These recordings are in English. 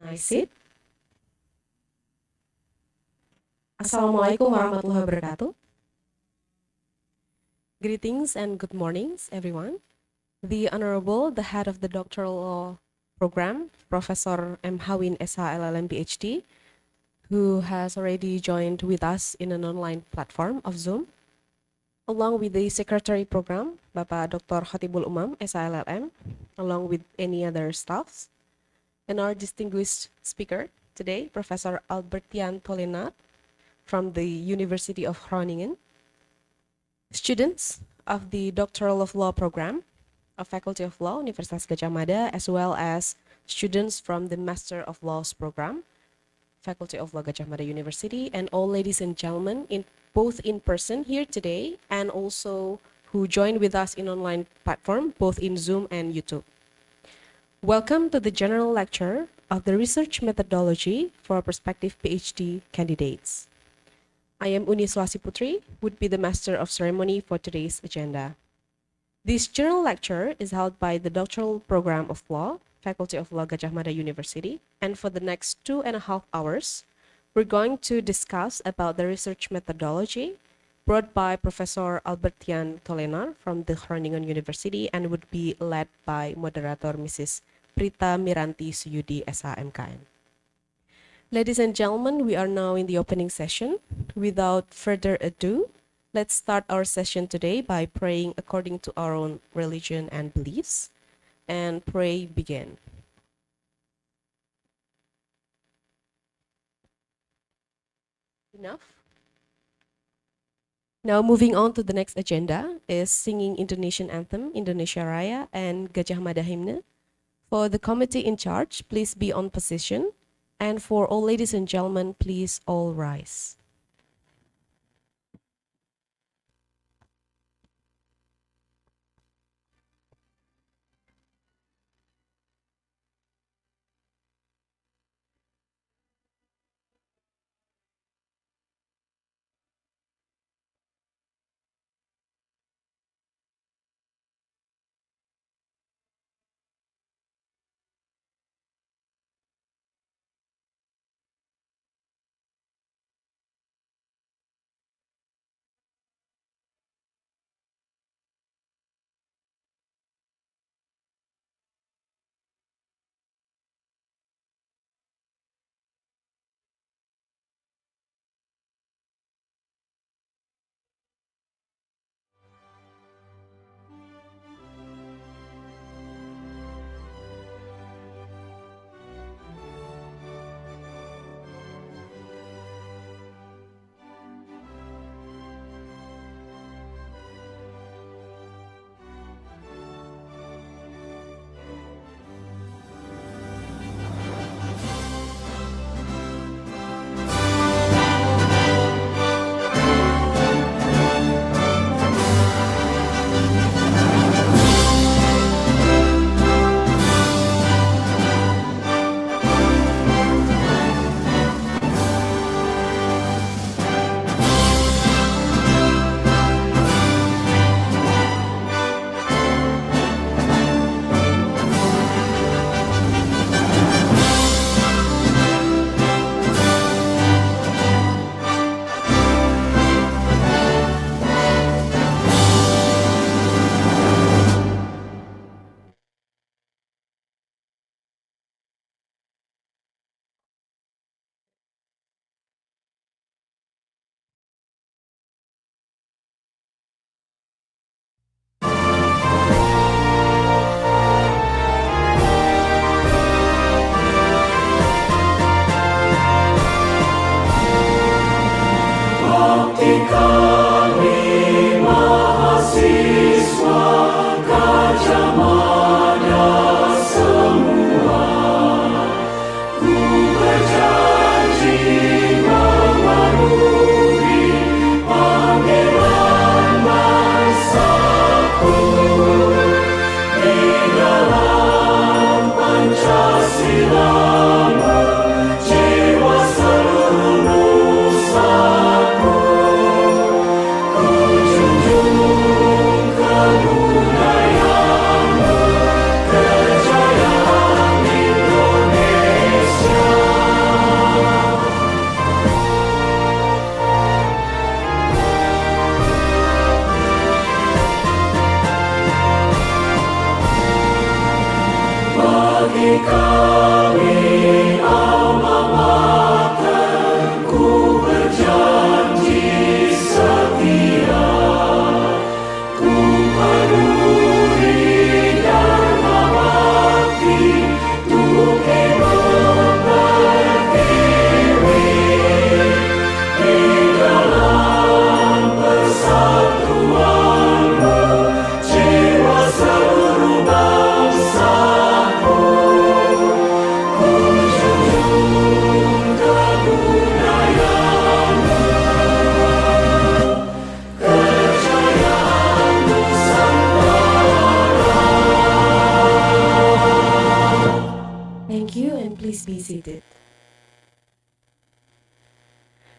I sit. Assalamualaikum warahmatullahi wabarakatuh. Greetings and good mornings, everyone. The Honorable, the head of the doctoral law program, Professor M. Hawin SH LLM Ph.D., who has already joined with us in an online platform of Zoom, along with the secretary program, Bapak Dr. Khotibul Umam SH LLM, along with any other staffs, and our distinguished speaker today, Professor Albertian Tolenat from the University of Groningen, students of the Doctoral of Law program of Faculty of Law, Universitas Gadjah Mada, as well as students from the Master of Laws program, Faculty of Law Gadjah Mada University, and all ladies and gentlemen, both in person here today and also who joined with us in online platform, both in Zoom and YouTube. Welcome to the general lecture of the research methodology for prospective PhD candidates. I am Uni Swasi Putri, would be the master of ceremony for today's agenda. This general lecture is held by the Doctoral Program of Law, Faculty of Law Gadjah Mada University, and for the next 2.5 hours, we're going to discuss about the research methodology brought by Professor Albertian Tolenar from the Groningen University and would be led by moderator Mrs. Prita Miranti Suyudi SHMKN. Ladies and gentlemen, we are now in the opening session. Without further ado, let's start our session today by praying according to our own religion and beliefs. And pray begin. Enough? Now moving on to the next agenda is singing Indonesian anthem, Indonesia Raya, and Gadjah Mada hymn. For the committee in charge, please be on position. And for all ladies and gentlemen, please all rise.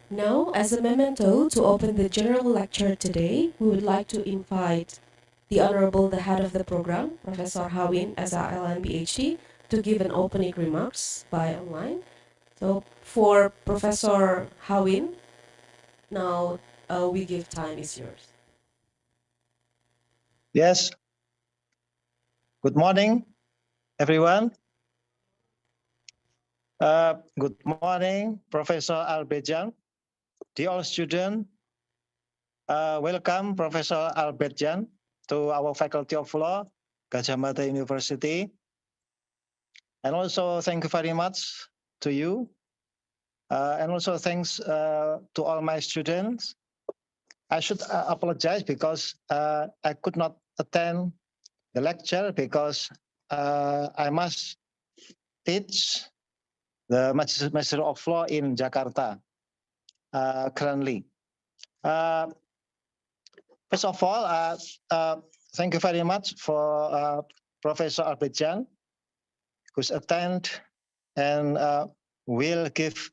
Now, as a memento to open the general lecture today, we would like to invite the Honorable the Head of the Program, Professor Hawin, SRLN PhD, to give an opening remarks by online. So, for Professor Hawin, now we give time is yours. Yes. Good morning, everyone. Good morning, Professor Albert-Jan. Dear all students, welcome Professor Albert-Jan to our Faculty of Law, Gajah Mada University. And also thank you very much to you. And also thanks to all my students. I should apologize because I could not attend the lecture because I must teach the Master of Law in Jakarta currently. First of all, thank you very much for Professor Albert-Jan, who's attend and will give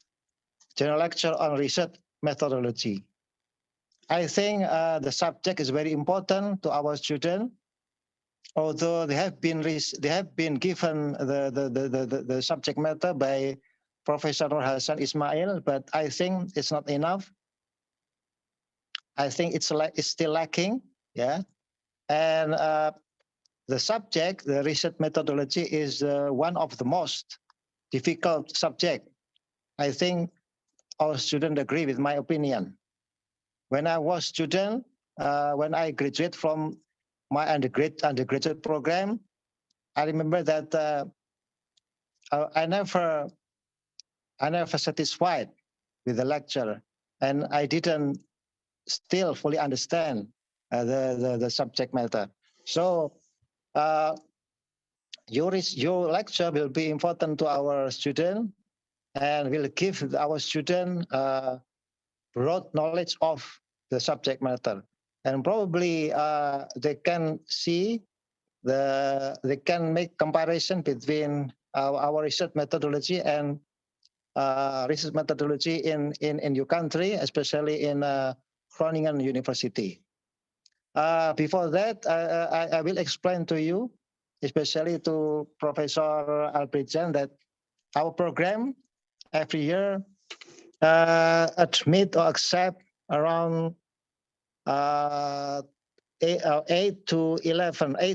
general lecture on research methodology. I think the subject is very important to our students. Although they have been given the subject matter by Professor Nur Hasan Ismail, but I think it's not enough. I think it's still lacking, yeah. And the subject, the research methodology, is one of the most difficult subject. I think all students agree with my opinion. When I was student, when I graduated from my undergraduate program, I remember that I never satisfied with the lecture, and I didn't still fully understand the subject matter. So your lecture will be important to our student and will give our student broad knowledge of the subject matter, and probably they can see they can make comparison between our research methodology and research methodology in your country, especially in Groningen University. Before that, I will explain to you, especially to Professor Albert-Jan, that our program every year admit or accept around 8 to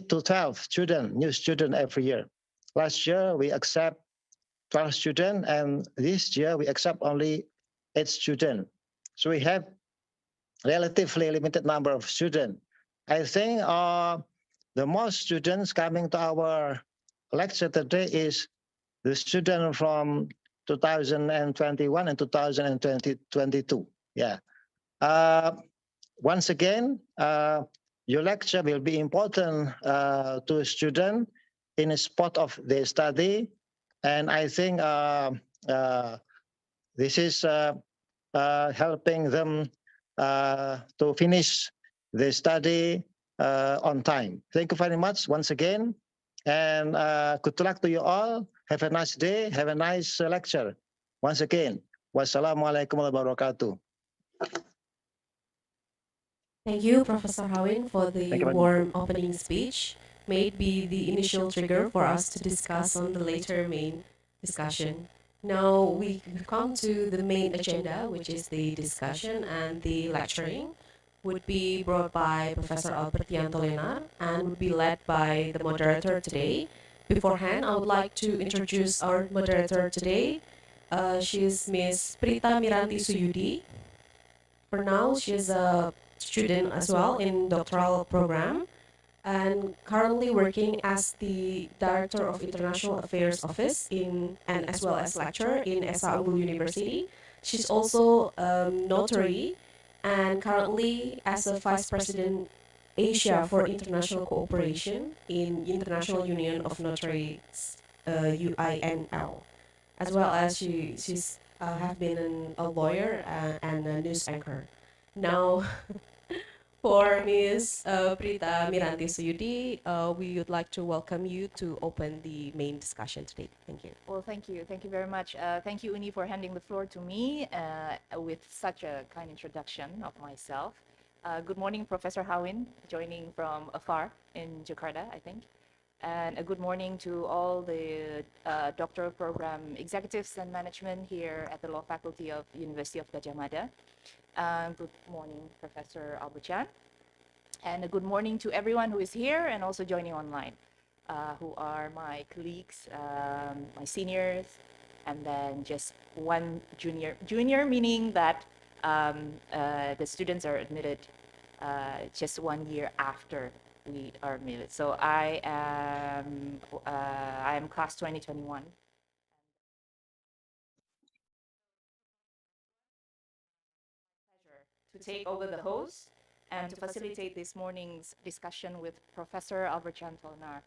12 new students every year. Last year, we accept 12 students, and this year we accept only 8 students. So we have relatively limited number of students. I think the most students coming to our lecture today is the student from 2021 and 2022. Yeah. Once again, your lecture will be important to a student in a spot of their study, and I think this is helping them to finish their study on time. Thank you very much once again, and good luck to you all. Have a nice day. Have a nice lecture. Once again, wassalamualaikum warahmatullahi wabarakatuh. Thank you, Professor Hawin, for the warm opening speech. May it be the initial trigger for us to discuss on the later main discussion. Now we come to the main agenda, which is the discussion, and the lecturing would be brought by Professor Albert Yantolena and would be led by the moderator today. Beforehand, I would like to introduce our moderator today. She is Miss Prita Miranti Suyudi. For now, she is a student as well in doctoral program and currently working as the Director of International Affairs Office and as well as lecturer in SH University. She's also a notary and currently as a Vice President Asia for International Cooperation in International Union of Notaries, UINL, as well as she's have been a lawyer and a news anchor. Now, For Ms. Prita Miranti Suyudi, we would like to welcome you to open the main discussion today. Thank you. Well, thank you. Thank you very much. Thank you, Uni, for handing the floor to me with such a kind introduction of myself. Good morning, Professor Hawin, joining from afar in Jakarta, I think. And a good morning to all the doctoral program executives and management here at the Law Faculty of University of Gadjah Mada. Good morning, Professor Albuchan. And a good morning to everyone who is here and also joining online, who are my colleagues, my seniors, and then just one junior. Junior meaning that the students are admitted just 1 year after we are admitted. So I am class 2021. To take over the host and to facilitate this morning's discussion with Professor Albuchan Tolnar.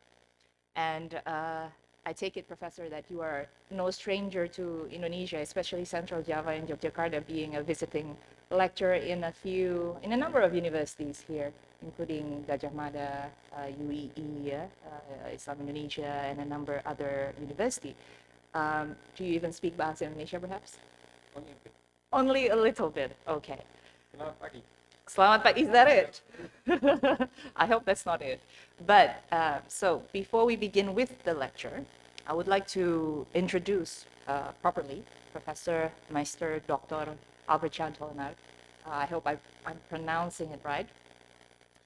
And I take it, Professor, that you are no stranger to Indonesia, especially Central Java and Yogyakarta, being a visiting lecturer in a number of universities here, including Gadjah Mada, UII, Islam Indonesia, and a number of other universities. Do you even speak Bahasa Indonesia, perhaps? Only a little bit. Okay. Selamat pagi. Selamat pagi, is that it? I hope that's not it. But so before we begin with the lecture, I would like to introduce properly Professor Meister Dr. Albuchan Tolnar. I hope I'm pronouncing it right.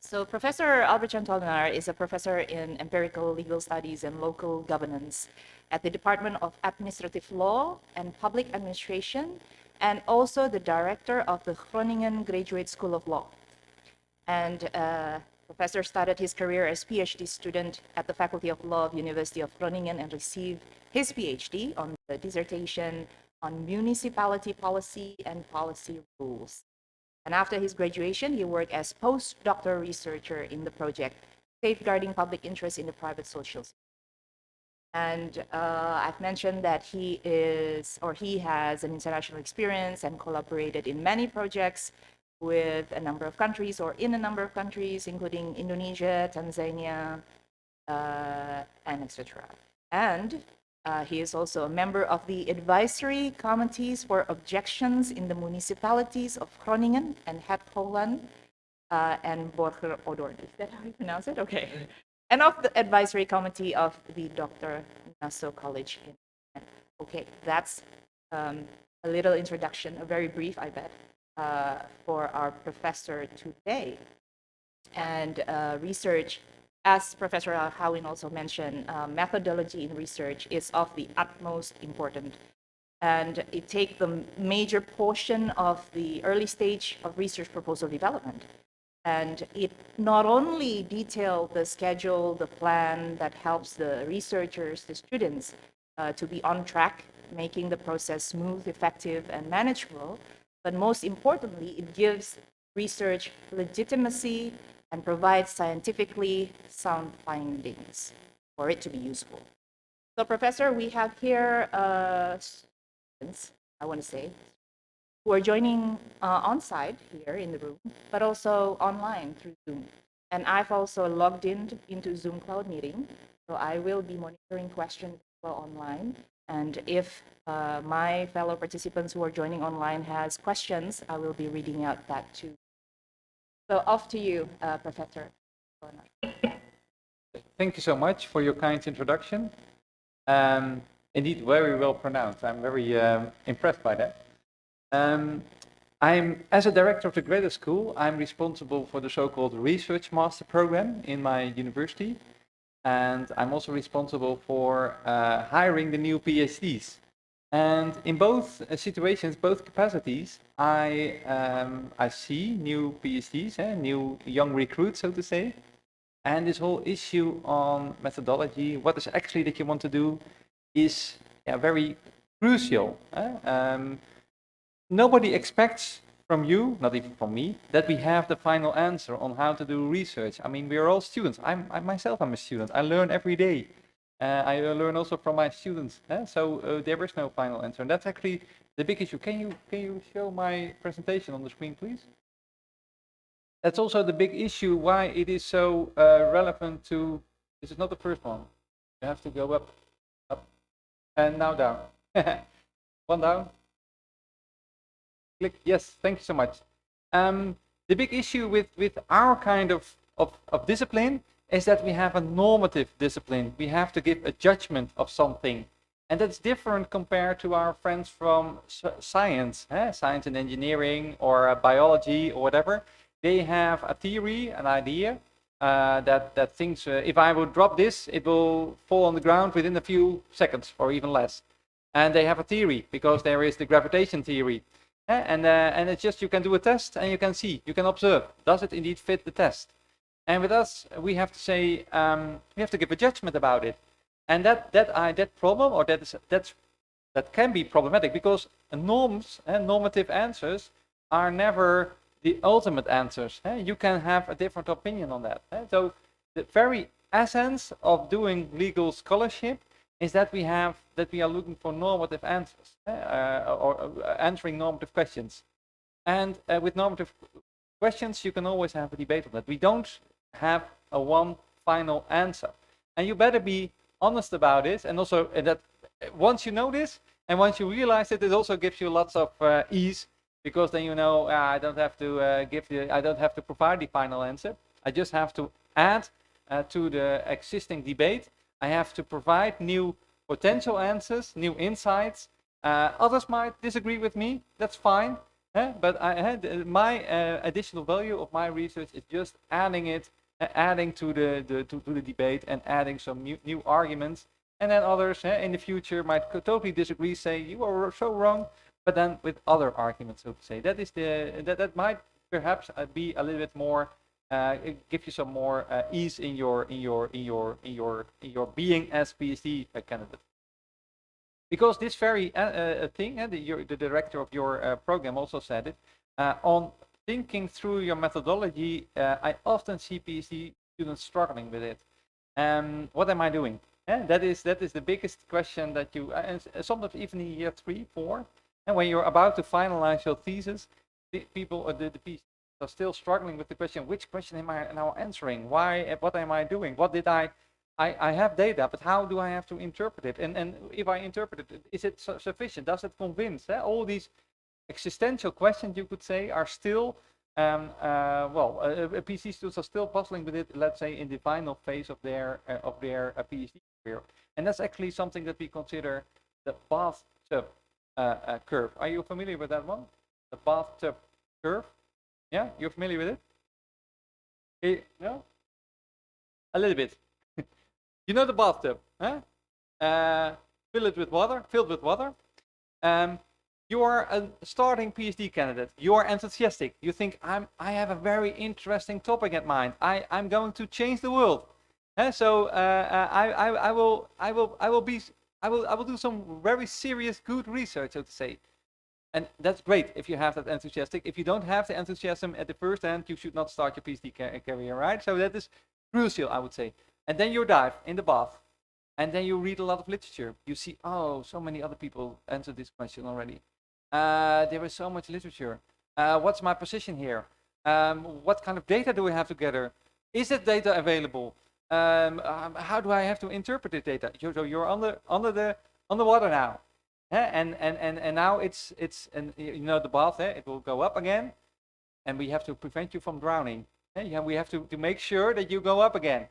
So Professor Albuchan Tolnar is a professor in empirical legal studies and local governance at the Department of Administrative Law and Public Administration, and also the director of the Groningen Graduate School of Law. And Professor started his career as Ph.D. student at the Faculty of Law of University of Groningen and received his Ph.D. on the dissertation on municipality policy and policy rules. And after his graduation, he worked as postdoctoral researcher in the project Safeguarding Public Interest in the Private Social Sector. And I've mentioned that he has an international experience and collaborated in many projects with a number of countries or in a number of countries, including Indonesia, Tanzania, and etc. And he is also a member of the advisory committees for objections in the municipalities of Groningen and Het Holland and Borger Odor. Is that how you pronounce it? Okay. And of the advisory committee of the Dr. Nassau College. Okay, that's a little introduction, a very brief, I bet, for our professor today. And research, as Professor Hawin also mentioned, methodology in research is of the utmost importance. And it takes the major portion of the early stage of research proposal development. And it not only details the schedule, the plan that helps the researchers, the students, to be on track, making the process smooth, effective, and manageable, but most importantly, it gives research legitimacy and provides scientifically sound findings for it to be useful. So, Professor, we have here students, I want to say, who are joining on-site here in the room, but also online through Zoom. And I've also logged into Zoom Cloud Meeting, so I will be monitoring questions online. And if my fellow participants who are joining online has questions, I will be reading out that too. So off to you, Professor. Thank you so much for your kind introduction. Indeed, very well pronounced. I'm very impressed by that. As a director of the graduate school, I'm responsible for the so-called research master program in my university. And I'm also responsible for hiring the new PhDs. And in both situations, both capacities, I see new PhDs, new young recruits, so to say. And this whole issue on methodology, what is actually that you want to do, is very crucial. Nobody expects from you, not even from me, that we have the final answer on how to do research. I mean, we are all students. I myself, I'm a student. I learn every day. I learn also from my students. So there is no final answer. And that's actually the big issue. Can you show my presentation on the screen, please? That's also the big issue why it is so relevant to. This is not the first one. You have to go up, up, and now down. One down. Click. Yes, thank you so much. The big issue with our kind of discipline is that we have a normative discipline. We have to give a judgment of something. And that's different compared to our friends from science, science and engineering or biology or whatever. They have a theory, an idea that thinks if I would drop this, it will fall on the ground within a few seconds or even less. And they have a theory because there is the gravitation theory. And it's just you can do a test and you can see, you can observe, does it indeed fit the test? And with us, we have to say, we have to give a judgment about it. And that problem, or that can be problematic because norms and normative answers are never the ultimate answers. You can have a different opinion on that. So the very essence of doing legal scholarship is that we are looking for normative answers or answering normative questions. And with normative questions, you can always have a debate on that. We don't have a one final answer, and you better be honest about it. And also that once you know this and once you realize it, it also gives you lots of ease, because then you know I don't have to provide the final answer. I just have to add to the existing debate. I have to provide new potential answers, new insights. Others might disagree with me. That's fine. But my additional value of my research is just adding to the debate and adding some new arguments. And then others in the future might totally disagree, say you are so wrong, but then with other arguments, so to say. That might perhaps be a little bit more. Give you some more ease in your being as PhD candidate. Because this very thing, the director of your program also said it, on thinking through your methodology, I often see PhD students struggling with it. What am I doing? That is the biggest question that you, and sometimes even in year 3, 4, and when you're about to finalize your thesis, the PhD are still struggling with the question, which question am I now answering? Why? What am I doing? What did I have data, but how do I have to interpret it? And if I interpret it, is it sufficient? Does it convince? All these existential questions, you could say, are still, PhD students are still puzzling with it, let's say, in the final phase of their PhD career. And that's actually something that we consider the bathtub curve. Are you familiar with that one? The bathtub curve? Yeah, you're familiar with it? No? A little bit. You know the bathtub, huh? Filled with water. You are a starting PhD candidate. You are enthusiastic. You think I have a very interesting topic in mind. I'm going to change the world. So I will do some very serious good research, so to say. And that's great if you have that enthusiastic. If you don't have the enthusiasm at the first hand, you should not start your PhD career, right? So that is crucial, I would say. And then you dive in the bath, and then you read a lot of literature. You see, oh, so many other people answered this question already. There is so much literature. What's my position here? What kind of data do we have together? Is that data available? How do I have to interpret the data? So you're under the water now. And now it's you know the bath, it will go up again, and we have to prevent you from drowning. We have to make sure that you go up again.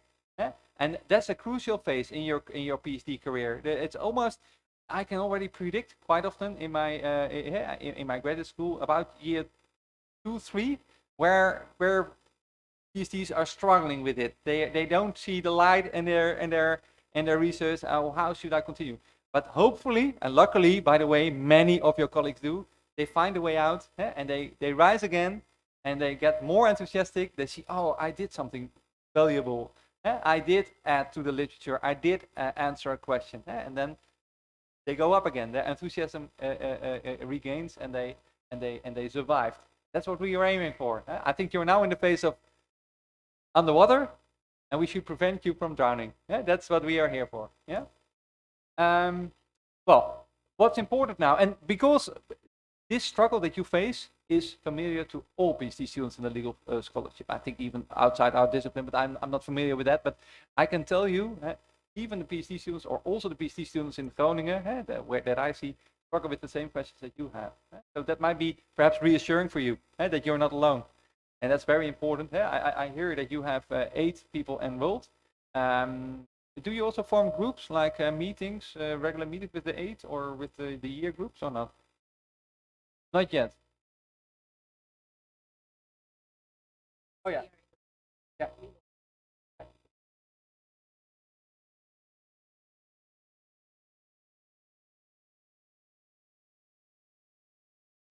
And that's a crucial phase in your PhD career. It's almost, I can already predict quite often in my graduate school about year 2, 3, where PhDs are struggling with it. They don't see the light in their research. How should I continue? But hopefully, and luckily, by the way, many of your colleagues do, they find a way out, and they rise again, and they get more enthusiastic. They see, oh, I did something valuable. I did add to the literature. I did answer a question. And then they go up again. Their enthusiasm regains, and they survived. That's what we are aiming for. I think you're now in the phase of underwater, and we should prevent you from drowning. That's what we are here for. Well, what's important now, and because this struggle that you face, is familiar to all PhD students in the legal scholarship. I think even outside our discipline, but I'm not familiar with that. But I can tell you, even the PhD students, or also the PhD students in Groningen, that I see, struggle with the same questions that you have. So that might be perhaps reassuring for you, that you're not alone. And that's very important. I hear that you have 8 people enrolled. Do you also form groups, like meetings, regular meetings with the 8 or with the year groups, or not? Not yet. Oh yeah. Yeah.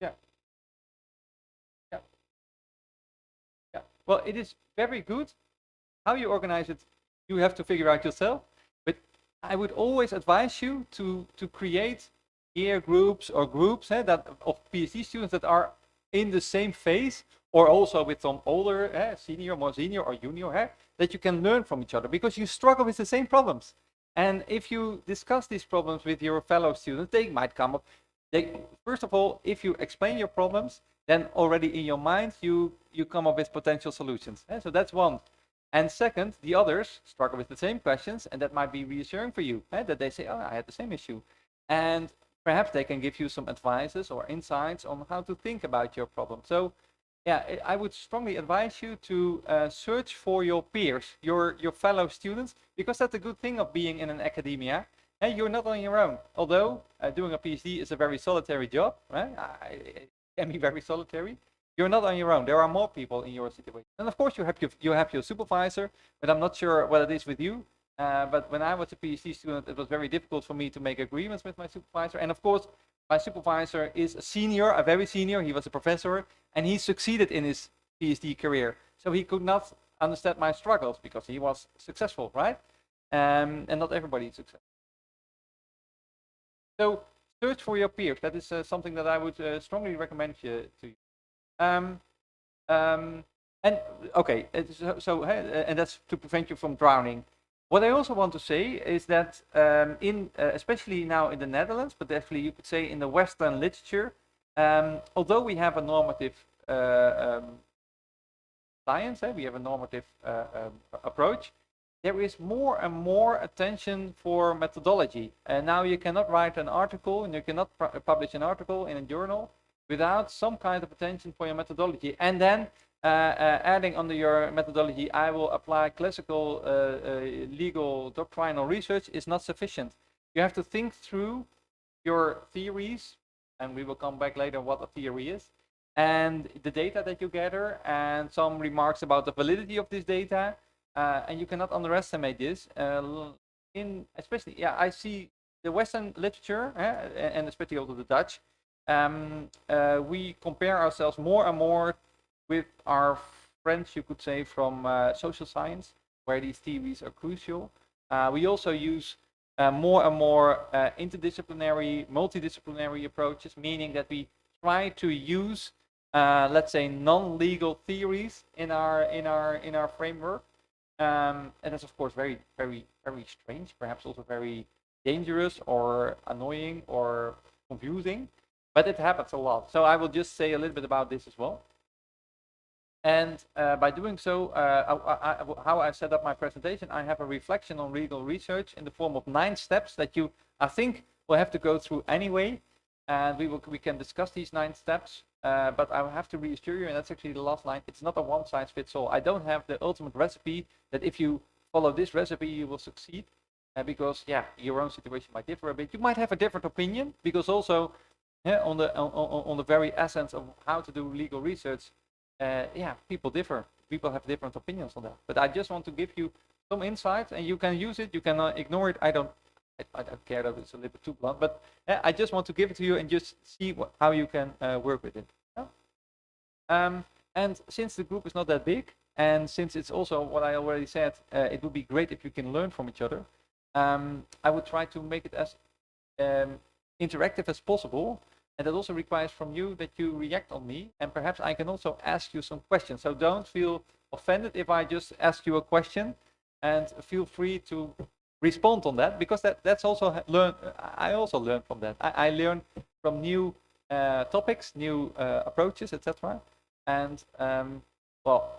Yeah. Yeah. Yeah. Well, it is very good. How you organize it, you have to figure out yourself. But I would always advise you to create year groups or groups that of PhD students that are in the same phase, or also with some older, senior, more senior, or junior, that you can learn from each other, because you struggle with the same problems. And if you discuss these problems with your fellow students, they might come up. First of all, if you explain your problems, then already in your mind you come up with potential solutions. So that's one. And second, the others struggle with the same questions, and that might be reassuring for you, that they say, oh, I had the same issue. And perhaps they can give you some advices or insights on how to think about your problem. So yeah, I would strongly advise you to search for your peers, your fellow students, because that's the good thing of being in an academia. And you're not on your own. Although doing a PhD is a very solitary job, right? It can be very solitary. You're not on your own. There are more people in your situation. And of course, you have your supervisor, but I'm not sure what it is with you. But when I was a PhD student, it was very difficult for me to make agreements with my supervisor. And of course, my supervisor is a senior, a very senior. He was a professor, and he succeeded in his PhD career. So he could not understand my struggles because he was successful, right? And not everybody is successful. So search for your peers. That is something that I would strongly recommend to you. And okay, and that's to prevent you from drowning. What I also want to say is that especially now in the Netherlands, but definitely you could say in the Western literature, although we have a normative science, we have a normative approach, there is more and more attention for methodology. And now you cannot write an article, and you cannot publish an article in a journal without some kind of attention for your methodology. And then adding under your methodology, I will apply classical legal doctrinal research is not sufficient. You have to think through your theories, and we will come back later what a theory is, and the data that you gather, and some remarks about the validity of this data. And you cannot underestimate this. Especially, I see the Western literature, and especially also the Dutch, we compare ourselves more and more with our friends, you could say, from social science, where these theories are crucial. We also use more and more interdisciplinary, multidisciplinary approaches, meaning that we try to use, let's say, non-legal theories in our framework. And that's of course very, very, very strange, perhaps also very dangerous or annoying or confusing, but it happens a lot. So I will just say a little bit about this as well. And by doing so, how I set up my presentation, I have a reflection on legal research in the form of 9 steps that you, I think, will have to go through anyway. And we can discuss these 9 steps. But I have to reassure you, and that's actually the last line, it's not a one-size-fits-all. I don't have the ultimate recipe that if you follow this recipe, you will succeed. Because, your own situation might differ a bit. You might have a different opinion, because also on the very essence of how to do legal research, people differ. People have different opinions on that. But I just want to give you some insights, and you can use it, you can ignore it. I don't care that it's a little bit too blunt, but I just want to give it to you and just see how you can work with it. And since the group is not that big, and since it's also what I already said, it would be great if you can learn from each other. I would try to make it as interactive as possible, and that also requires from you that you react on me, and perhaps I can also ask you some questions. So don't feel offended if I just ask you a question, and feel free to respond on that, because that's also I also learn from that. I learn from new topics, new approaches, etc. And well,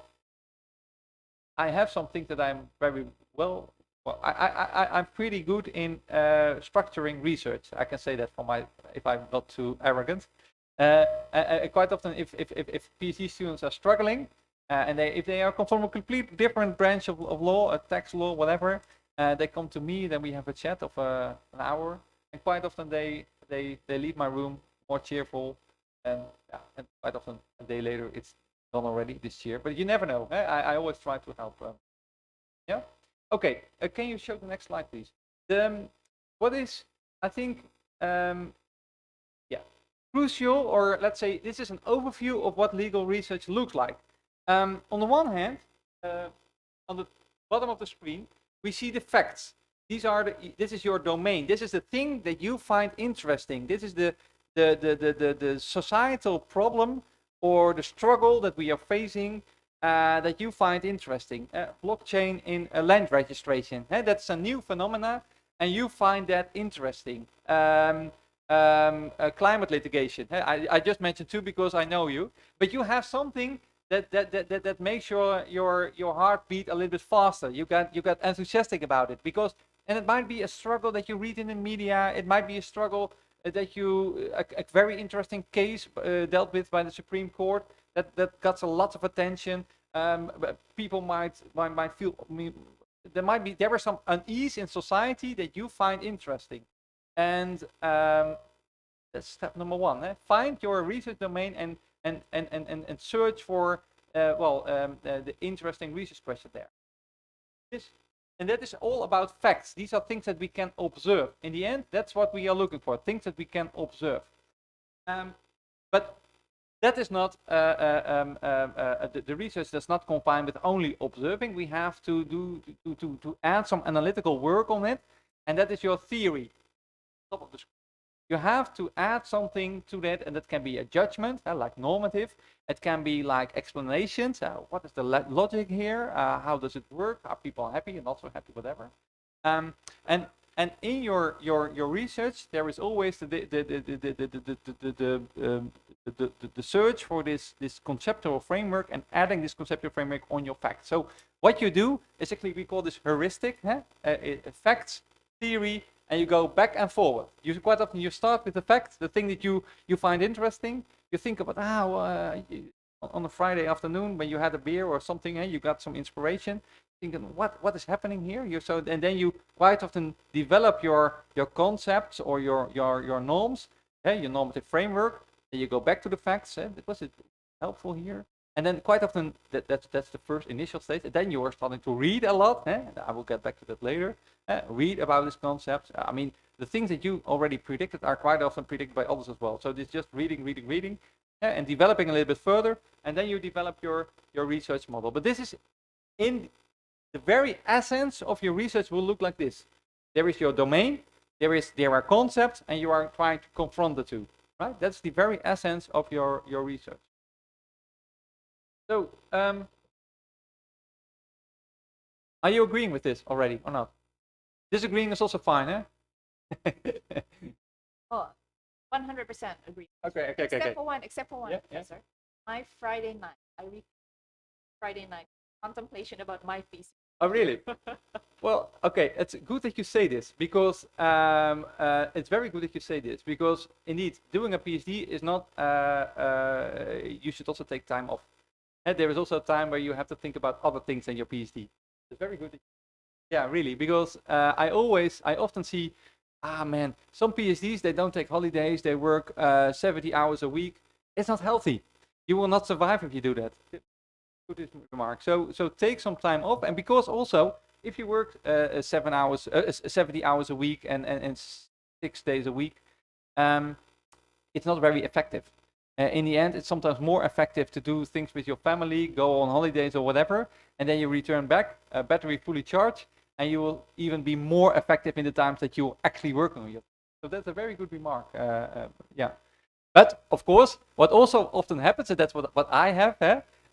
I have something that I'm very well. Well, I'm pretty good in structuring research. I can say that for my, if I'm not too arrogant. Quite often, if PhD students are struggling, and if they are come from a completely different branch of law, a tax law, whatever, they come to me. Then we have a chat of an hour, and quite often they leave my room more cheerful, and yeah, and quite often a day later it's done already this year. But you never know. I always try to help. Yeah. Okay. Can you show the next slide, please? What is, I think, yeah, crucial, or let's say this is an overview of what legal research looks like. On the one hand, on the bottom of the screen, we see the facts. These are this is your domain. This is the thing that you find interesting. This is the societal problem or the struggle that we are facing that you find interesting. Blockchain in land registration. That's a new phenomena, and you find that interesting. Climate litigation. I just mentioned two because I know you, but you have something that makes your heart beat a little bit faster. You got enthusiastic about it because, and it might be a struggle that you read in the media. It might be a struggle that you a very interesting case dealt with by the Supreme Court that got a lot of attention. People might feel there was some unease in society that you find interesting, and that's step number one. Find your research domain and search for the interesting research question there. And that is all about facts. These are things that we can observe. In the end, that's what we are looking for, things that we can observe. But that is not, the research does not confine with only observing. We have to add some analytical work on it, and that is your theory. Top of the screen. You have to add something to that, and that can be a judgment, like normative. It can be like explanations. What is the logic here? How does it work? Are people happy and not so happy? Whatever. And in your research, there is always the search for this conceptual framework and adding this conceptual framework on your facts. So what you do is actually, we call this heuristic, facts, theory, and you go back and forward. You quite often you start with the facts, the thing that you find interesting. You think about on a Friday afternoon when you had a beer or something, you got some inspiration. Thinking what is happening here? And then you quite often develop your concepts or your norms, your normative framework. Then you go back to the facts. Was it helpful here? And then quite often that's the first initial stage. And then you are starting to read a lot. I will get back to that later. Read about this concept. I mean, the things that you already predicted are quite often predicted by others as well. So it's just reading, and developing a little bit further. And then you develop your research model. But this is in the very essence of your research will look like this. There is your domain. There are concepts, and you are trying to confront the two. Right? That's the very essence of your research. So, are you agreeing with this already or not? Disagreeing is also fine, eh? Oh, 100% agree. Okay. Except for one, Yeah. Professor. My Friday night, I read Friday night contemplation about my thesis. Oh, really? Well, okay. It's good that you say this because it's very good that you say this because indeed, doing a PhD is not. You should also take time off. And there is also a time where you have to think about other things than your PhD. It's very good. Yeah, really, because I often see, man, some PhDs, they don't take holidays, they work 70 hours a week. It's not healthy. You will not survive if you do that. Good remark. So take some time off, and because also, if you work 70 hours a week and 6 days a week, it's not very effective. In the end, it's sometimes more effective to do things with your family, go on holidays or whatever, and then you return back, battery fully charged, and you will even be more effective in the times that you're actually working on it. So that's a very good remark. Yeah. But of course, what also often happens, and that's what I have.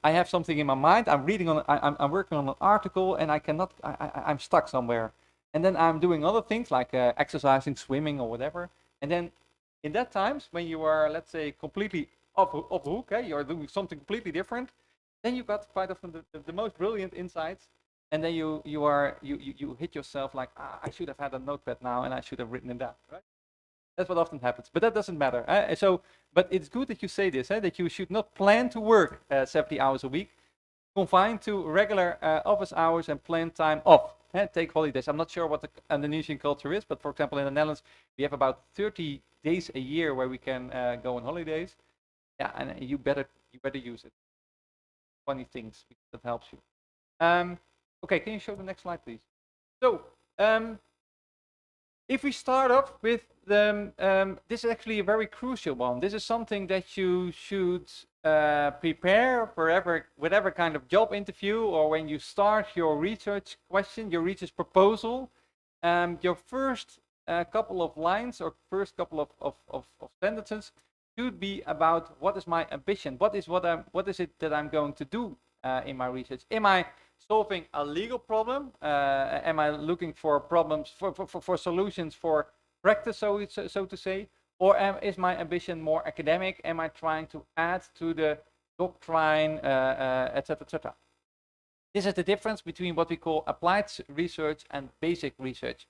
I have something in my mind. I'm reading on. I'm working on an article, and I'm stuck somewhere. And then I'm doing other things like exercising, swimming, or whatever. And then In that times, when you are, let's say, completely off hook, you're doing something completely different, then you got quite often the most brilliant insights, and then you hit yourself like, I should have had a notepad now, and I should have written it down, right? That's what often happens, but that doesn't matter. But it's good that you say this, that you should not plan to work 70 hours a week, confined to regular office hours and plan time off. Take holidays. I'm not sure what the Indonesian culture is, but for example, in the Netherlands, we have about 30 days a year where we can go on holidays. Yeah, and you better use it. Funny things that helps you. Okay, can you show the next slide, please? So, if we start off with the, this is actually a very crucial one. This is something that you should prepare for whatever kind of job interview, or when you start your research question, your research proposal. Your first couple of lines or first couple of sentences should be about what is my ambition, what is it that I'm going to do in my research. Am I solving a legal problem? Am I looking for problems for solutions for practice, so to say? Or is my ambition more academic? Am I trying to add to the doctrine, etc., etc.? This is the difference between what we call applied research and basic research.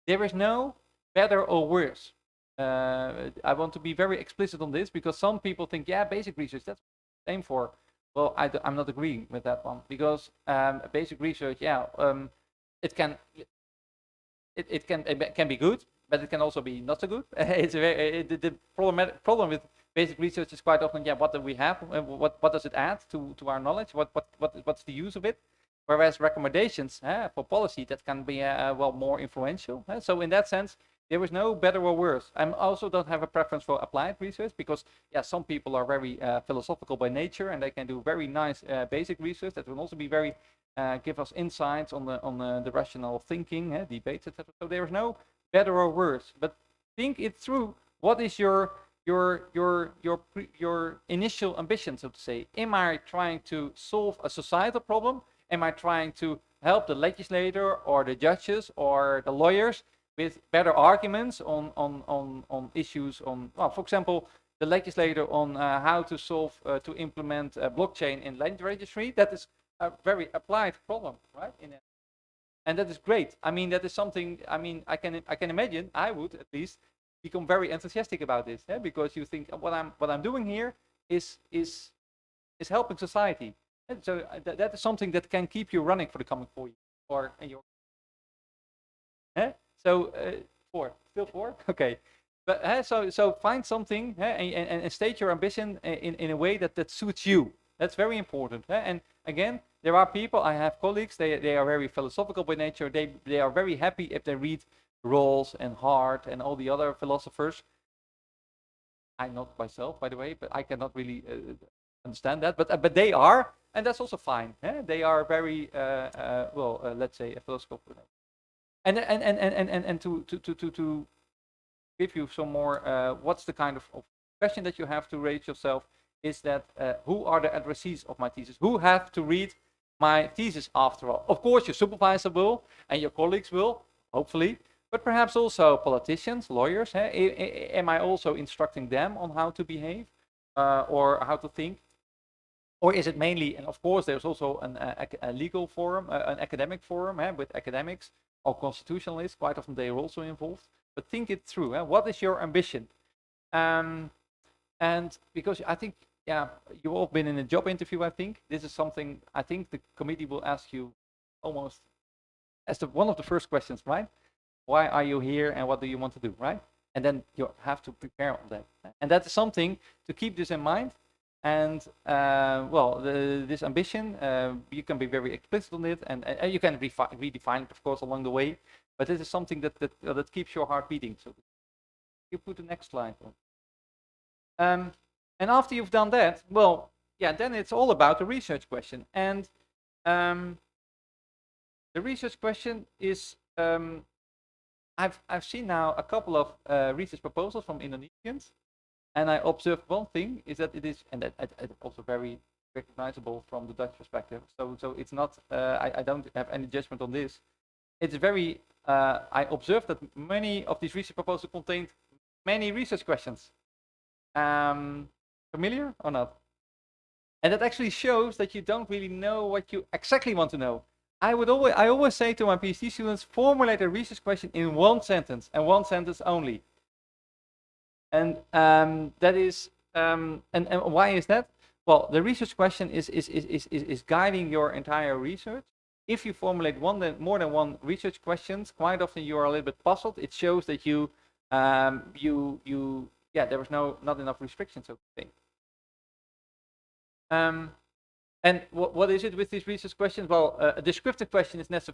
There is no better or worse. I want to be very explicit on this, because some people think, yeah, basic research, that's what I aim for. Well, I'm not agreeing with that one, because basic research, yeah, it can be good, but it can also be not so good. It's the problem with basic research is quite often, yeah, what do we have? What does it add to our knowledge? What's the use of it? Whereas recommendations for policy, that can be well, more influential. So in that sense, there is no better or worse. I also don't have a preference for applied research, because yeah, some people are very philosophical by nature, and they can do very nice basic research that will also be very give us insights on the rational thinking, debates, etc. So there is no better or worse, but think it through. What is your initial ambition, so to say? Am I trying to solve a societal problem? Am I trying to help the legislator or the judges or the lawyers with better arguments on issues on, well, for example, the legislator on how to solve, to implement blockchain in land registry? That is a very applied problem, right? And that is great. I mean, that is something, I mean, I can imagine, I would at least become very enthusiastic about this, because you think what I'm doing here is helping society. And so that is something that can keep you running for the coming 4 years, or in your. So 4, still 4, okay. But so find something and state your ambition in a way that suits you. That's very important. And again, there are people, I have colleagues, they are very philosophical by nature. They are very happy if they read Rawls and Hart and all the other philosophers. I'm not myself, by the way, but I cannot really understand that. But they are, and that's also fine. They are very well, let's say, a philosophical. And to give you some more, what's the kind of question that you have to raise yourself is that who are the addressees of my thesis? Who have to read my thesis after all? Of course, your supervisor will, and your colleagues will, hopefully, but perhaps also politicians, lawyers. Am I also instructing them on how to behave or how to think? Or is it mainly, and of course, there's also a legal forum, an academic forum with academics or constitutionalists. Quite often they are also involved. But think it through. What is your ambition? And because I think, yeah, you've all been in a job interview, I think. This is something I think the committee will ask you almost as one of the first questions, right? Why are you here and what do you want to do, right? And then you have to prepare on that. And that is something to keep this in mind. And well, this ambition, you can be very explicit on it, and you can redefine it, of course, along the way. But this is something that keeps your heart beating. So you put the next slide on. And after you've done that, well, yeah, then it's all about the research question. And the research question is, I've seen now a couple of research proposals from Indonesians. And I observed one thing is that it is, and that also very recognizable from the Dutch perspective. So it's not, I don't have any judgment on this. It's very, I observed that many of these research proposals contained many research questions. Familiar or not? And that actually shows that you don't really know what you exactly want to know. I always say to my PhD students, formulate a research question in one sentence and one sentence only. And that is, and why is that? Well, the research question is guiding your entire research. If you formulate more than one research questions, quite often you are a little bit puzzled. It shows that there was not enough restrictions, so to say. And what is it with these research questions? Well, a descriptive question is never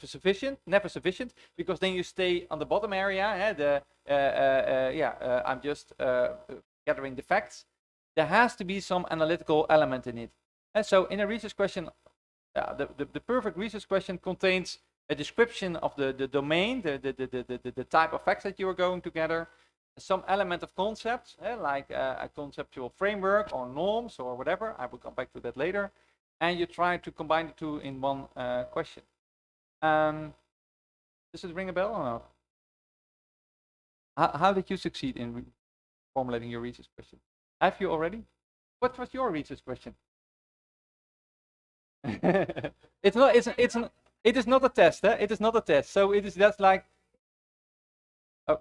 sufficient, because then you stay on the bottom area. I'm just gathering the facts. There has to be some analytical element in it. And so in a research question, the perfect research question contains a description of the domain, the type of facts that you are going to gather, some element of concepts, like a conceptual framework or norms or whatever. I will come back to that later. And you try to combine the two in one question. Does it ring a bell or not? How did you succeed in formulating your research question? Have you already? What was your research question? It is not a test. It is not a test. So it is just like. Oh.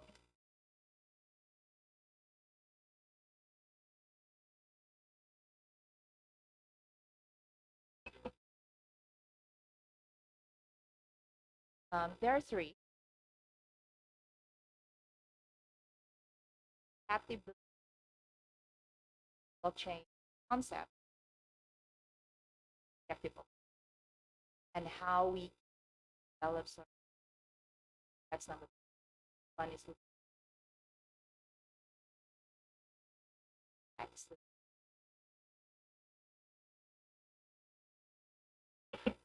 There are three. Active blockchain concept, and how we develop. That's number one. Is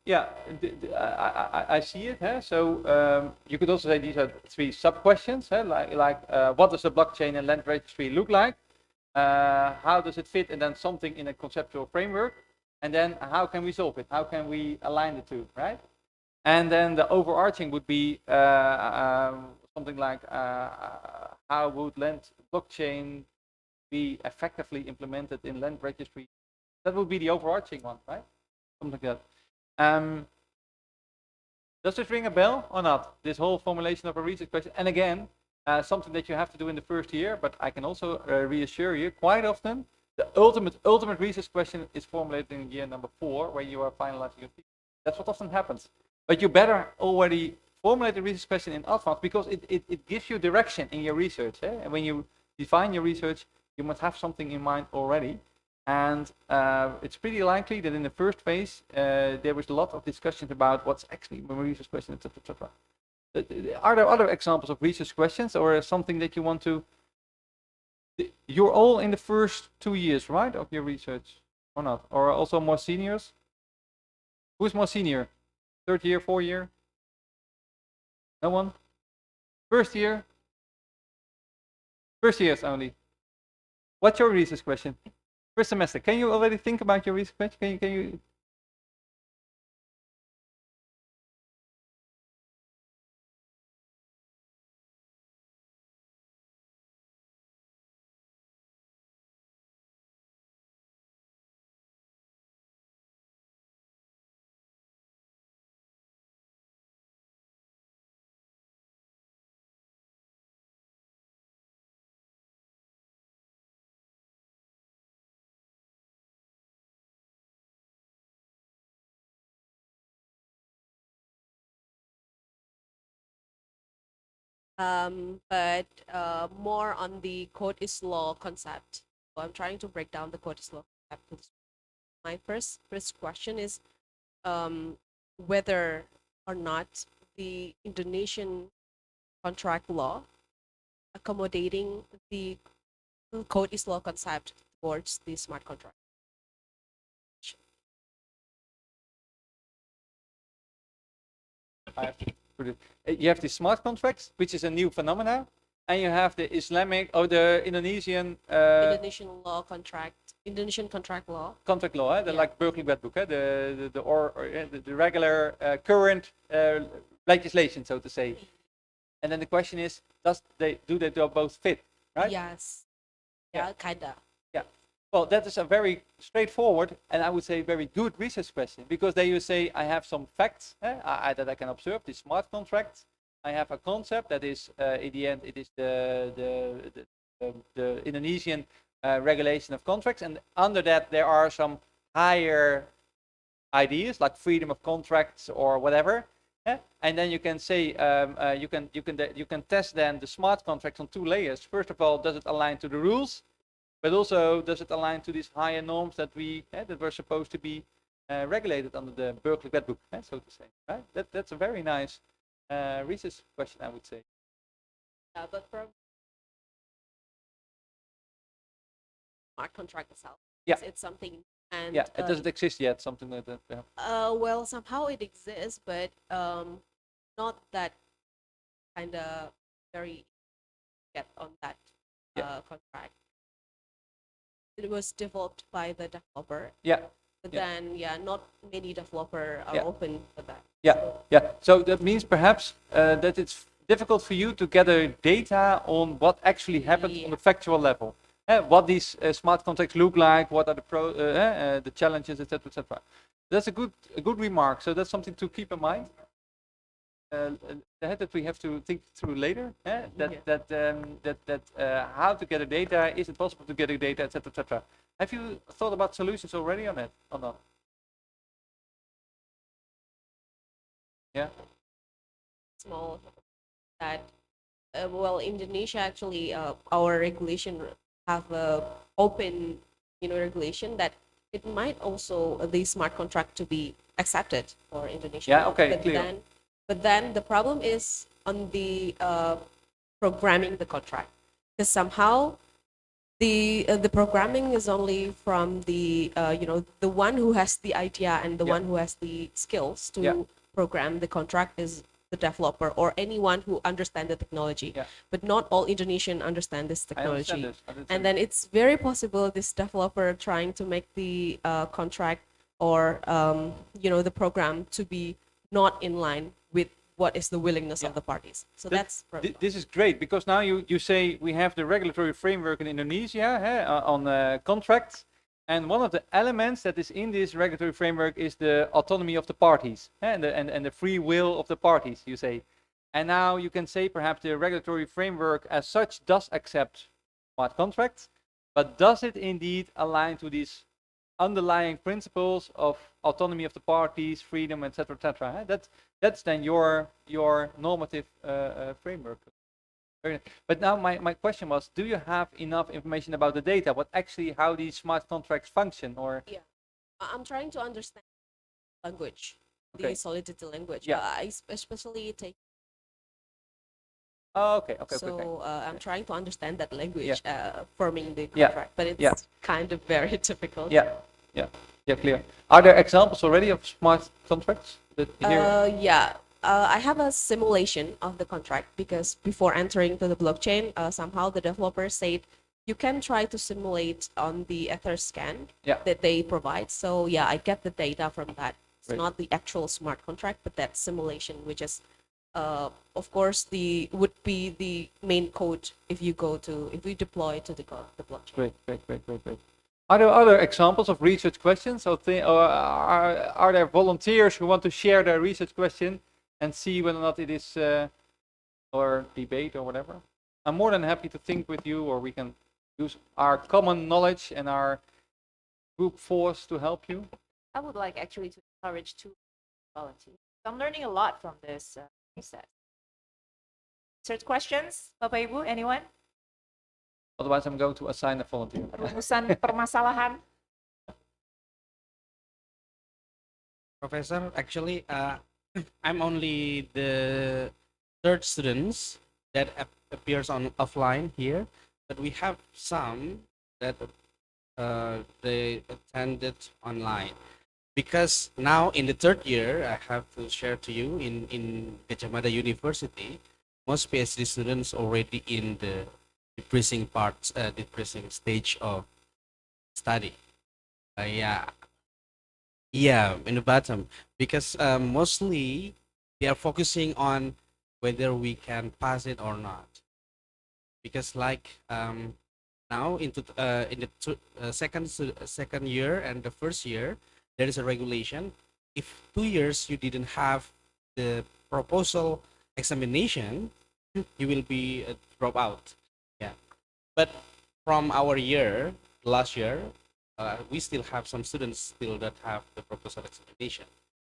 Yeah, I see it. So you could also say these are three sub-questions. Like what does a blockchain and land registry look like? How does it fit? And then something in a conceptual framework. And then how can we solve it? How can we align the two, right? And then the overarching would be something like how would land blockchain be effectively implemented in land registry? That would be the overarching one, right? Something like that. Does this ring a bell or not? This whole formulation of a research question, and again, something that you have to do in the first year. But I can also reassure you, quite often, the ultimate research question is formulated in year number 4, where you are finalizing your thesis. That's what often happens. But you better already formulate the research question in advance, because it gives you direction in your research. And when you define your research, you must have something in mind already. And it's pretty likely that in the first phase, there was a lot of discussions about what's actually a research question, etc., etc. Are there other examples of research questions, or something that you want to? You're all in the first 2 years, right, of your research, or not? Or also more seniors? Who's more senior? 3rd year, 4th year? No one? First year? First years only. What's your research question? First semester. Can you already think about your research question? Can you? But more on the code is law concept. So I'm trying to break down the code is law concept. My first question is whether or not the Indonesian contract law accommodating the code is law concept towards the smart contract. You have the smart contracts, which is a new phenomena, and you have the Islamic or the Indonesian Indonesian contract law. Contract law, like Berkeley Red Book, the regular current legislation, so to say. And then the question is, do they both fit? right? Yes. Yeah. Yeah, kinda. Yeah. Well, that is a very straightforward and I would say very good research question, because there you say, I have some facts that I can observe, these smart contracts. I have a concept that is, in the end, it is the Indonesian regulation of contracts, and under that there are some higher ideas like freedom of contracts or whatever. And then you can say, you can test then the smart contracts on two layers. First of all, does it align to the rules? But also, does it align to these higher norms that that were supposed to be regulated under the Berkeley Red Book, so to say, right? That's a very nice research question, I would say. Yeah, but from smart contract itself, Yeah. it's something, and Yeah, it doesn't exist yet, something like that. Yeah. well, somehow it exists, but not that kind of very get on that contract. It was developed by the developer, Yeah. but Yeah. then not many developer are Yeah. open for that. Yeah, yeah. So that means perhaps that it's difficult for you to gather data on what actually happens on the factual level. What these smart contracts look like, what are the challenges, etc., etc. That's a good remark. So that's something to keep in mind. That we have to think through later. That how to gather data, is it possible to gather data, etc., etc. Have you thought about solutions already on that or not? Yeah. Small that well, Indonesia actually our regulation have a open regulation that it might also the smart contract to be accepted for Indonesia. Yeah, okay, but clear. then the problem is on the programming the contract, because somehow the programming is only from the the one who has the idea and the one who has the skills to program the contract is the developer or anyone who understands the technology. But not all Indonesian understand this technology. I understand And then it's very possible this developer trying to make the contract or the program to be not in line with what is the willingness of the parties. So that's this is great, because now you say we have the regulatory framework in Indonesia on contracts, and one of the elements that is in this regulatory framework is the autonomy of the parties and the free will of the parties, you say. And now you can say perhaps the regulatory framework as such does accept smart contracts, but does it indeed align to these underlying principles of autonomy of the parties, freedom, etc., etc. That's then your normative framework. But now my question was, do you have enough information about the data? How these smart contracts function, or? Yeah, I'm trying to understand language, Okay. the solidity language. Yeah. I especially take. Oh, okay. So I'm trying to understand that language, Yeah. forming the Yeah. contract, but it's Yeah. kind of very difficult. Yeah, clear. Are there examples already of smart contracts that here? Yeah. I have a simulation of the contract because before entering to the blockchain, somehow the developer said you can try to simulate on the Etherscan that they provide. So yeah, I get the data from that. It's Great. not the actual smart contract, but that simulation, which is, of course, would be the main code if we deploy to the blockchain. Great. Are there other examples of research questions, or are there volunteers who want to share their research question and see whether or not it is, or debate or whatever? I'm more than happy to think with you, or we can use our common knowledge and our group force to help you. I would like actually to encourage two volunteers. I'm learning a lot from this process. Search questions, Bapak Ibu, anyone? Otherwise, I'm going to assign a volunteer. Rumusan permasalahan. Professor, actually, I'm only the third students that appears on offline here, but we have some that they attended online. Because now in the third year, I have to share to you in Gajah Mada University, most PhD students already in the depressing stage of study. Yeah, in the bottom, because mostly they are focusing on whether we can pass it or not. because like now in the second year and the first year, there is a regulation. If 2 years you didn't have the proposal examination, you will be drop out. Yeah, but from our year, last year, we still have some students still that have the proposal examination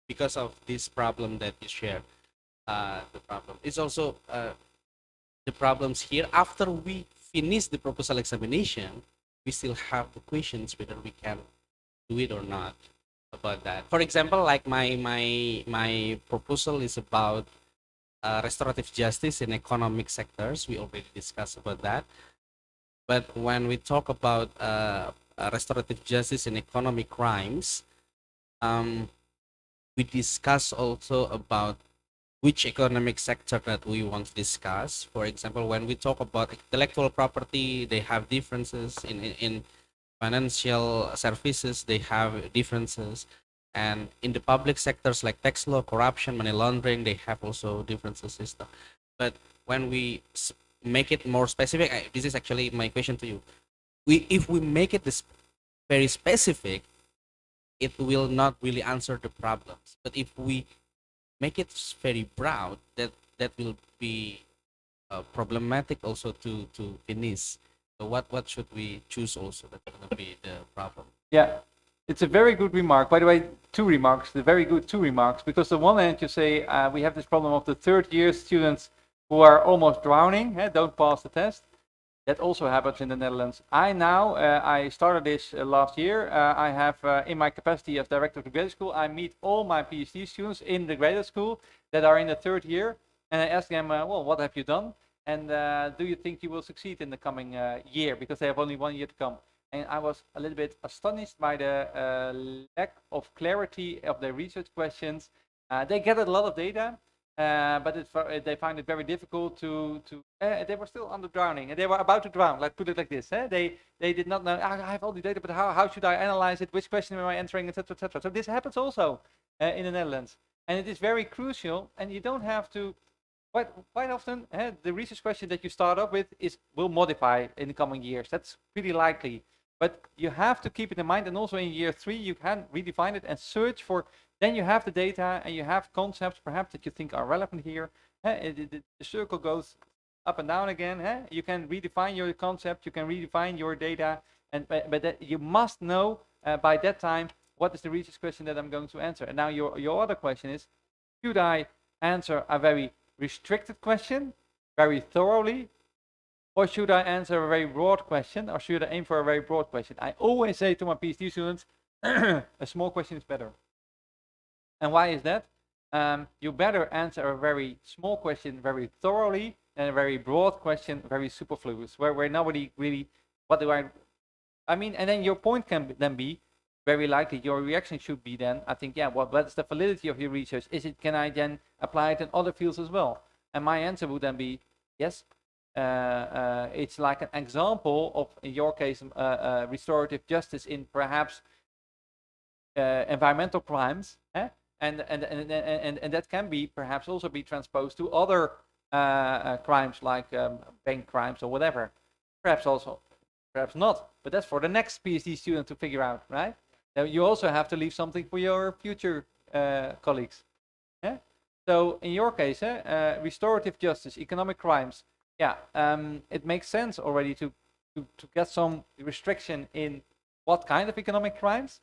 because of this problem that you shared. The problem is also the problems here after we finish the proposal examination, we still have the questions whether we can do it or not about that. For example, like my proposal is about restorative justice in economic sectors. We already discussed about that. But when we talk about restorative justice in economic crimes, we discuss also about which economic sector that we want to discuss. For example, when we talk about intellectual property, they have differences in financial services, they have differences. And in the public sectors like tax law, corruption, money laundering, they have also differences system. But when we make it more specific, this is actually my question to you. If we make it this very specific, it will not really answer the problems. But if we make it very broad, that will be problematic also to finish. So what should we choose also? That's going to be the problem. Yeah, it's a very good remark. By the way, two remarks, the very good two remarks, because on one hand you say we have this problem of the third year students who are almost drowning, don't pass the test. That also happens in the Netherlands. I started this last year. I have, in my capacity as director of the graduate school, I meet all my PhD students in the graduate school that are in the third year. And I ask them, well, what have you done? And do you think you will succeed in the coming year? Because they have only 1 year to come. And I was a little bit astonished by the lack of clarity of their research questions. They gathered a lot of data, but they find it very difficult they were still under drowning, and they were about to drown, like put it like this. They did not know, I have all the data, but how should I analyze it? Which question am I answering, etc., etc. So this happens also in the Netherlands. And it is very crucial, and you don't have to, quite often, the research question that you start off with will modify in the coming years. That's pretty likely. But you have to keep it in mind, and also in year 3, you can redefine it and search for, then you have the data and you have concepts perhaps that you think are relevant here. The circle goes up and down again. You can redefine your concept, you can redefine your data, but that you must know by that time what is the research question that I'm going to answer. And now your other question is, should I answer a very restricted question very thoroughly, or should I answer a very broad question, or should I aim for a very broad question? I always say to my PhD students, a small question is better. And why is that? You better answer a very small question very thoroughly than a very broad question very superfluous, where nobody really, what do I mean, and then your point can then be, very likely your reaction should be then, I think, yeah, what's the validity of your research? Can I then apply it in other fields as well? And my answer would then be, yes. It's like an example of, in your case, restorative justice in perhaps environmental crimes, and that can be perhaps also be transposed to other crimes like bank crimes or whatever. Perhaps also, perhaps not. But that's for the next PhD student to figure out, right? Now you also have to leave something for your future colleagues. So in your case, restorative justice, economic crimes. Yeah, it makes sense already to get some restriction in what kind of economic crimes.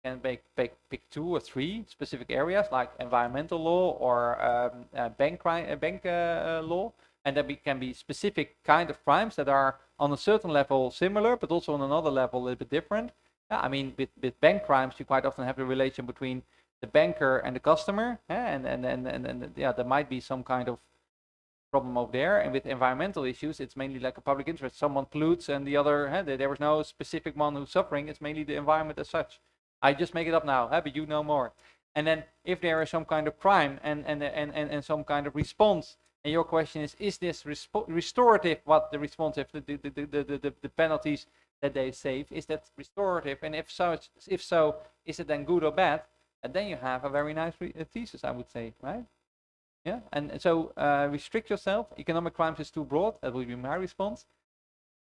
And pick 2 or 3 specific areas like environmental law or bank law, and then can be specific kind of crimes that are on a certain level similar, but also on another level a little bit different. I mean, with bank crimes, you quite often have the relation between the banker and the customer, and yeah, there might be some kind of problem over there. And with environmental issues, it's mainly like a public interest. Someone pollutes and the other, there was no specific one who's suffering. It's mainly the environment as such. I just make it up now, but you know more. And then if there is some kind of crime and some kind of response, and your question is this restorative, what the response, if the penalties that they save, is that restorative? And if so, is it then good or bad? And then you have a very nice thesis, I would say, right? Yeah, and so restrict yourself. Economic crimes is too broad. That will be my response.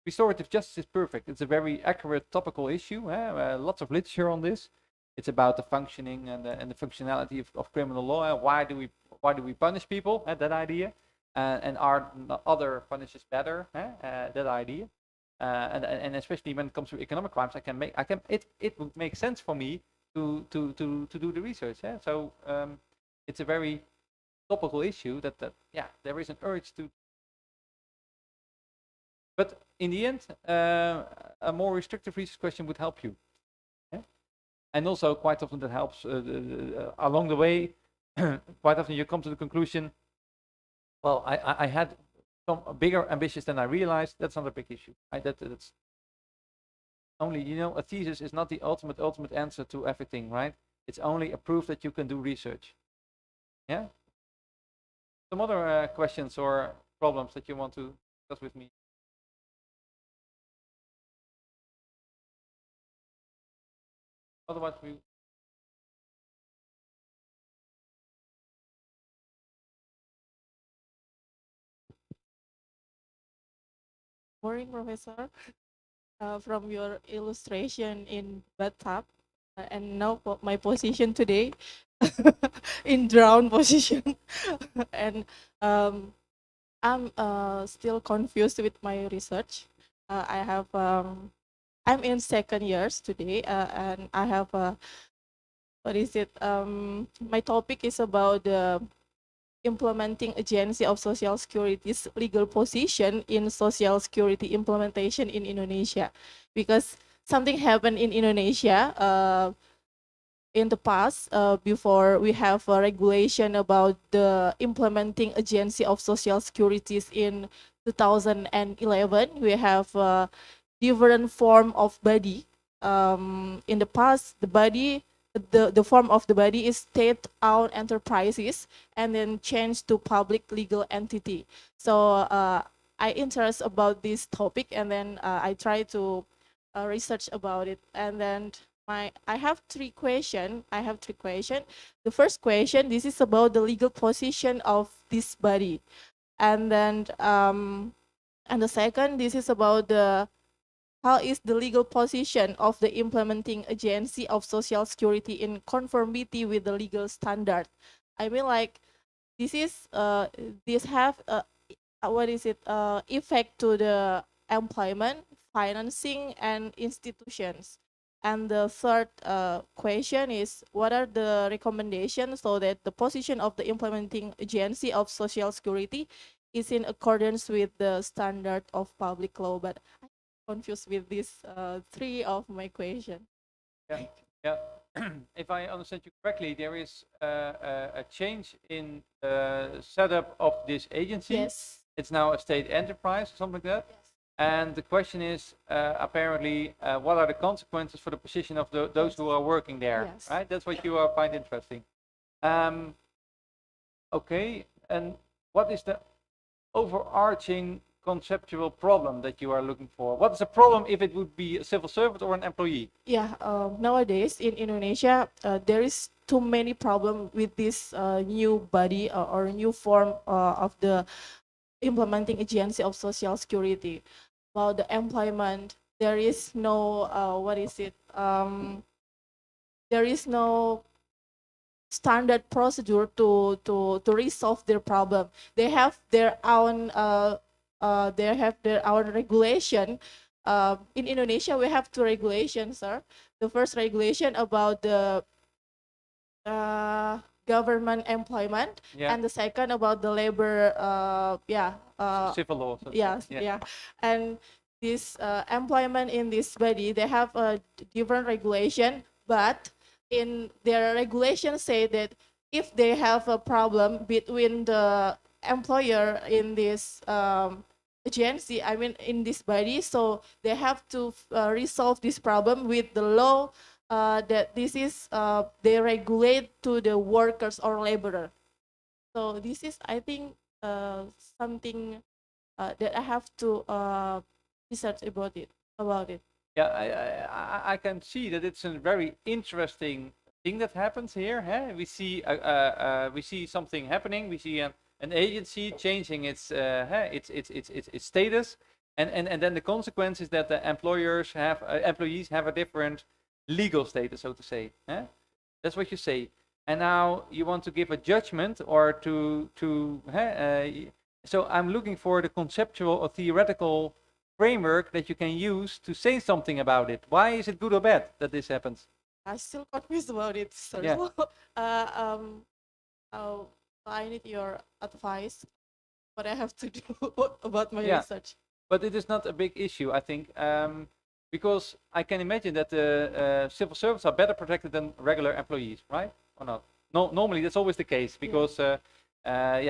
Restorative justice is perfect. It's a very accurate topical issue. Lots of literature on this. It's about the functioning and the functionality of criminal law. Why do we punish people? That idea. And are other punishes better? That idea. And especially when it comes to economic crimes, it would make sense for me to do the research. So it's a very topical issue that there is an urge to. But in the end, a more restrictive research question would help you. Yeah? And also quite often that helps along the way. Quite often you come to the conclusion, well, I had some bigger ambitions than I realized. That's not a big issue. That's only, a thesis is not the ultimate answer to everything, right? It's only a proof that you can do research. Yeah? Some other questions or problems that you want to discuss with me? Otherwise, we. Morning, Professor. From your illustration in bathtub, and now my position today in drown position, and I'm still confused with my research. I'm in second years today, and I have what is it? My topic is about the implementing agency of social security's legal position in social security implementation in Indonesia, because something happened in Indonesia in the past, before we have a regulation about the implementing agency of social securities in 2011. We have a different form of body. In the past, the form of the body is state-owned enterprises and then changed to public legal entity. So I interest about this topic, and then I try to research about it, and then I have three questions. The first question, this is about the legal position of this body, and then and the second, this is about the how is the legal position of the implementing agency of social security in conformity with the legal standard. I mean, like, this is this have what is it effect to the employment, financing, and institutions. And the third question is, what are the recommendations so that the position of the implementing agency of social security is in accordance with the standard of public law? But I'm confused with these three of my questions. Yeah. If I understand you correctly, there is a change in the setup of this agency. Yes. It's now a state enterprise or something like that. Yes. And the question is, apparently, what are the consequences for the position of those who are working there? Yes. Right? That's what you find interesting. Okay. And what is the overarching conceptual problem that you are looking for? What is the problem if it would be a civil servant or an employee? Yeah, nowadays in Indonesia, there is too many problems with this new body or new form of the implementing agency of social security. About the employment, there is no what is it? There is no standard procedure to resolve their problem. They have their own regulation. In Indonesia, we have two regulations, sir. The first regulation about the government employment, and the second about the labor, Civil law. yes, and this employment in this body, they have a different regulation, but in their regulation say that if they have a problem between the employer in this agency, I mean in this body, so they have to resolve this problem with the law that this is they regulate to the workers or laborer. So this is, I think, something that I have to research about it. Yeah, I can see that it's a very interesting thing that happens here. We see something happening. We see an agency changing its status, and then the consequence is that the employees have a different legal status, so to say. That's what you say. And now you want to give a judgment or so I'm looking for the conceptual or theoretical framework that you can use to say something about it. Why is it good or bad that this happens? I'm still confused about it, sir. Yeah. So, I need your advice. What I have to do about my Yeah. research. But it is not a big issue, I think, because I can imagine that the civil servants are better protected than regular employees, right? Or not? No, normally that's always the case because,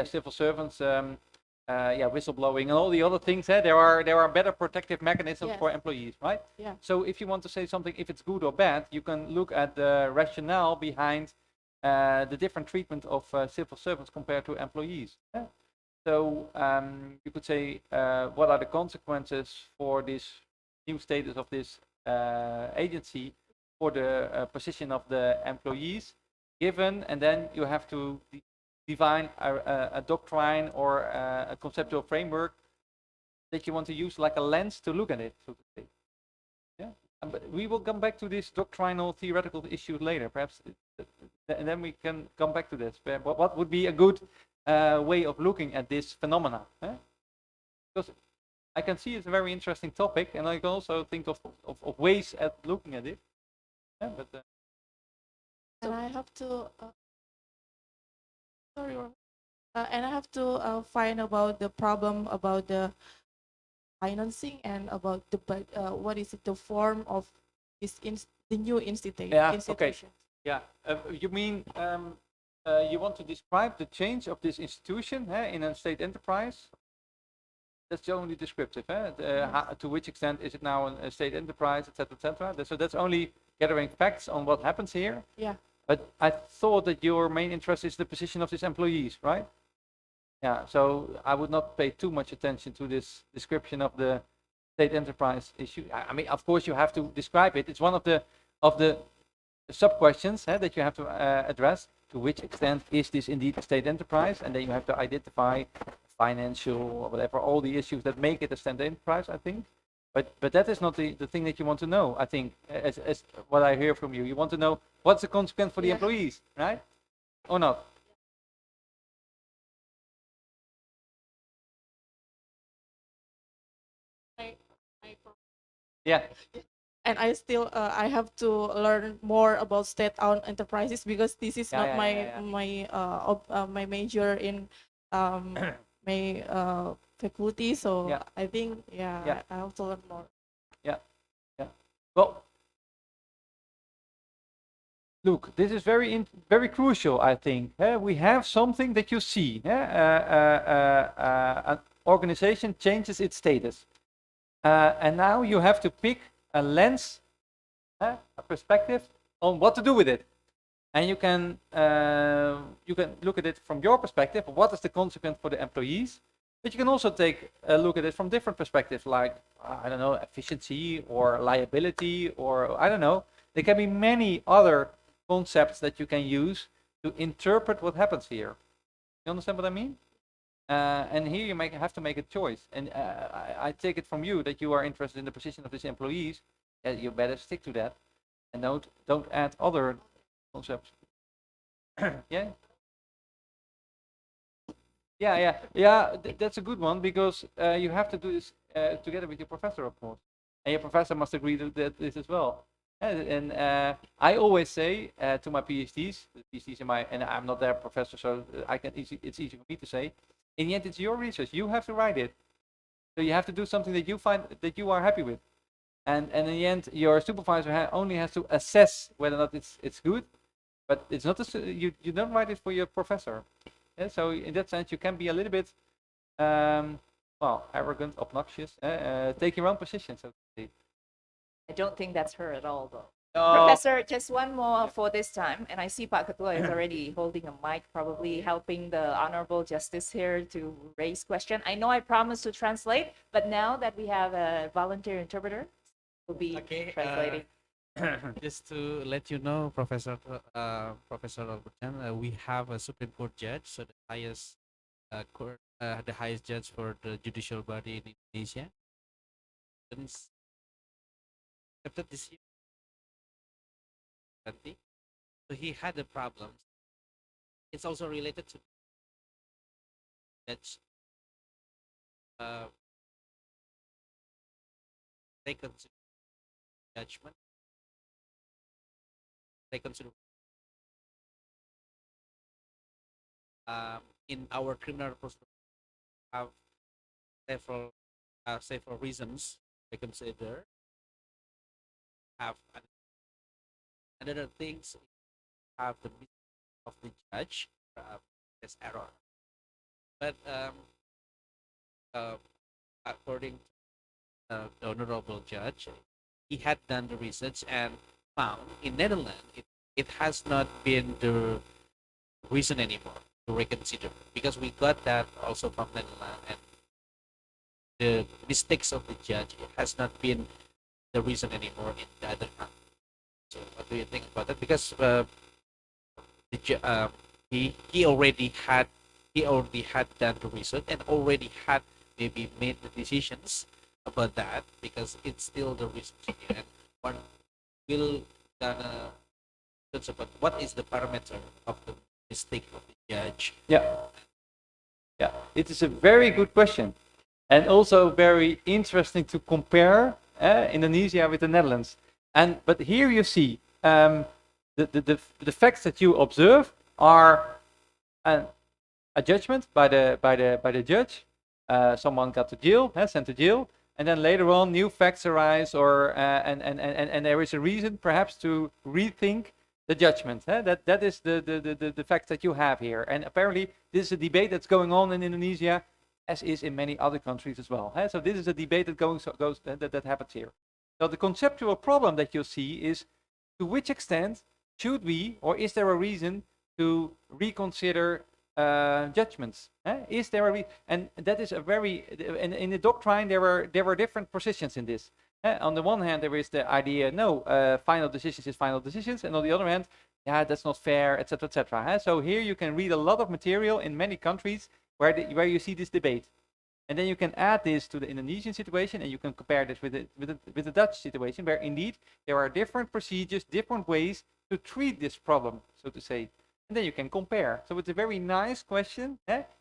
civil servants, whistleblowing and all the other things. There are better protective mechanisms Yes. for employees, right? Yeah. So if you want to say something, if it's good or bad, you can look at the rationale behind the different treatment of civil servants compared to employees. So you could say, what are the consequences for this new status of this agency for the position of the employees given, and then you have to define a doctrine or a conceptual framework that you want to use like a lens to look at it, so to say. Yeah, but we will come back to this doctrinal theoretical issue later, perhaps, and then we can come back to this. What would be a good way of looking at this phenomena? Because I can see it's a very interesting topic, and I can also think of ways at looking at it. And I have to and I have to find about the problem about the financing and about the what is it, the form of this the new institution. Okay. Yeah, you mean you want to describe the change of this institution in a state enterprise? That's only descriptive. To which extent is it now a state enterprise, etc., etc. So that's only gathering facts on what happens here. Yeah. But I thought that your main interest is the position of these employees, right? Yeah. So I would not pay too much attention to this description of the state enterprise issue. I mean, of course, you have to describe it. It's one of the sub questions that you have to address. To which extent is this indeed a state enterprise? And then you have to identify financial or whatever, all the issues that make it a state enterprise, I think. But that is not the thing that you want to know, I think, as what I hear from you. You want to know what's the consequence for the employees, right? Or not? Yeah. And I still I have to learn more about state-owned enterprises because this is not my major in my faculty. So I think I have to learn more. Yeah. Well, look, this is very crucial, I think. We have something that you see. An organization changes its status. And now you have to pick a lens, a perspective on what to do with it. And you can look at it from your perspective. What is the consequence for the employees? But you can also take a look at it from different perspectives, like, I don't know, efficiency or liability, or I don't know. There can be many other concepts that you can use to interpret what happens here. You understand what I mean? And here you have to make a choice. And I take it from you that you are interested in the position of these employees. You better stick to that, and don't add other concepts. Yeah. That's a good one, because you have to do this together with your professor, of course, and your professor must agree to this as well. And I always say to my PhDs and I'm not their professor, so it's easy for me to say. In the end, it's your research. You have to write it. So you have to do something that you find that you are happy with. And in the end, your supervisor only has to assess whether or not it's good, but it's not you don't write it for your professor. Yeah, so in that sense, you can be a little bit arrogant, obnoxious, take your own position, so to speak. I don't think that's her at all, though. Professor, just one more for this time, and I see Pak Ketua is already holding a mic, probably helping the Honorable Justice here to raise question. I know I promised to translate, but now that we have a volunteer interpreter, will be translating. Just to let you know, Professor Albertan, we have a Supreme Court judge, so the highest judge for the judicial body in Indonesia. Since accepted this year, 20, so he had a problem. It's also related to judge they consider judgment, they consider in our criminal procedure have several several reasons they consider. Have another things have the mistake of the judge, there's error, but according to the honorable judge, he had done the research and found in Netherlands it has not been the reason anymore to reconsider, because we got that also from Netherlands, and the mistakes of the judge, it has not been the reason anymore in the other country. So what do you think about that? Because he already had done the research and already had maybe made the decisions about that, because it's still the research here, and one will gonna search about what is the parameter of the mistake of the judge. Yeah. Yeah, it is a very good question, and also very interesting to compare Indonesia with the Netherlands. But here you see the facts that you observe are a judgment by the judge. Someone got to jail, sent to jail, and then later on new facts arise, or and there is a reason perhaps to rethink the judgment. That is the facts that you have here, and apparently this is a debate that's going on in Indonesia, as is in many other countries as well. So this is a debate that happens here. So the conceptual problem that you see is, to which extent should we, or is there a reason to reconsider judgments? Is there a and that is a very, in the doctrine there were different positions in this. On the one hand, there is the idea, no, final decisions is final decisions, and on the other hand, yeah, that's not fair, etc., etc. So here you can read a lot of material in many countries where you see this debate, and then you can add this to the Indonesian situation, and you can compare this with the Dutch situation, where indeed there are different procedures, different ways to treat this problem, so to say, and then you can compare. So it's a very nice question.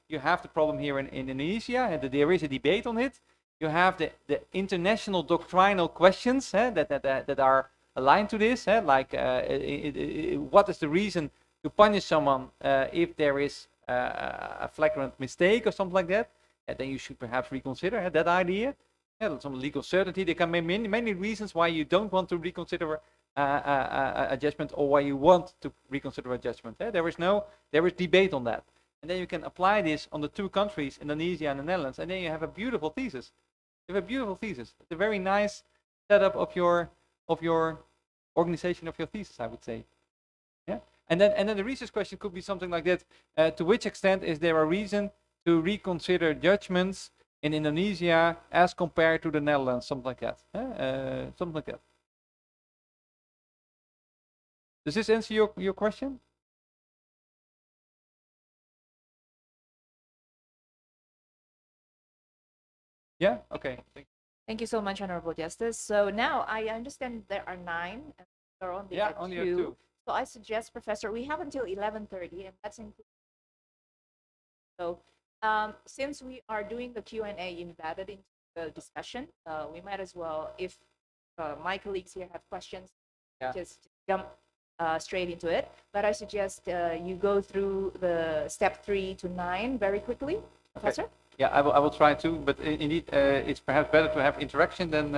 You have the problem here in Indonesia, and there is a debate on it. You have the international doctrinal questions that are aligned to this, like what is the reason to punish someone if there is a flagrant mistake or something like that, and then you should perhaps reconsider that idea. Some legal certainty. There can be many reasons why you don't want to reconsider a judgment, or why you want to reconsider a judgment. There is debate on that, and then you can apply this on the two countries, Indonesia and the Netherlands, and then you have a beautiful thesis. You have a beautiful thesis. It's a very nice setup of your organization of your thesis, I would say. Yeah, and then the research question could be something like that: to which extent is there a reason to reconsider judgments in Indonesia as compared to the Netherlands? Something like that. Something like that. Does this answer your question? Yeah. Okay. Thank you so much, Honorable Justice. So now I understand there are 9, and there are only Only two. two. So I suggest, Professor, we have until 11:30, and that's included. So since we are doing the Q&A embedded into the discussion, we might as well, if my colleagues here have questions, just jump straight into it. But I suggest you go through the step 3 to 9 very quickly, Professor. Yeah, I will try to, but indeed, it's perhaps better to have interaction than,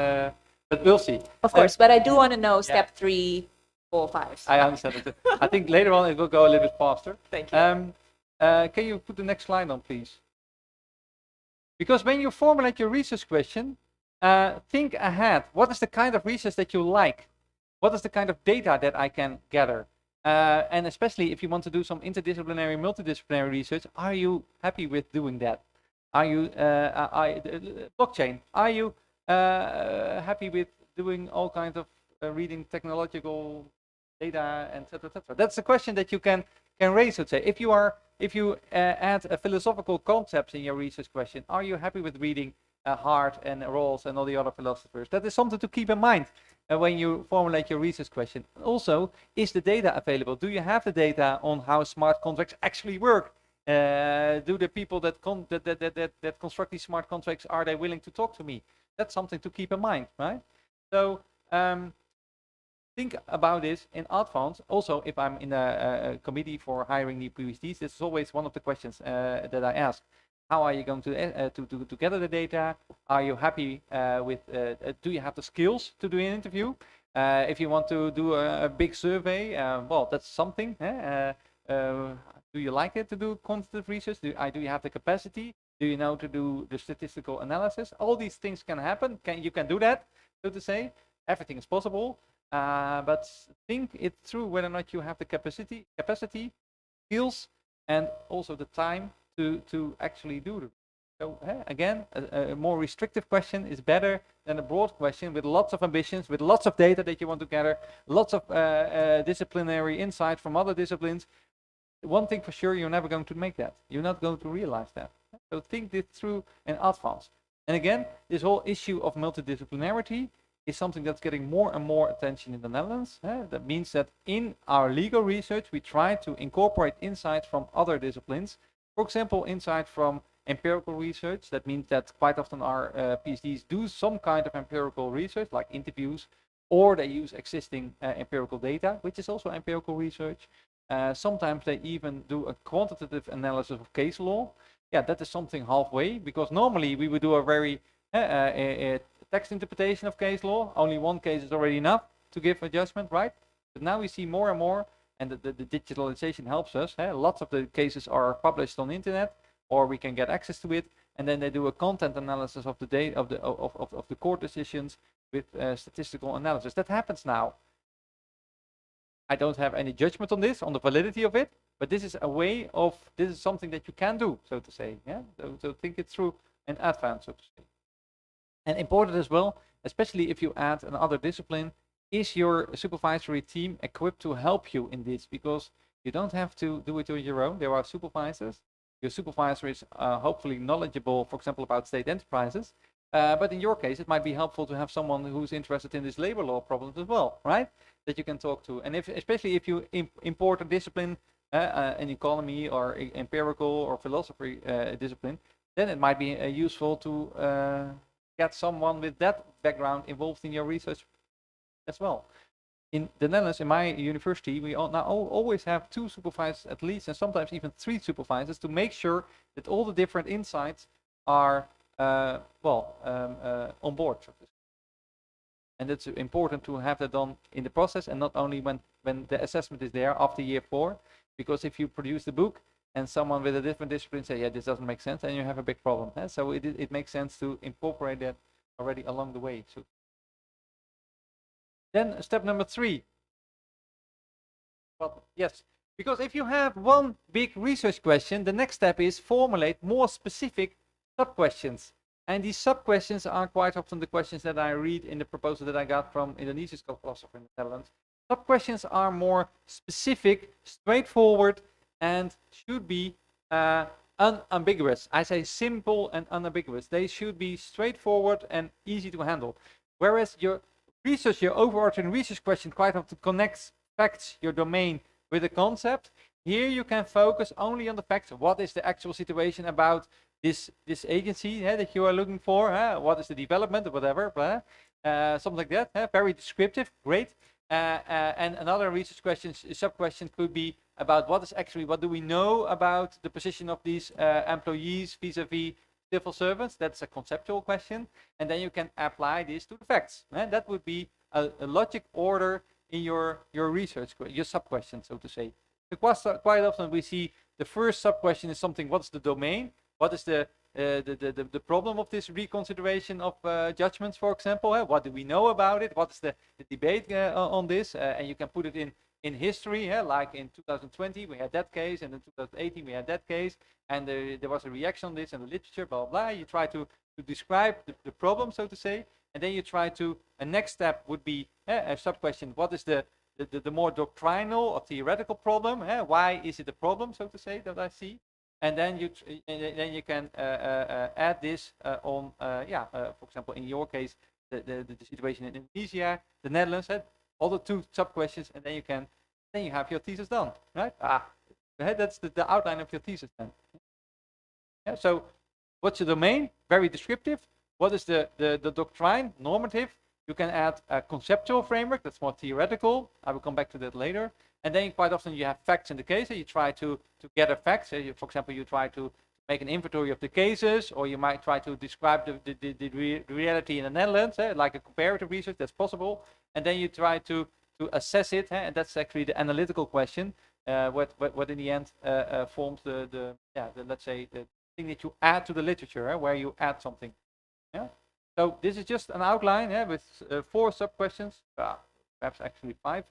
but we'll see. Of course, but I do want to know step 3, 4, 5. I understand it. I think later on it will go a little bit faster. Thank you. Can you put the next slide on, please? Because when you formulate your research question, think ahead. What is the kind of research that you like? What is the kind of data that I can gather? And especially if you want to do some interdisciplinary, multidisciplinary research, are you happy with doing that? Are you blockchain? Are you happy with doing all kinds of reading technological data, and etc. etc. That's a question that you can raise. Let's say if you add a philosophical concepts in your research question, are you happy with reading Hart and Rawls and all the other philosophers? That is something to keep in mind when you formulate your research question. Also, is the data available? Do you have the data on how smart contracts actually work? Do the people that construct these smart contracts, are they willing to talk to me? That's something to keep in mind, right? So think about this in advance. Also, if I'm in a committee for hiring new PhDs, this is always one of the questions that I ask. How are you going to gather the data? Are you happy with, do you have the skills to do an interview? If you want to do a big survey, well, that's something. Do you like it to do quantitative research? Do you have the capacity? Do you know to do the statistical analysis? All these things can happen. You can do that, so to say. Everything is possible. But think it through whether or not you have the capacity, skills, and also the time to actually do it. So again, a more restrictive question is better than a broad question with lots of ambitions, with lots of data that you want to gather, lots of disciplinary insight from other disciplines. One thing for sure, you're never going to make that. You're not going to realize that. So think this through in advance. And again, this whole issue of multidisciplinarity is something that's getting more and more attention in the Netherlands. That means that in our legal research, we try to incorporate insights from other disciplines. For example, insight from empirical research. That means that quite often our PhDs do some kind of empirical research, like interviews, or they use existing empirical data, which is also empirical research. Sometimes they even do a quantitative analysis of case law. Yeah, that is something halfway, because normally we would do a very text interpretation of case law. Only one case is already enough to give a judgment, right? But now we see more and more, and the digitalization helps us. Lots of the cases are published on the internet, or we can get access to it, and then they do a content analysis of the data of the court decisions with statistical analysis. That happens now. I don't have any judgment on this, on the validity of it, but this is a way of, this is something that you can do, so to say. Yeah. So think it through in advance, so to say. And important as well, especially if you add another discipline, is your supervisory team equipped to help you in this? Because you don't have to do it on your own. There are supervisors. Your supervisor is hopefully knowledgeable, for example, about state enterprises. But in your case, it might be helpful to have someone who's interested in this labor law problems as well, right? That you can talk to. And especially if you import a discipline, an economy or empirical or philosophy discipline, then it might be useful to get someone with that background involved in your research as well. In the Netherlands, in my university, we now always have 2 supervisors at least, and sometimes even 3 supervisors, to make sure that all the different insights are on board. And it's important to have that done in the process, and not only when the assessment is there after year 4, because if you produce the book and someone with a different discipline say, yeah, this doesn't make sense, then you have a big problem. So it makes sense to incorporate that already along the way. So then step number 3. Well, yes, because if you have one big research question, the next step is formulate more specific sub-questions. And these sub-questions are quite often the questions that I read in the proposal that I got from Indonesia's philosopher in the Netherlands. Sub-questions are more specific, straightforward, and should be unambiguous. I say simple and unambiguous. They should be straightforward and easy to handle. Whereas your research, your overarching research question quite often connects facts, your domain, with a concept. Here you can focus only on the facts. What is the actual situation about this agency that you are looking for? What is the development or whatever? Something like that. Very descriptive, great. And another research question, sub-question could be about what do we know about the position of these employees vis-a-vis civil servants? That's a conceptual question. And then you can apply this to the facts. That would be a logic order in your research, your sub-question, so to say. So quite often we see the first sub-question is something, what's the domain? What is the problem of this reconsideration of judgments, for example? What do we know about it? What is the debate on this? And you can put it in history, like in 2020 we had that case, and in 2018 we had that case, and there was a reaction on this in the literature, blah, blah, blah. You try to describe the problem, so to say, and then you try to, a next step would be a sub-question, what is the more doctrinal or theoretical problem? Why is it a problem, so to say, that I see? And then you can add this on, for example, in your case, the situation in Indonesia, the Netherlands, all the 2 sub-questions, and then you have your thesis done, right? That's the outline of your thesis then. Yeah, so what's the domain? Very descriptive. What is the doctrine? Normative. You can add a conceptual framework, that's more theoretical. I will come back to that later. And then quite often you have facts in the case, and you try to gather facts. For example, you try to make an inventory of the cases, or you might try to describe the reality in the Netherlands, like a comparative research, that's possible. And then you try to assess it, and that's actually the analytical question, what in the end forms the let's say, the thing that you add to the literature, where you add something. Yeah. So this is just an outline with 4 sub-questions, perhaps actually 5,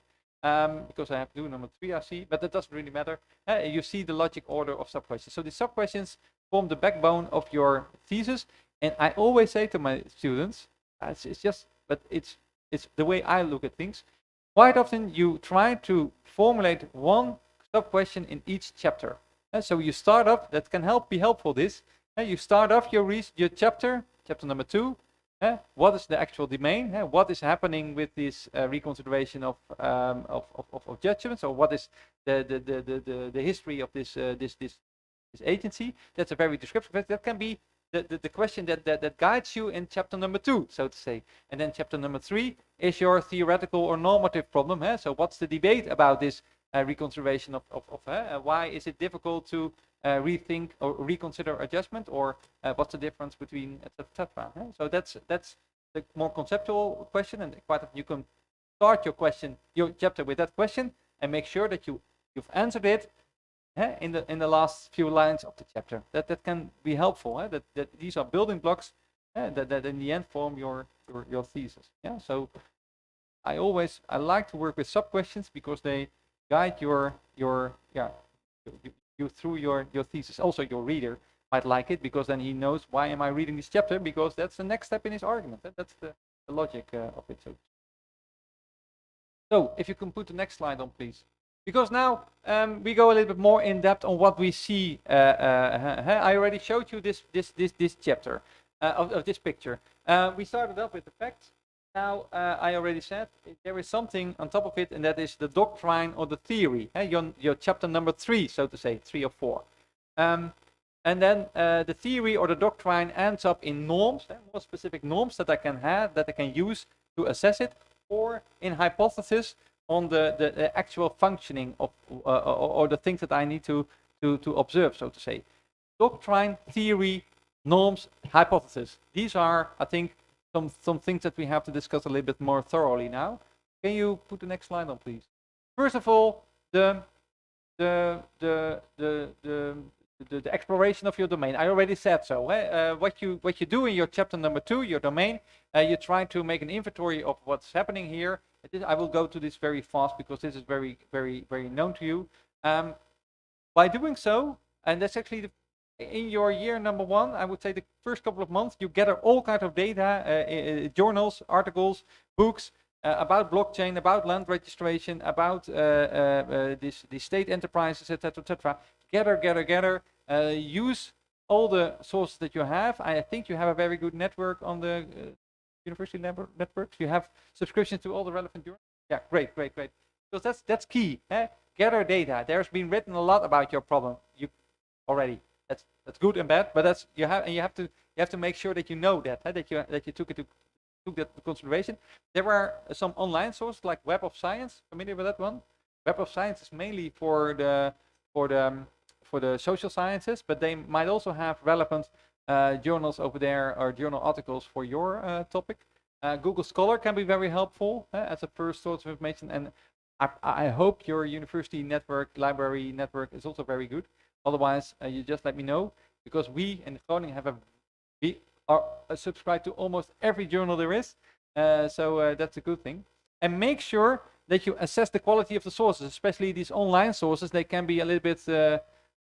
because I have to do number 3, I see, but that doesn't really matter. You see the logic order of sub-questions. So the sub-questions form the backbone of your thesis, and I always say to my students, it's the way I look at things. Quite often you try to formulate 1 sub-question in each chapter. So you start off, that can be helpful this. You start off your chapter number 2. What is the actual domain? What is happening with this reconsideration of judgments, or what is the history of this agency? That's a very descriptive. That can be the question that guides you in chapter number 2, so to say. And then chapter number 3 is your theoretical or normative problem. So what's the debate about this reconsideration of why is it difficult to rethink or reconsider adjustment, or what's the difference between etc. So that's the more conceptual question, and quite often you can start your chapter with that question and make sure that you've answered it in the last few lines of the chapter. That can be helpful. That these are building blocks that in the end form your thesis. Yeah. So I like to work with sub questions because they guide you through your thesis. Also, your reader might like it because then he knows, why am I reading this chapter? Because that's the next step in his argument. That's the logic of it. So if you can put the next slide on, please. Because now we go a little bit more in depth on what we see. I already showed you this chapter of this picture. We started up with the facts. Now, I already said there is something on top of it, and that is the doctrine or the theory. Your chapter number 3, so to say, 3 or 4. And then the theory or the doctrine ends up in norms, more specific norms that I can have, that I can use to assess it, or in hypothesis on the actual functioning of or the things that I need to observe, so to say. Doctrine, theory, norms, hypothesis. These are, I think, some things that we have to discuss a little bit more thoroughly now. Can you put the next slide on, please? First of all, the exploration of your domain. I already said so. What you do in your chapter number 2, your domain, you try to make an inventory of what's happening here. I will go to this very fast because this is very, very, very known to you. By doing so, and that's actually in your year number 1, I would say the first couple of months, you gather all kinds of data, journals, articles, books about blockchain, about land registration, about these state enterprises, etc., etc. Gather. Use all the sources that you have. I think you have a very good network on the university networks. You have subscriptions to all the relevant journals. Yeah, great. Because that's key. Gather data. There's been written a lot about your problem. You already. That's good and bad, but you have to make sure that you know that you took that into consideration. There are some online sources like Web of Science. Familiar with that one? Web of Science is mainly for the social sciences, but they might also have relevant journals over there or journal articles for your topic. Google Scholar can be very helpful as a first source of information, and I hope your university network, library network is also very good. Otherwise, you just let me know, because we in Groningen we are subscribed to almost every journal there is, so that's a good thing. And make sure that you assess the quality of the sources, especially these online sources. They can be a little bit,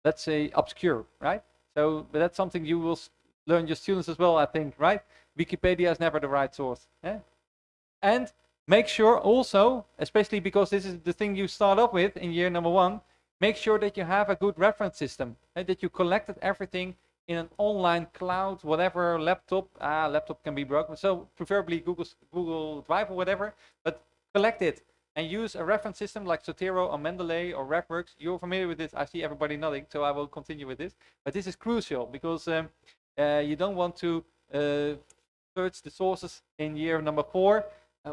let's say, obscure, right? So, but that's something you will learn your students as well, I think, right? Wikipedia is never the right source. And make sure also, especially because this is the thing you start off with in year number 1, make sure that you have a good reference system, and that you collected everything in an online cloud, whatever, laptop. Laptop can be broken, so preferably Google Drive or whatever, but collect it and use a reference system like Zotero or Mendeley or RefWorks. You're familiar with this. I see everybody nodding, so I will continue with this. But this is crucial because you don't want to search the sources in year number 4.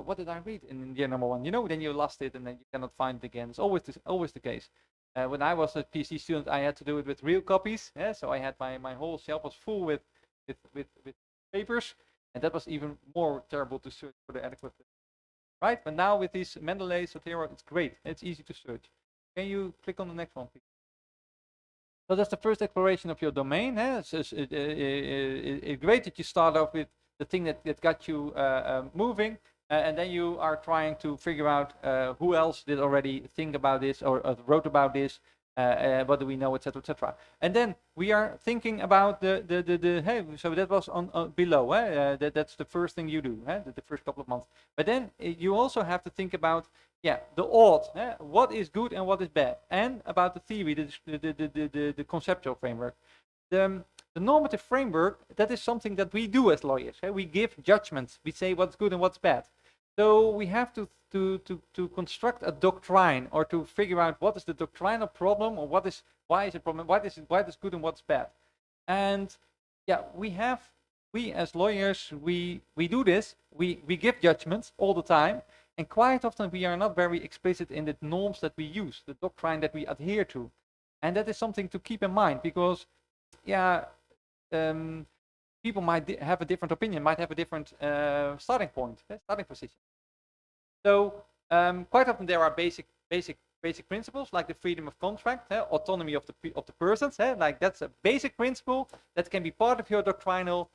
What did I read in year number 1? You know, then you lost it and then you cannot find it again. It's always the case. When I was a PhD student, I had to do it with real copies. So I had my whole shelf was full with papers, and that was even more terrible to search for the adequate. Right? But now with these Mendeley, Zotero, it's great. It's easy to search. Can you click on the next one, please? So that's the first exploration of your domain. It's great that you start off with the thing that got you moving. And then you are trying to figure out who else did already think about this or wrote about this, what do we know, etc., etc. And then we are thinking about the hey, so that was on below. That's the first thing you do, the first couple of months. But then you also have to think about the ought, what is good and what is bad, and about the theory, the conceptual framework. The normative framework, that is something that we do as lawyers. We give judgments. We say what's good and what's bad. So we have to construct a doctrine, or to figure out what is the doctrinal problem, or why is it problem, why is good and what's bad. And we as lawyers, we do this. We give judgments all the time, and quite often we are not very explicit in the norms that we use, the doctrine that we adhere to. And that is something to keep in mind, because people might have a different opinion, might have a different starting point, starting position. So quite often there are basic principles, like the freedom of contract, autonomy of the persons. Like that's a basic principle that can be part of your doctrinal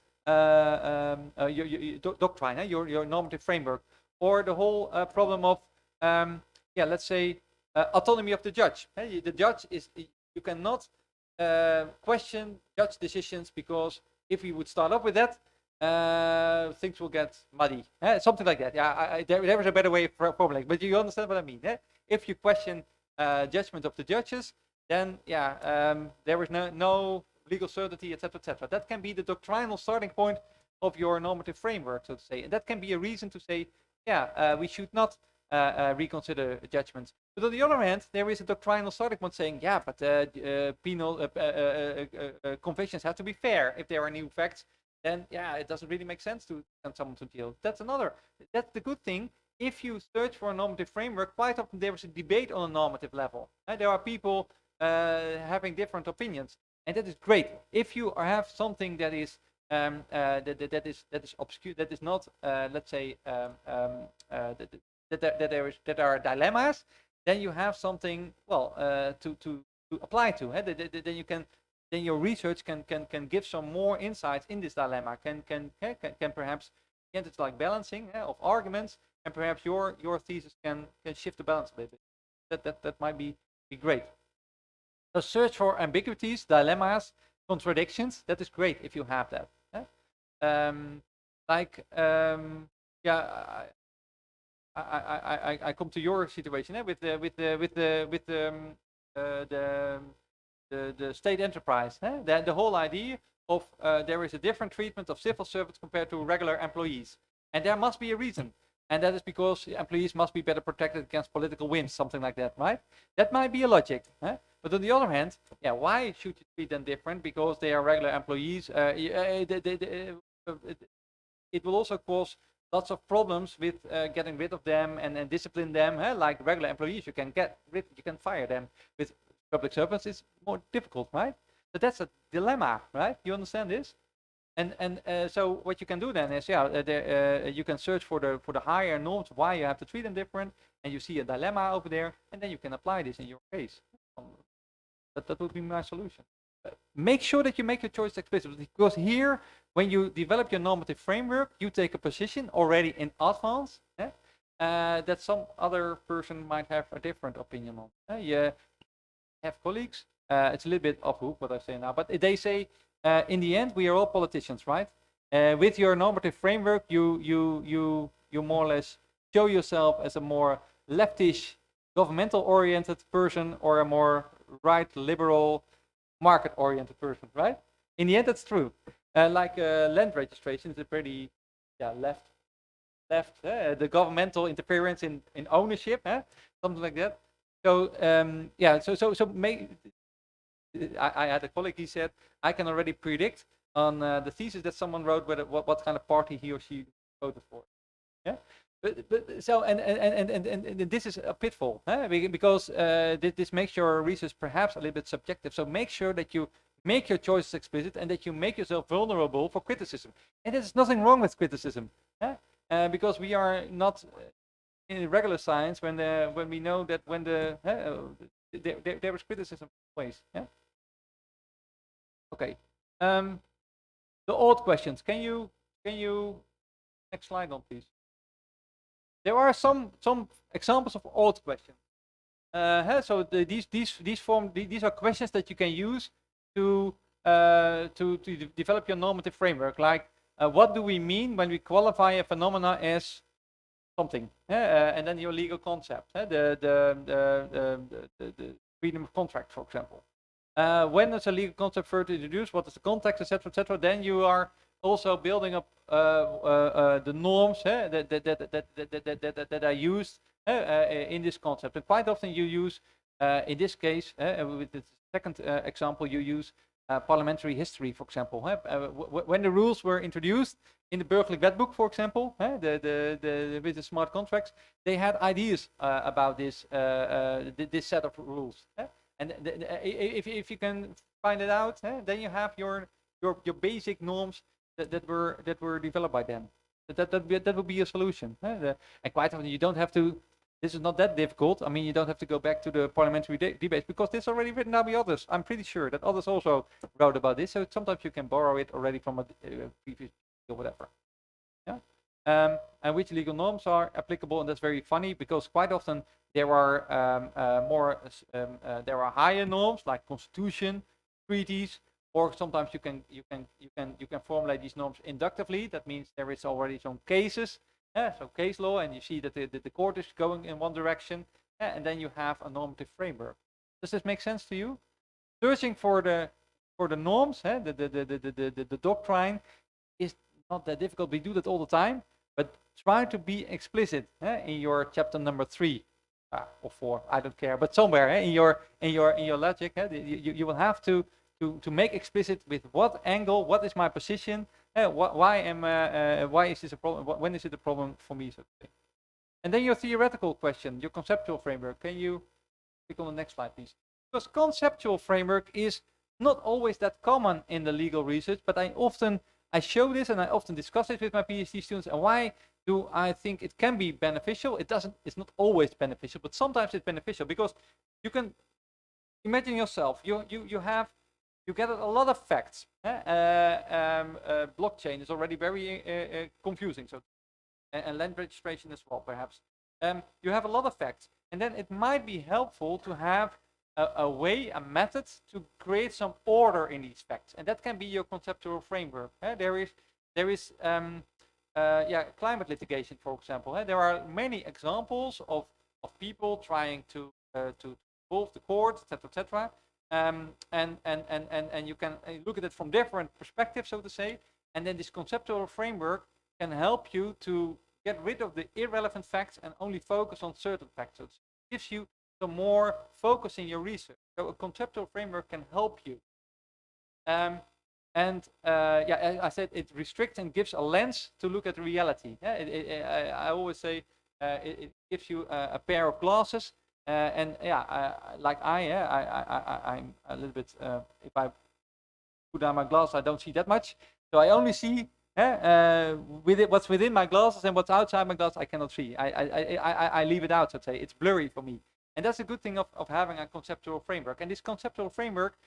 doctrine, your normative framework, or the whole problem of let's say autonomy of the judge. The judge is, you cannot question judge decisions, because if we would start off with that, things will get muddy. Something like that. There is a better way of formulating, but you understand what I mean. If you question judgment of the judges, then there is no legal certainty, etc., etc. That can be the doctrinal starting point of your normative framework, so to say, and that can be a reason to say, we should not reconsider judgments. But on the other hand, there is a doctrinal starting point saying, but penal convictions have to be fair. If there are new facts, then it doesn't really make sense to send someone to jail. That's the good thing. If you search for a normative framework, quite often there is a debate on a normative level. There are people having different opinions, and that is great. If you have something that is that is obscure, that is not, let's say, that are dilemmas, then you have something to apply to. Then your research can give some more insights in this dilemma. Can perhaps, it's like balancing of arguments, and perhaps your thesis can shift the balance a little bit. That might be great. So search for ambiguities, dilemmas, contradictions. That is great if you have that. I come to your situation with the state enterprise. The whole idea of there is a different treatment of civil servants compared to regular employees, and there must be a reason, and that is because employees must be better protected against political whims, something like that, right? That might be a logic. But on the other hand, why should you treat them different? Because they are regular employees. It will also cause lots of problems with getting rid of them and discipline them. Like regular employees, you can fire them. With public servants, it's more difficult, right? But that's a dilemma, right? You understand this? And so what you can do then is, you can search for the higher norms, why you have to treat them different, and you see a dilemma over there, and then you can apply this in your case. That would be my solution. Make sure that you make your choice explicit, because here, when you develop your normative framework, you take a position already in advance that some other person might have a different opinion on. You have colleagues, it's a little bit off hook what I say now, but they say, in the end, we are all politicians, right? With your normative framework, you more or less show yourself as a more leftish, governmental-oriented person or a more right, liberal, market-oriented person, right? In the end, that's true. Like land registration is a pretty left, the governmental interference in ownership, something like that. So I had a colleague, he said, I can already predict on the thesis that someone wrote what kind of party he or she voted for. Yeah, but so and this is a pitfall, because this makes your research perhaps a little bit subjective. So make sure that you make your choices explicit and that you make yourself vulnerable for criticism. And there's nothing wrong with criticism, because we are not in regular science when we know that when there is criticism always. Yeah. Okay. The odd questions. Can you next slide on, please? There are some examples of odd questions. So these are questions that you can use to develop your normative framework. Like, what do we mean when we qualify a phenomena as something? And then your legal concept, the freedom of contract, for example. When is a legal concept first introduced? What is the context, etc., etc.? Then you are also building up the norms that are used in this concept. And quite often you use, in this case, with the second example, you use parliamentary history, for example. When the rules were introduced in the Burgerlijk Wetboek, for example, with the smart contracts, they had ideas about this set of rules. And if you can find it out, then you have your basic norms that were developed by them. That would be a solution. And quite often you don't have to. This is not that difficult. I mean, you don't have to go back to the parliamentary debates because this is already written down by others. I'm pretty sure that others also wrote about this. So sometimes you can borrow it already from a previous or whatever. Yeah. And which legal norms are applicable? And that's very funny because quite often there are there are higher norms like constitution, treaties, or sometimes you can formulate these norms inductively. That means there is already some cases. So case law, and you see that the court is going in one direction, and then you have a normative framework. Does this make sense to you? Searching for the norms, the doctrine, is not that difficult. We do that all the time, but try to be explicit in your chapter number 3 or 4. I don't care, but somewhere in your logic, you will have to make explicit with what angle, what is my position. Why is this a problem? When is it a problem for me, so to say? And then your theoretical question, your conceptual framework. Can you click on the next slide, please? Because conceptual framework is not always that common in the legal research, but I show this and I often discuss it with my PhD students. And why do I think it can be beneficial? It's not always beneficial, but sometimes it's beneficial because you can imagine yourself. You get a lot of facts. Blockchain is already very confusing, so and land registration as well, perhaps. You have a lot of facts, and then it might be helpful to have a method to create some order in these facts, and that can be your conceptual framework. There is climate litigation, for example. There are many examples of people trying to involve the courts, etc., etc. And you can look at it from different perspectives, so to say, and then this conceptual framework can help you to get rid of the irrelevant facts and only focus on certain facts. So it gives you some more focus in your research. So a conceptual framework can help you. As I said, it restricts and gives a lens to look at reality. I always say it gives you a pair of glasses. I'm a little bit, if I put down my glasses, I don't see that much. So I only see what's within my glasses, and what's outside my glasses I cannot see. I leave it out, so to say. It's blurry for me. And that's a good thing of having a conceptual framework. And this conceptual framework,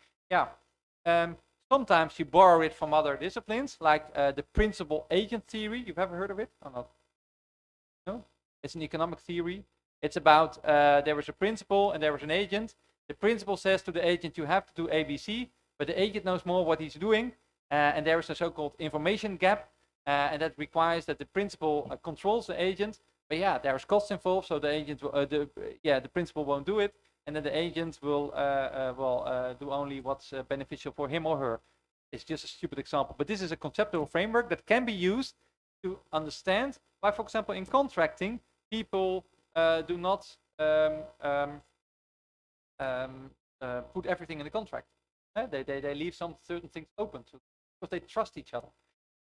sometimes you borrow it from other disciplines, like the principal agent theory. You've ever heard of it or not? No? It's an economic theory. It's about there is a principal and there is an agent. The principal says to the agent, you have to do ABC, but the agent knows more what he's doing. And there is a so-called information gap. and that requires that the principal controls the agent. But yeah, there's costs involved, so the agent, the principal won't do it, and then the agent will do only what's beneficial for him or her. It's just a stupid example, but this is a conceptual framework that can be used to understand why, for example, in contracting, people do not put everything in the contract. They leave some certain things open because they trust each other.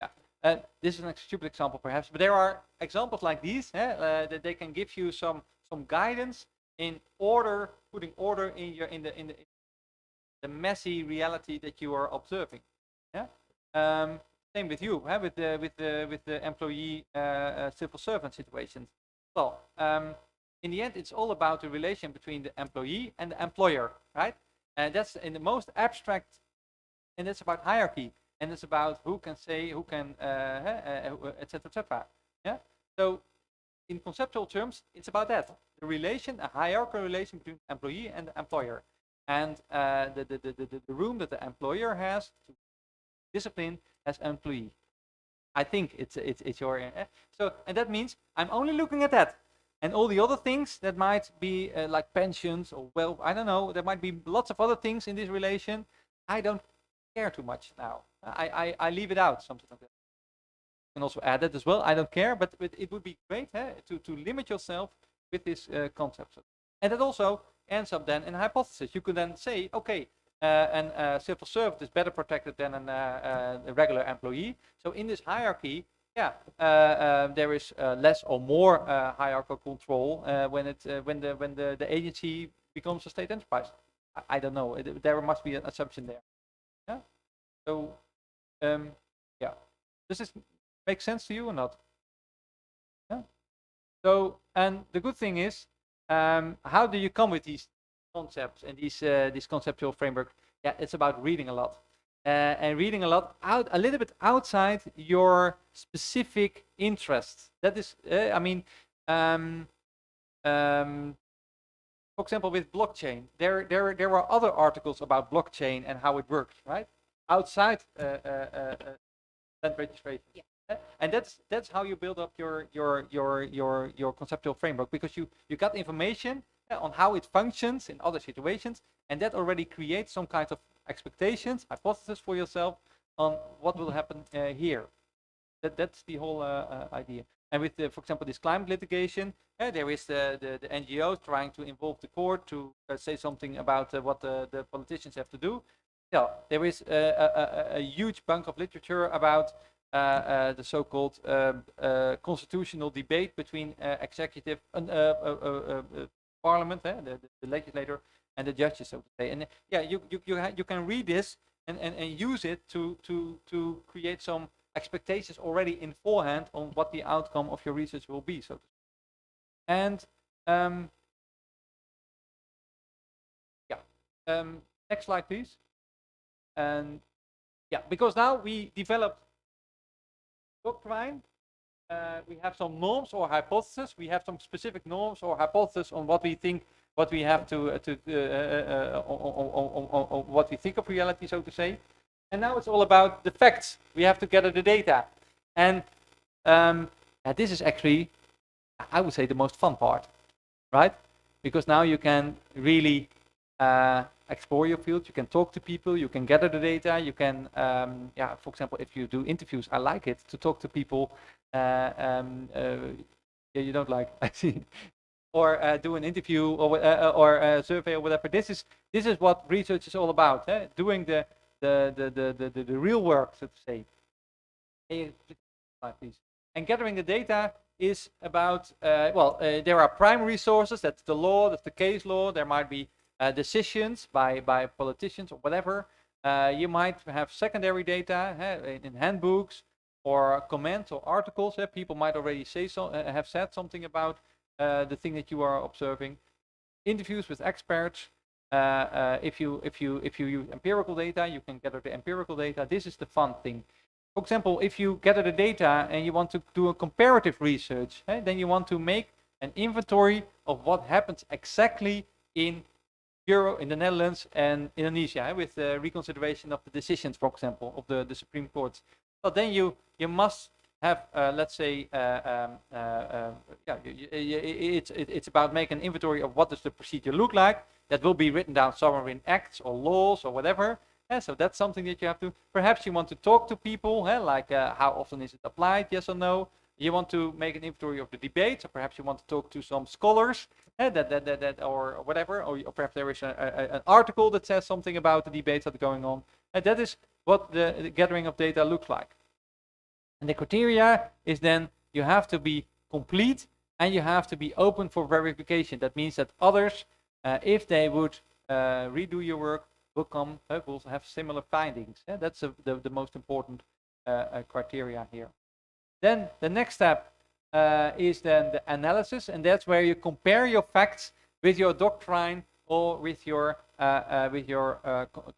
Yeah. This is a stupid example, perhaps, but there are examples like these that they can give you some guidance in putting order in the messy reality that you are observing. Yeah. Same with you, with the employee civil servant situations. Well, in the end, it's all about the relation between the employee and the employer, right? And that's in the most abstract, and it's about hierarchy, and it's about who can say, who can, etc., etc. Yeah. So, in conceptual terms, it's about that: the relation, a hierarchical relation between the employee and the employer, and the room that the employer has to discipline as employee. I think it's your so, and that means I'm only looking at that, and all the other things that might be like pensions or, well, I don't know, there might be lots of other things in this relation. I don't care too much now. I leave it out, something like that. You can also add that as well. I don't care, but it would be great to limit yourself with this concept, and that also ends up then in a hypothesis. You could then say, okay, a civil servant is better protected than a regular employee. So in this hierarchy, there is less or more hierarchical control when the agency becomes a state enterprise. I don't know. There must be an assumption there. Yeah. So, yeah. Does this make sense to you or not? Yeah. So, and the good thing is, how do you come with these concepts and this conceptual framework? Yeah, it's about reading a lot, and reading a lot a little bit outside your specific interests. That is, I mean, for example, with blockchain, there are other articles about blockchain and how it works, right? Outside land registration. Yeah. And that's how you build up your conceptual framework, because you got information on how it functions in other situations, and that already creates some kind of expectations, hypothesis for yourself on what will happen here. That's the whole idea. And with, for example, this climate litigation, there is the NGOs trying to involve the court to say something about what the politicians have to do. Yeah, there is a huge bank of literature about the so-called constitutional debate between executive parliament, the legislator, and the judges, so to say. And yeah, you can read this and use it to create some expectations already in forehand on what the outcome of your research will be, so to say. And next slide, please. And yeah, because now we developed doctrine, we have some norms or hypotheses. We have some specific norms or hypotheses on what we think, what we have to on what we think of reality, so to say. And now it's all about the facts. We have to gather the data, and this is actually, I would say, the most fun part, right? Because now you can really explore your field. You can talk to people. You can gather the data. You can, for example, if you do interviews, I like it to talk to people. You don't like, I see, or do an interview or a survey or whatever. This is what research is all about. Doing the real work, so to say. Please. And gathering the data is about, there are primary sources. That's the law, that's the case law. There might be decisions by politicians or whatever. You might have secondary data in handbooks or comments or articles. People might already say have said something about the thing that you are observing. Interviews with experts. If you use empirical data, you can gather the empirical data. This is the fun thing. For example, if you gather the data and you want to do a comparative research, then you want to make an inventory of what happens exactly in the Netherlands and Indonesia with the reconsideration of the decisions, for example, of the Supreme Court. So then you must have, let's say, it's about making an inventory of what does the procedure look like. That will be written down somewhere in acts or laws or whatever. So that's something that you have to. Perhaps you want to talk to people, like how often is it applied, yes or no. You want to make an inventory of the debates, or perhaps you want to talk to some scholars, or whatever, or perhaps there is an article that says something about the debates that are going on. And that is what the gathering of data looks like. And the criteria is then you have to be complete and you have to be open for verification. That means that others, if they would redo your work, will have similar findings. That's the most important criteria here. Then the next step is then the analysis, and that's where you compare your facts with your doctrine or with your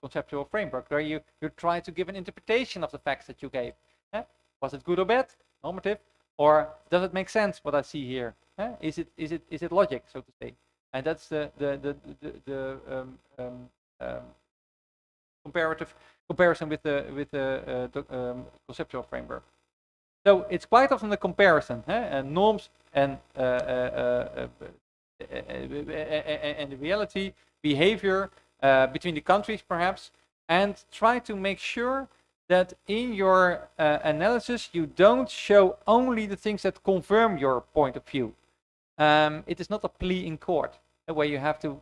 conceptual framework, where you try to give an interpretation of the facts that you gave. Was it good or bad, normative, or does it make sense what I see here? Is it logic, so to say? And that's the comparison with the conceptual framework. So it's quite often a comparison, and norms and the reality, behavior between the countries perhaps, and try to make sure that in your analysis you don't show only the things that confirm your point of view. It is not a plea in court where you have to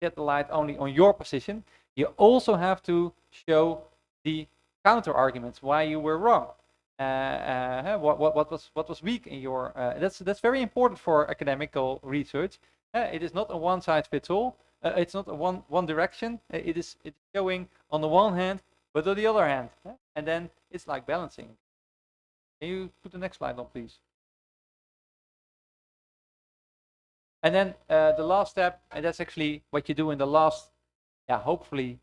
shed the light only on your position. You also have to show the counter arguments why you were wrong. What was weak in your that's very important for academical research. It is not a one size fits all. It's not a one direction. It's showing on the one hand, but on the other hand, and then it's like balancing. Can you put the next slide on, please? And then the last step, and that's actually what you do in the last, hopefully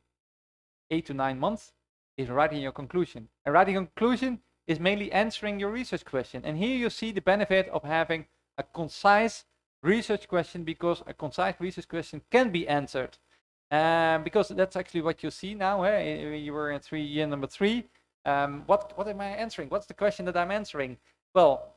8 to 9 months, is writing your conclusion. And writing a conclusion is mainly answering your research question. And here you see the benefit of having a concise research question, because a concise research question can be answered. Because that's actually what you see now. You were in year number 3. What am I answering? What's the question that I'm answering? Well,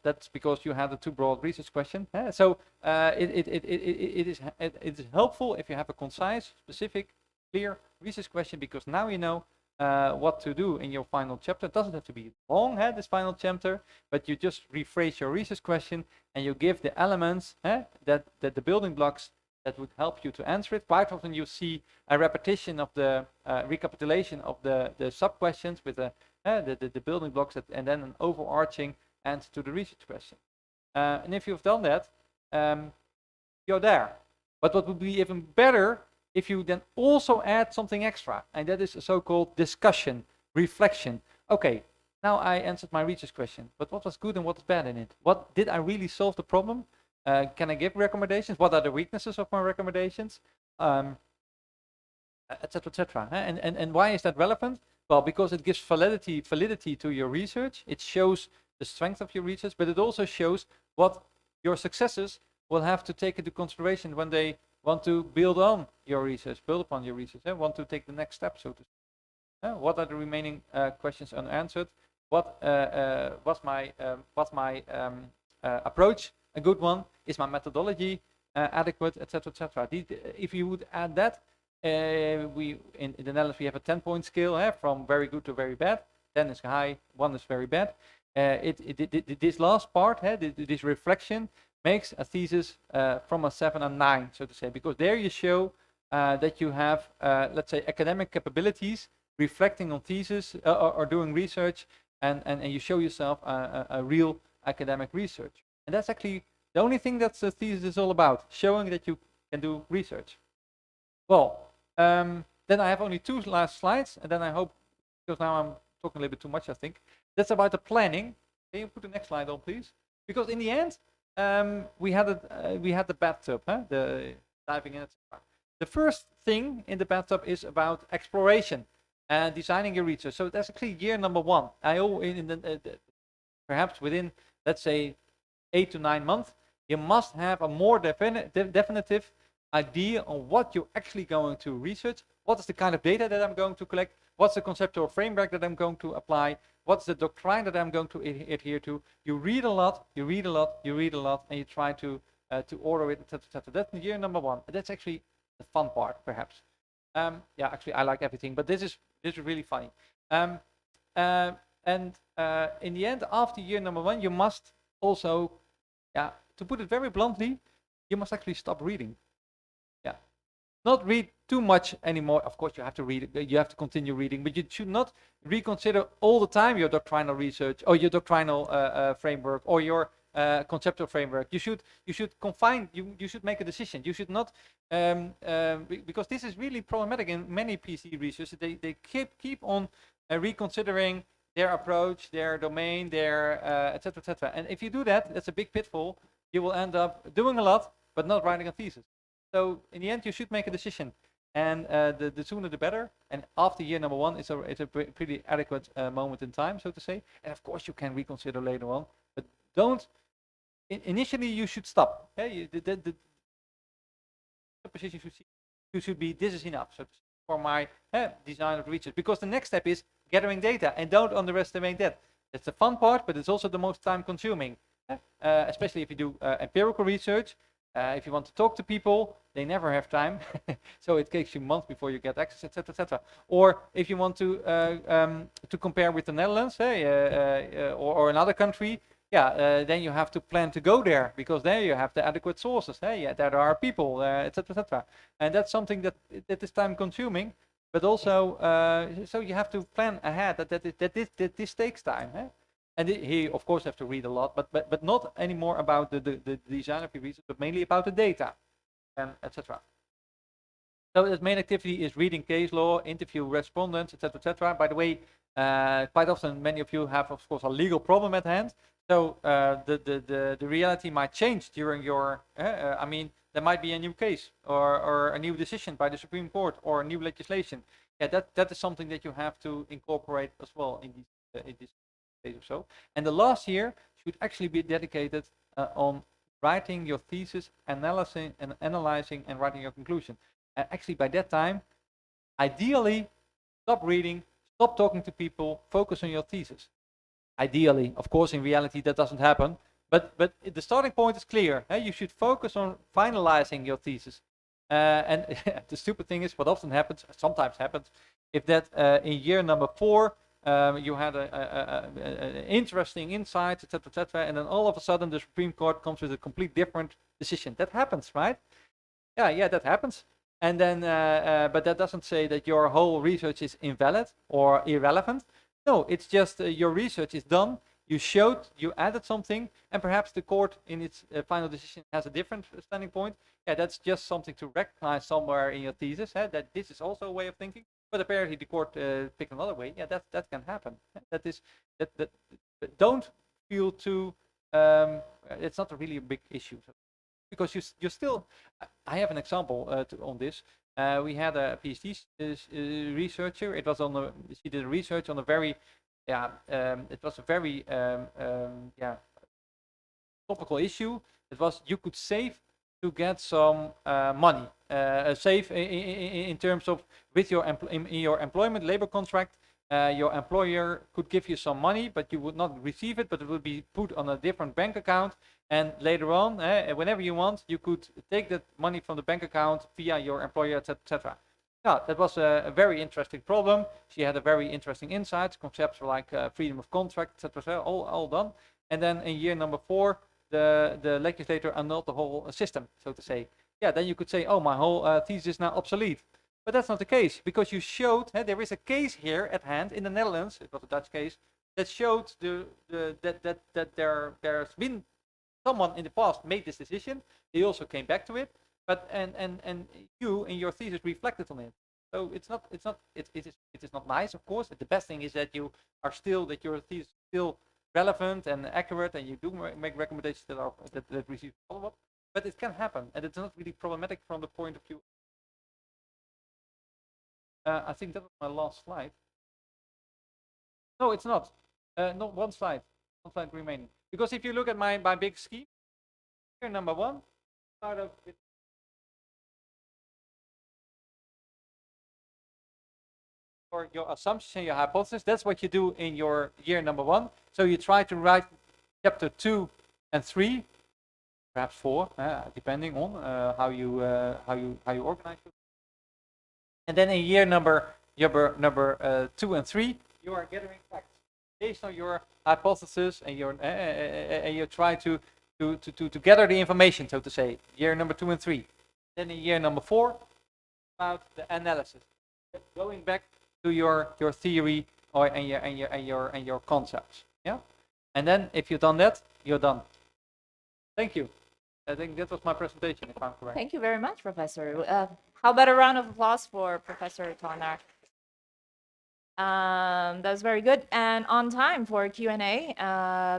that's because you had a too broad research question. So it is helpful if you have a concise, specific, clear research question, because now you know what to do in your final chapter. It doesn't have to be long, this final chapter, but you just rephrase your research question and you give the elements, that the building blocks that would help you to answer it. Quite often you see a repetition of the recapitulation of the sub-questions with the building blocks, and then an overarching answer to the research question. And if you've done that, you're there. But what would be even better if you then also add something extra, and that is a so-called discussion, reflection. Okay, now I answered my research question, but what was good and what was bad in it? What did I really solve the problem? Can I give recommendations? What are the weaknesses of my recommendations? Etc. etc. And why is that relevant? Well, because it gives validity to your research. It shows the strength of your research, but it also shows what your successors will have to take into consideration when they want to build upon your research, want to take the next step, so to say. What are the remaining questions unanswered? What was my approach a good one? Is my methodology adequate, etc., etc. If you would add that, we in the Netherlands we have a 10-point scale, from very good to very bad. 10 is high, 1 is very bad. This last part, this reflection, makes a thesis from a 7 and 9, so to say, because there you show that you have, let's say, academic capabilities, reflecting on thesis or doing research, and you show yourself a real academic research. And that's actually the only thing that the thesis is all about, showing that you can do research. Well, then I have only 2 last slides, and then I hope, because now I'm talking a little bit too much, I think, that's about the planning. Can you put the next slide on, please? Because in the end, we had the bathtub, the diving in, etc. The first thing in the bathtub is about exploration and designing your research. So that's actually year number 1. Perhaps within, let's say, 8 to 9 months, you must have a more definitive idea on what you're actually going to research. What is the kind of data that I'm going to collect? What's the conceptual framework that I'm going to apply? what's the doctrine that I'm going to adhere to. You read a lot, you read a lot, you read a lot, and you try to order it, etc., etc. That's year number 1. That's actually the fun part, perhaps. Yeah, actually, I like everything, but this is really funny. And in the end, after year number 1, you must also, yeah, to put it very bluntly, you must actually stop reading. Yeah, not read too much anymore. Of course, you have to read. You have to continue reading, but you should not reconsider all the time your doctrinal research or your doctrinal framework or your conceptual framework. You should confine. You should make a decision. You should not, because this is really problematic in many PhD research. They keep on reconsidering their approach, their domain, their etc., etc. And if you do that, that's a big pitfall. You will end up doing a lot, but not writing a thesis. So in the end, you should make a decision, and the sooner the better. And after year number 1, it's a pretty adequate moment in time, so to say. And of course, you can reconsider later on, but don't. Initially, you should stop. Okay? The position should be, this is enough, so to say, for my design of research. Because the next step is gathering data, and don't underestimate that. It's the fun part, but it's also the most time-consuming, especially if you do empirical research. If you want to talk to people, they never have time, so it takes you months before you get access, etc., etc. Or if you want to compare with the Netherlands, or another country, yeah, then you have to plan to go there, because there you have the adequate sources. Yeah, there are people, etc., etc. And that's something that is time-consuming, but also so you have to plan ahead that this takes time. And he, of course, have to read a lot, but not anymore about the design of your research, but mainly about the data, and etc. So his main activity is reading case law, interview respondents, etc., etc. By the way, quite often many of you have, of course, a legal problem at hand. So the reality might change during your. I mean, there might be a new case or a new decision by the Supreme Court or new legislation. Yeah, that is something that you have to incorporate as well in this. Or so. And the last year should actually be dedicated on writing your thesis, analyzing and writing your conclusion. Actually, by that time, ideally, stop reading, stop talking to people, focus on your thesis. Ideally, of course, in reality, that doesn't happen. But the starting point is clear. You should focus on finalizing your thesis. And the stupid thing is, what often happens, sometimes happens, if that in year number 4, you had an interesting insight, etc., etc., and then all of a sudden the Supreme Court comes with a complete different decision. That happens, right? Yeah, that happens. And then, but that doesn't say that your whole research is invalid or irrelevant. No, it's just your research is done. You showed, you added something, and perhaps the court in its final decision has a different standing point. Yeah, that's just something to recognize somewhere in your thesis, that this is also a way of thinking. But apparently the court picked another way. Yeah, that can happen. That don't feel too. It's not really a big issue, because you still. I have an example on this. We had a PhD researcher. It was on she did research on a very, it was a very topical issue. It was you could save to get some money, save in terms of with your in your employment labor contract. Your employer could give you some money, but you would not receive it, but it would be put on a different bank account. And later on, whenever you want, you could take that money from the bank account via your employer, etc. Yeah, that was a very interesting problem. She had a very interesting insights, concepts like freedom of contract, etc. All done. And then in year number 4, the legislator annulled the whole system, so to say. Yeah, then you could say, oh, my whole thesis is now obsolete. But that's not the case, because you showed there is a case here at hand in the Netherlands. It was a Dutch case that showed that there's been someone in the past made this decision. They also came back to it, but and you in your thesis reflected on it. So it is not nice, of course. The best thing is that you are still that your thesis is still relevant and accurate, and you do make recommendations that receive follow-up. But it can happen, and it's not really problematic from the point of view. I think that was my last slide. No, it's not. Not one slide remaining. Because if you look at my big scheme, here number 1, start off with your assumptions and your hypothesis. That's what you do in your year number 1. So you try to write chapter 2 and 3, perhaps 4, depending on how you organize it. And then in year number 2 and 3, you are gathering facts based on your hypothesis, and you try to gather the information, so to say. Year number 2 and 3. Then in year number 4, about the analysis, going back to your theory and your concepts. Yeah. And then if you've done that, you're done. Thank you. I think that was my presentation, if I'm correct. Thank you very much, Professor. How about a round of applause for Professor Tonar? That was very good and on time for Q&A.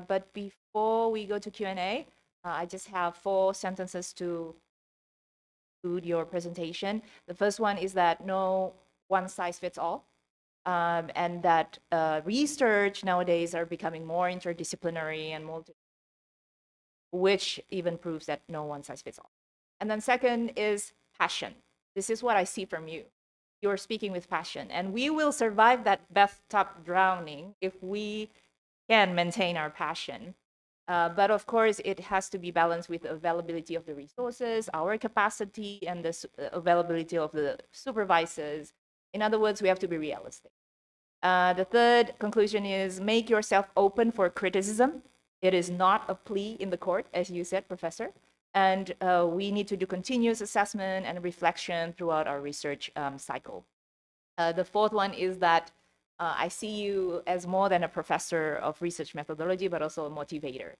But before we go to Q&A, I just have 4 sentences to conclude your presentation. The first one is that no one size fits all, and that research nowadays are becoming more interdisciplinary and which even proves that no one size fits all. And then second is passion. This is what I see from you. You're speaking with passion, and we will survive that bathtub drowning if we can maintain our passion. But of course, it has to be balanced with the availability of the resources, our capacity, and the availability of the supervisors. In other words, we have to be realistic. The third conclusion is make yourself open for criticism. It is not a plea in the court, as you said, Professor. And we need to do continuous assessment and reflection throughout our research cycle. The fourth one is that I see you as more than a professor of research methodology, but also a motivator.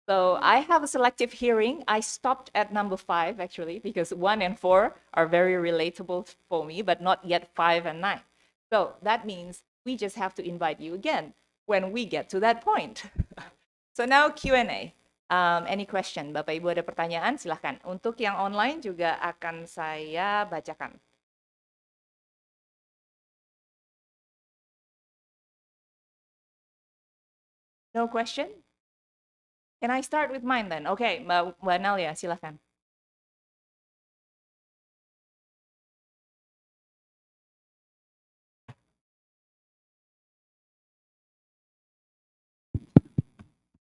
So I have a selective hearing. I stopped at number 5, actually, because 1 and 4 are very relatable for me, but not yet 5 and 9. So that means we just have to invite you again when we get to that point. So now Q&A. Any question? Bapak Ibu ada pertanyaan? Silahkan. Untuk yang online juga akan saya bacakan. No question? Can I start with mine then? Okay, Mbak Nalia, silahkan.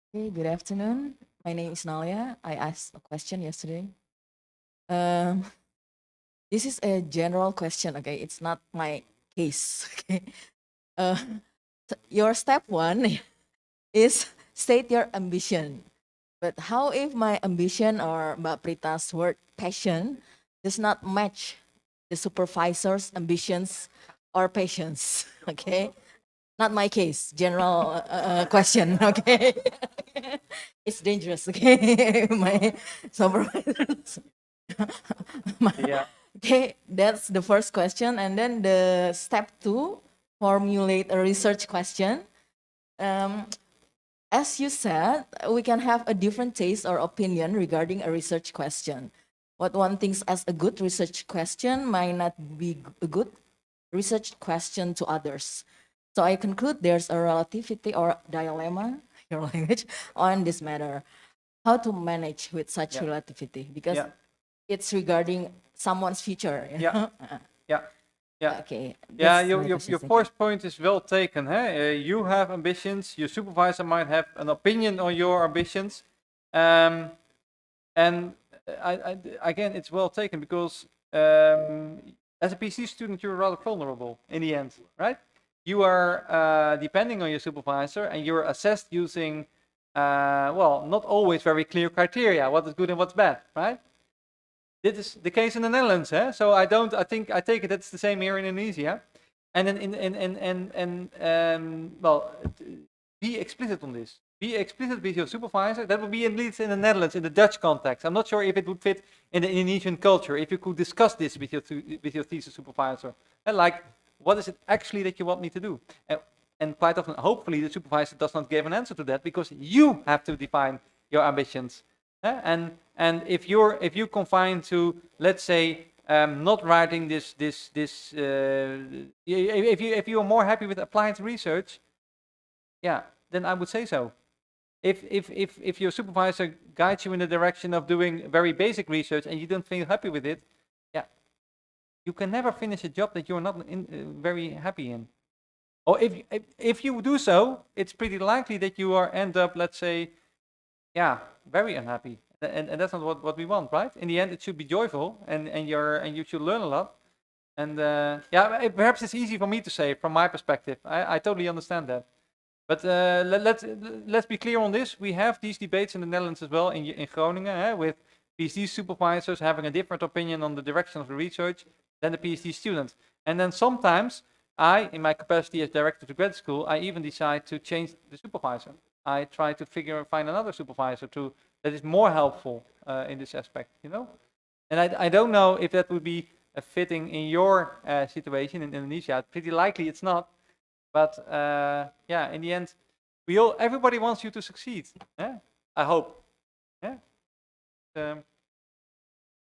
Okay, good afternoon. My name is Nalia. I asked a question yesterday. This is a general question, okay? It's not my case, okay? Your step 1 is state your ambition. But how if my ambition or Mbak Prita's word passion does not match the supervisor's ambitions or patience, okay? Not my case, general question, okay? It's dangerous, okay? My supervisors. Yeah. Okay, that's the first question. And then the step 2, formulate a research question. As you said, we can have a different taste or opinion regarding a research question. What one thinks as a good research question might not be a good research question to others. So I conclude there's a relativity or dilemma, your language, on this matter. How to manage with such relativity? Because it's regarding someone's future. You know? Yeah. Okay. Yeah, your first point is well taken. You have ambitions. Your supervisor might have an opinion on your ambitions, and again, it's well taken because as a PhD student, you're rather vulnerable in the end, right? You are depending on your supervisor, and you're assessed using, well, not always very clear criteria. What is good and what's bad, right? This is the case in the Netherlands, so I take it that's the same here in Indonesia, and well, be explicit on this. Be explicit with your supervisor. That would be at least in the Netherlands, in the Dutch context. I'm not sure if it would fit in the Indonesian culture. If you could discuss this with your thesis supervisor, and like, what is it actually that you want me to do? And quite often, hopefully, the supervisor does not give an answer to that because you have to define your ambitions. And if you confine to, let's say, not writing this if you are more happy with applied research, yeah, then I would say so. If your supervisor guides you in the direction of doing very basic research and you don't feel happy with it, yeah, you can never finish a job that you're not very happy in. Or if you do so, it's pretty likely that you are end up, let's say, yeah, very unhappy. And that's not what we want, right? In the end, it should be joyful, and you should learn a lot. And yeah, perhaps it's easy for me to say from my perspective. I totally understand that. But let's be clear on this. We have these debates in the Netherlands as well, in Groningen, with PhD supervisors having a different opinion on the direction of the research than the PhD student. And then sometimes I, in my capacity as director of the grad school, I even decide to change the supervisor. I try to find another supervisor that is more helpful in this aspect, you know? And I don't know if that would be fitting in your situation in Indonesia. Pretty likely it's not. But yeah, in the end, everybody wants you to succeed. Yeah? I hope. Yeah.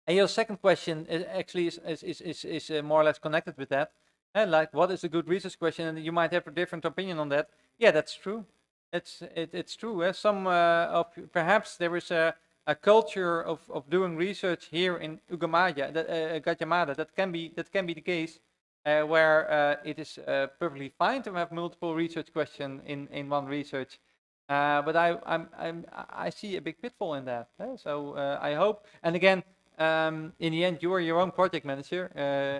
And your second question is more or less connected with that. Like, what is a good research question? And you might have a different opinion on that. Yeah, that's true. It's true. Some perhaps there is a culture of doing research here in Gajah Mada. That can be the case. Where it is perfectly fine to have multiple research questions in one research, but I see a big pitfall in that. So I hope, and again, in the end, you are your own project manager.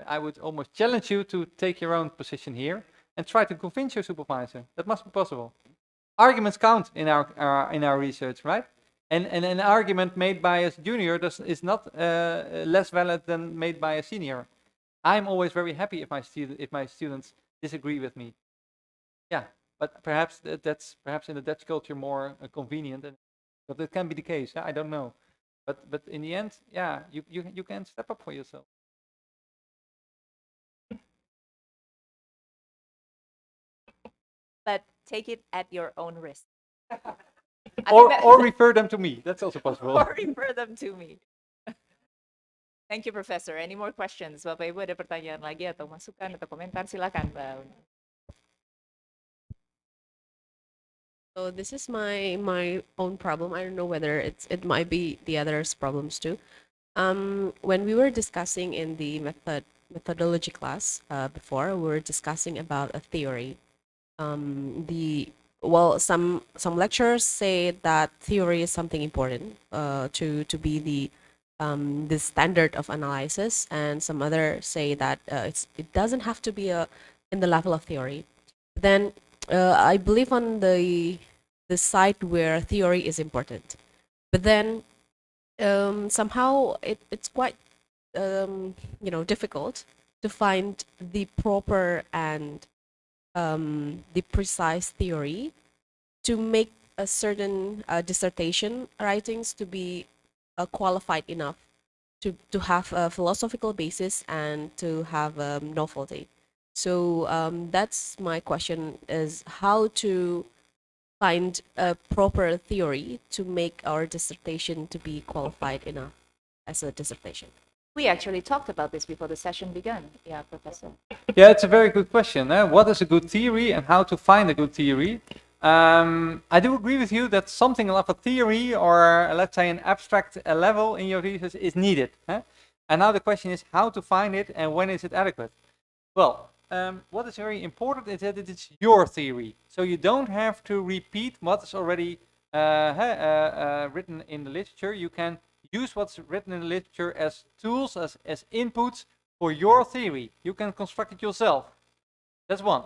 I would almost challenge you to take your own position here and try to convince your supervisor. That must be possible. Arguments count in our research, right? And an argument made by a junior is not less valid than made by a senior. I'm always very happy if my students disagree with me. Yeah, but perhaps that's in the Dutch culture more convenient, but that can be the case. I don't know, but in the end, yeah, you can step up for yourself. But take it at your own risk. Or refer them to me. That's also possible. Or refer them to me. Thank you, Professor. Any more questions? Bapak Ibu ada pertanyaan lagi atau masukan atau komentar? Silakan, Mbak. So this is my own problem. I don't know whether it might be the others' problems too. When we were discussing in the methodology class before, we were discussing about a theory. Some lecturers say that theory is something important to be the standard of analysis, and some others say that it doesn't have to be in the level of theory. Then I believe on the side where theory is important, but then somehow it's quite difficult to find the proper and the precise theory to make a certain dissertation writings to be qualified enough to have a philosophical basis and to have novelty. So that's my question, is how to find a proper theory to make our dissertation to be qualified enough as a dissertation. We actually talked about this before the session began. Yeah, Professor. Yeah, it's a very good question. What is a good theory and how to find a good theory? I do agree with you that something of a theory or let's say an abstract level in your research is needed. And now the question is how to find it and when is it adequate? Well, what is very important is that it is your theory. So you don't have to repeat what is already written in the literature. You can use what's written in the literature as tools, as inputs for your theory. You can construct it yourself. That's one.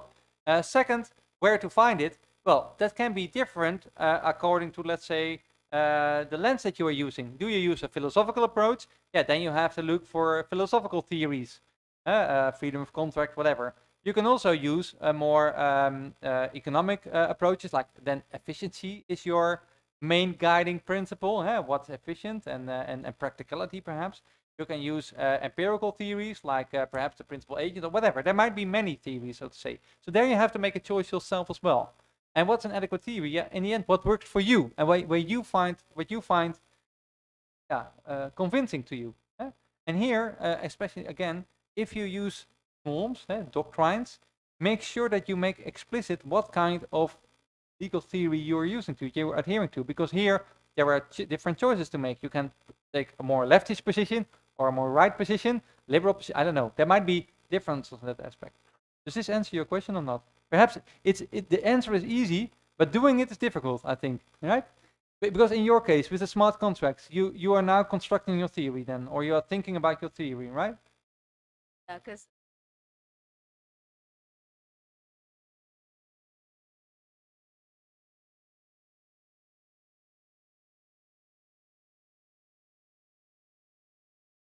Second, where to find it? Well, that can be different according to, let's say, the lens that you are using. Do you use a philosophical approach? Yeah, then you have to look for philosophical theories, freedom of contract, whatever. You can also use a more economic approaches, like then efficiency is your main guiding principle. What's efficient and practicality, perhaps. You can use empirical theories, like perhaps the principal agent or whatever. There might be many theories, so to say. So there you have to make a choice yourself as well. And what's an adequate theory? Yeah, in the end, what works for you and where you find what you find convincing to you. And here, especially again, if you use norms, doctrines, make sure that you make explicit what kind of legal theory you're adhering to, because here there are different choices to make. You can take a more leftist position or a more right position. liberal position. I don't know. There might be differences in that aspect. Does this answer your question or not? Perhaps the answer is easy, but doing it is difficult, I think, right? Because in your case, with the smart contracts, you are now constructing your theory then, or you are thinking about your theory, right? Yeah, because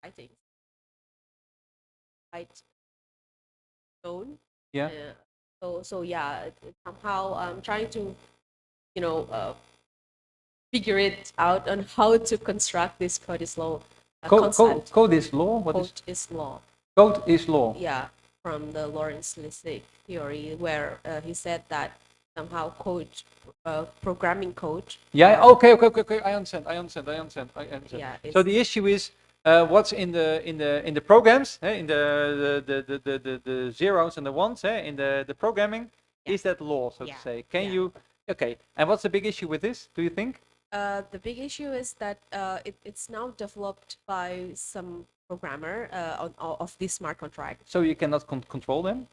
I think right tone. Yeah. So yeah, somehow I'm trying to, you know, figure it out on how to construct this code is law concept. Code is law. What is Code is law. code is law? Yeah, from the Lawrence Lessig theory, where he said that somehow code, programming code. Yeah. Okay. I understand. Yeah. So the issue is what's in the programs, in the zeros and the ones, in the programming. Yeah. Is that law, so Yeah. to say? Can Yeah. you? Okay. And what's the big issue with this? Do you think? The big issue is that it's now developed by some programmer of this smart contract. So you cannot control them.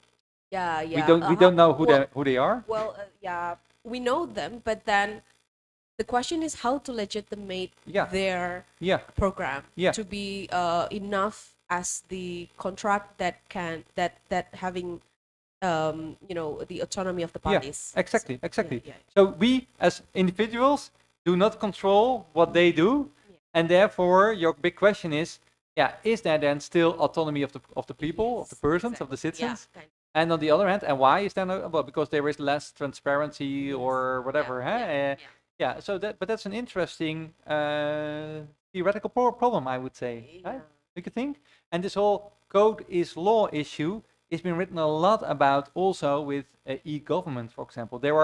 Yeah, We yeah. don't know who well, they are. Well, yeah, we know them, but then the question is how to legitimate Yeah. their Yeah. program Yeah. to be enough as the contract that having the autonomy of the parties. Yeah, exactly. yeah. So we as individuals do not control what they do, Yeah. and therefore your big question is, is there then still autonomy of the people, of the Yes, persons, of the exactly. citizens? Yeah, kind And on the other hand, and why is there no? Well, because there is less transparency or whatever. Yeah, Huh? yeah, Yeah. So that's an interesting theoretical problem, I would say. Right? Yeah. Do you think? And this whole code is law issue has been written a lot about also with e-government, for example. There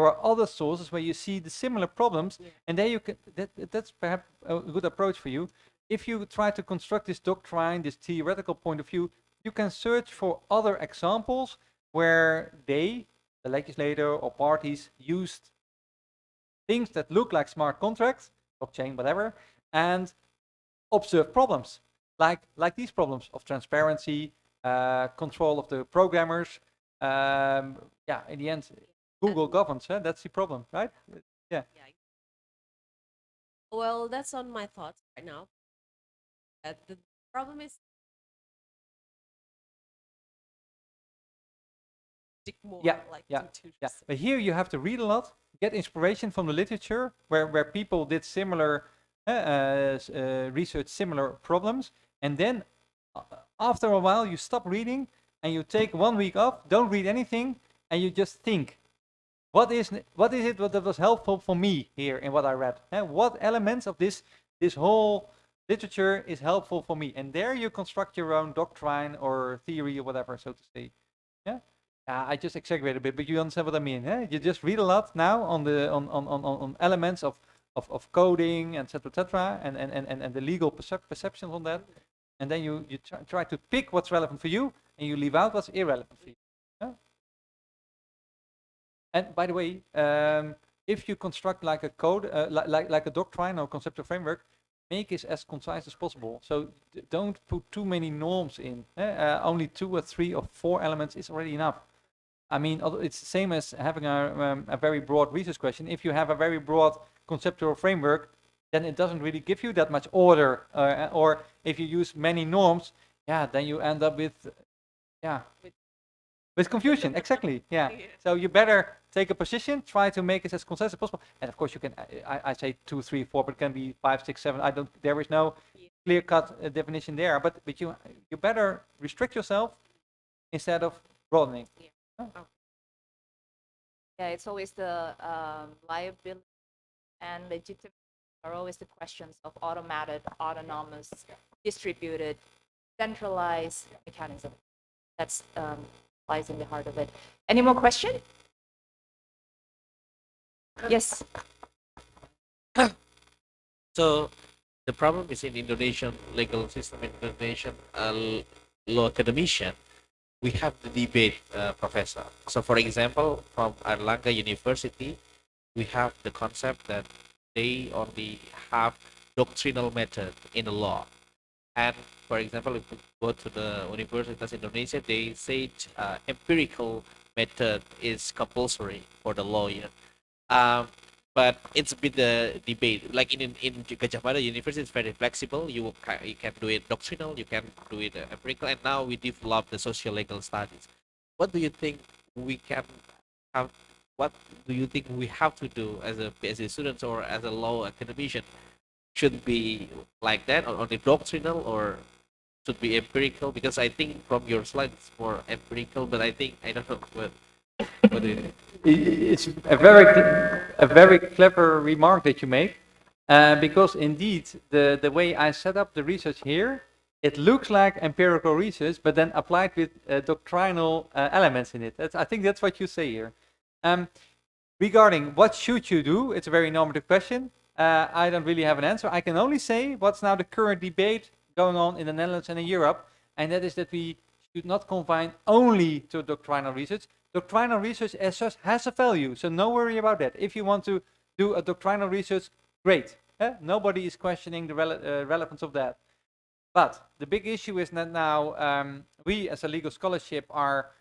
are other sources where you see the similar problems, and there you can that's perhaps a good approach for you. If you try to construct this doctrine, this theoretical point of view, you can search for other examples where they, the legislator or parties, used things that look like smart contracts, blockchain, whatever, and observe problems like these problems of transparency, control of the programmers. In the end, Google governs. That's the problem, right? Yeah. Well, that's on my thoughts right now. The problem is dig more, like Yeah. to But here you have to read a lot, get inspiration from the literature where people did similar research, similar problems, and then after a while you stop reading and you take 1 week off, don't read anything, and you just think, what is it that was helpful for me here in what I read? What elements of this whole literature is helpful for me? And there you construct your own doctrine or theory or whatever, so to say. Yeah. I just exaggerated a bit, but you understand what I mean. You just read a lot now on the on elements of coding, etc., and the legal perceptions on that, and then you try to pick what's relevant for you, and you leave out what's irrelevant for you. Yeah? And by the way, if you construct like a code, like a doctrine or conceptual framework, make it as concise as possible. So don't put too many norms in. Only 2 or 3 or 4 elements is already enough. I mean, it's the same as having a very broad research question. If you have a very broad conceptual framework, then it doesn't really give you that much order. Or if you use many norms, then you end up with confusion. Exactly. Yeah. So you better take a position, try to make it as concise as possible. And of course, you can. I say 2, 3, 4, but it can be 5, 6, 7. There is no clear-cut definition there. But you better restrict yourself instead of broadening. Yeah, it's always the liability and legitimacy are always the questions of automated, autonomous, distributed, centralized mechanism. That's lies in the heart of it. Any more question? Yes. So the problem is in Indonesian legal system, in Indonesian law academician, we have the debate, professor. So for example, from Erlangga University, we have the concept that they only have doctrinal method in the law. And for example, if you go to the Universitas Indonesia, they say empirical method is compulsory for the lawyer. Um, but it's been the debate. Like in Gajah Mada University, it's very flexible. You can do it doctrinal, you can do it empirical, and now we develop the social legal studies. What do you think we can have? What do you think we have to do as a PhD students or as a law academician? Should be like that, or only doctrinal, or should be empirical? Because I think from your slide it's more empirical, but I think I don't know what do you think? It's a very clever remark that you make, because indeed the way I set up the research here, it looks like empirical research, but then applied with doctrinal elements in it. I think that's what you say here. Regarding what should you do, it's a very normative question. I don't really have an answer. I can only say what's now the current debate going on in the Netherlands and in Europe, and that is that we should not confine only to doctrinal research. Doctrinal research as such has a value, so no worry about that. If you want to do a doctrinal research, great. Nobody is questioning the relevance of that. But the big issue is that now we as a legal scholarship are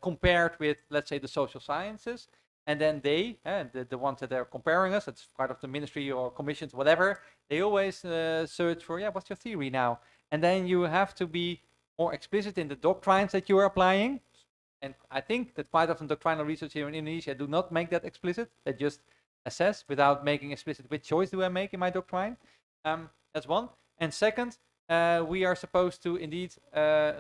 compared with, let's say, the social sciences, and then they, the ones that are comparing us, it's part of the ministry or commissions, whatever, they always search for, what's your theory now? And then you have to be more explicit in the doctrines that you are applying. And I think that quite often doctrinal research here in Indonesia do not make that explicit. They just assess without making explicit which choice do I make in my doctrine. That's one. And second, we are supposed to indeed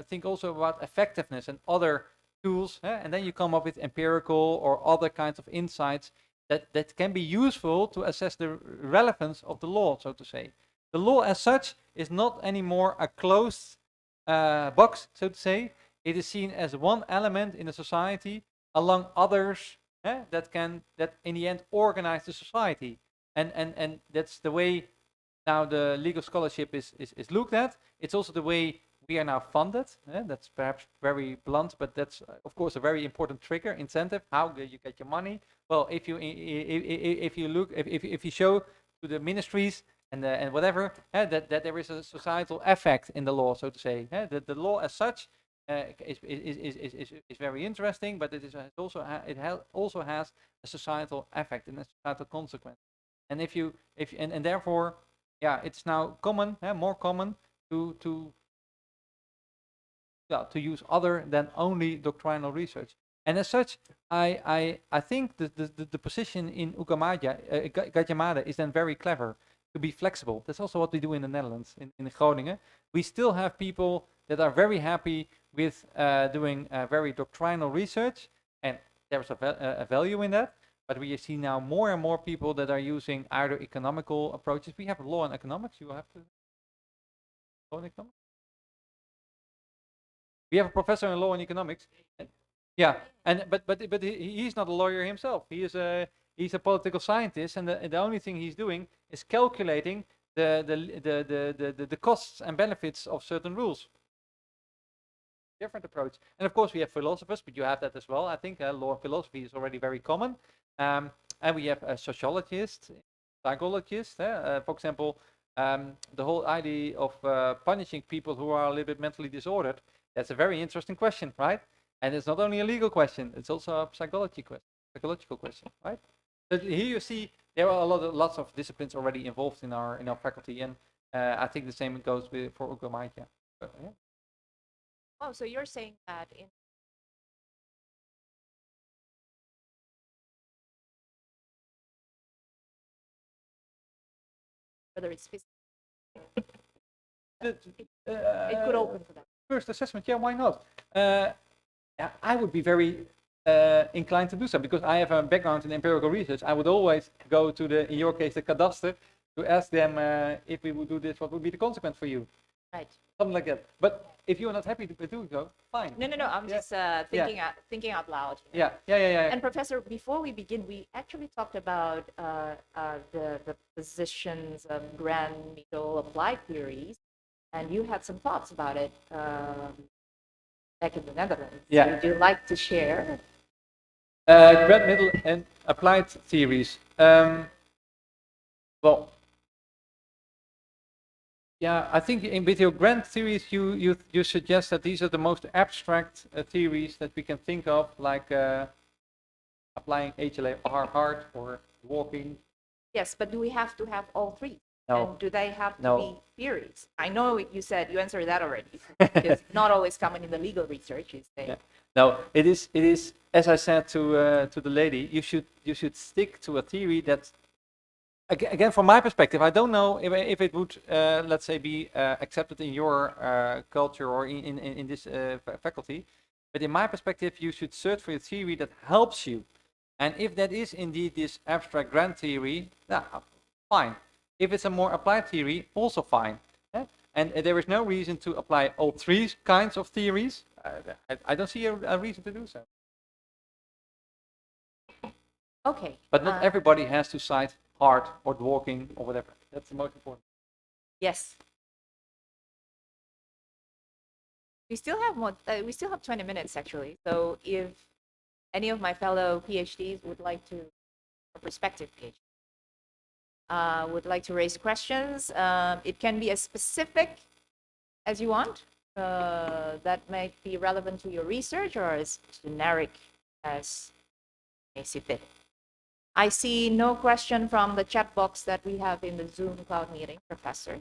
think also about effectiveness and other tools. And then you come up with empirical or other kinds of insights that can be useful to assess the relevance of the law, so to say. The law as such is not anymore a closed box, so to say. It is seen as one element in a society along others that in the end organize the society. And that's the way now the legal scholarship is looked at. It's also the way we are now funded. That's perhaps very blunt, but that's of course a very important trigger, incentive. How do you get your money? Well, if you show to the ministries and whatever that there is a societal effect in the law, so to say. That the law as such is very interesting, but it also has a societal effect and a societal consequence. And and therefore, it's now common, more common to use other than only doctrinal research. And as such, I think the position in Gajah Mada is then very clever, to be flexible. That's also what we do in the Netherlands, in Groningen. We still have people that are very happy with doing very doctrinal research, and there's a value in that. But we see now more and more people that are using either economical approaches. We have law and economics. You have to law and economics. We have a professor in law and economics. But he's not a lawyer himself. He's a political scientist, and the only thing he's doing is calculating the costs and benefits of certain rules. Different approach. And of course we have philosophers, but you have that as well. I think law and philosophy is already very common. And we have a sociologist, psychologist. For example, the whole idea of punishing people who are a little bit mentally disordered, that's a very interesting question, right? And it's not only a legal question, it's also a psychological question, right? So here you see there are lots of disciplines already involved in our faculty, and I think the same goes for Ugamaitia. Oh, so you're saying that in whether it's physical, it could open to that. First assessment, why not? I would be very inclined to do so, because I have a background in empirical research. I would always go to in your case, the cadastre, to ask them if we would do this, what would be the consequence for you? Right. Something like that. But if you're not happy to do so, fine. No. I'm just thinking out loud. Yeah. And Professor, before we begin, we actually talked about the positions of grand, middle, applied theories, and you had some thoughts about it back in the Netherlands. Yeah. Would you like to share? Grand, middle, and applied theories. Yeah, I think with your grant theories, you suggest that these are the most abstract theories that we can think of, like applying HLA hard or walking. Yes, but do we have to have all three? No. And do they have to No. be theories? I know you said you answered that already. It's not always common in the legal research. Is they Yeah. No, it is as I said to the lady, you should stick to a theory that, again, from my perspective, I don't know if it would, let's say, be accepted in your culture or in this faculty, but in my perspective, you should search for a theory that helps you. And if that is indeed this abstract grand theory, fine. If it's a more applied theory, also fine. Yeah? And there is no reason to apply all three kinds of theories. I don't see a reason to do so. okay? But not everybody has to cite hard or walking or whatever. That's the most important. Yes. We still have more. We still have 20 minutes actually. So if any of my fellow PhDs would like to, or prospective PhD, would like to raise questions, it can be as specific as you want. That might be relevant to your research, or as generic as may see fit. I see no question from the chat box that we have in the Zoom cloud meeting, Professor.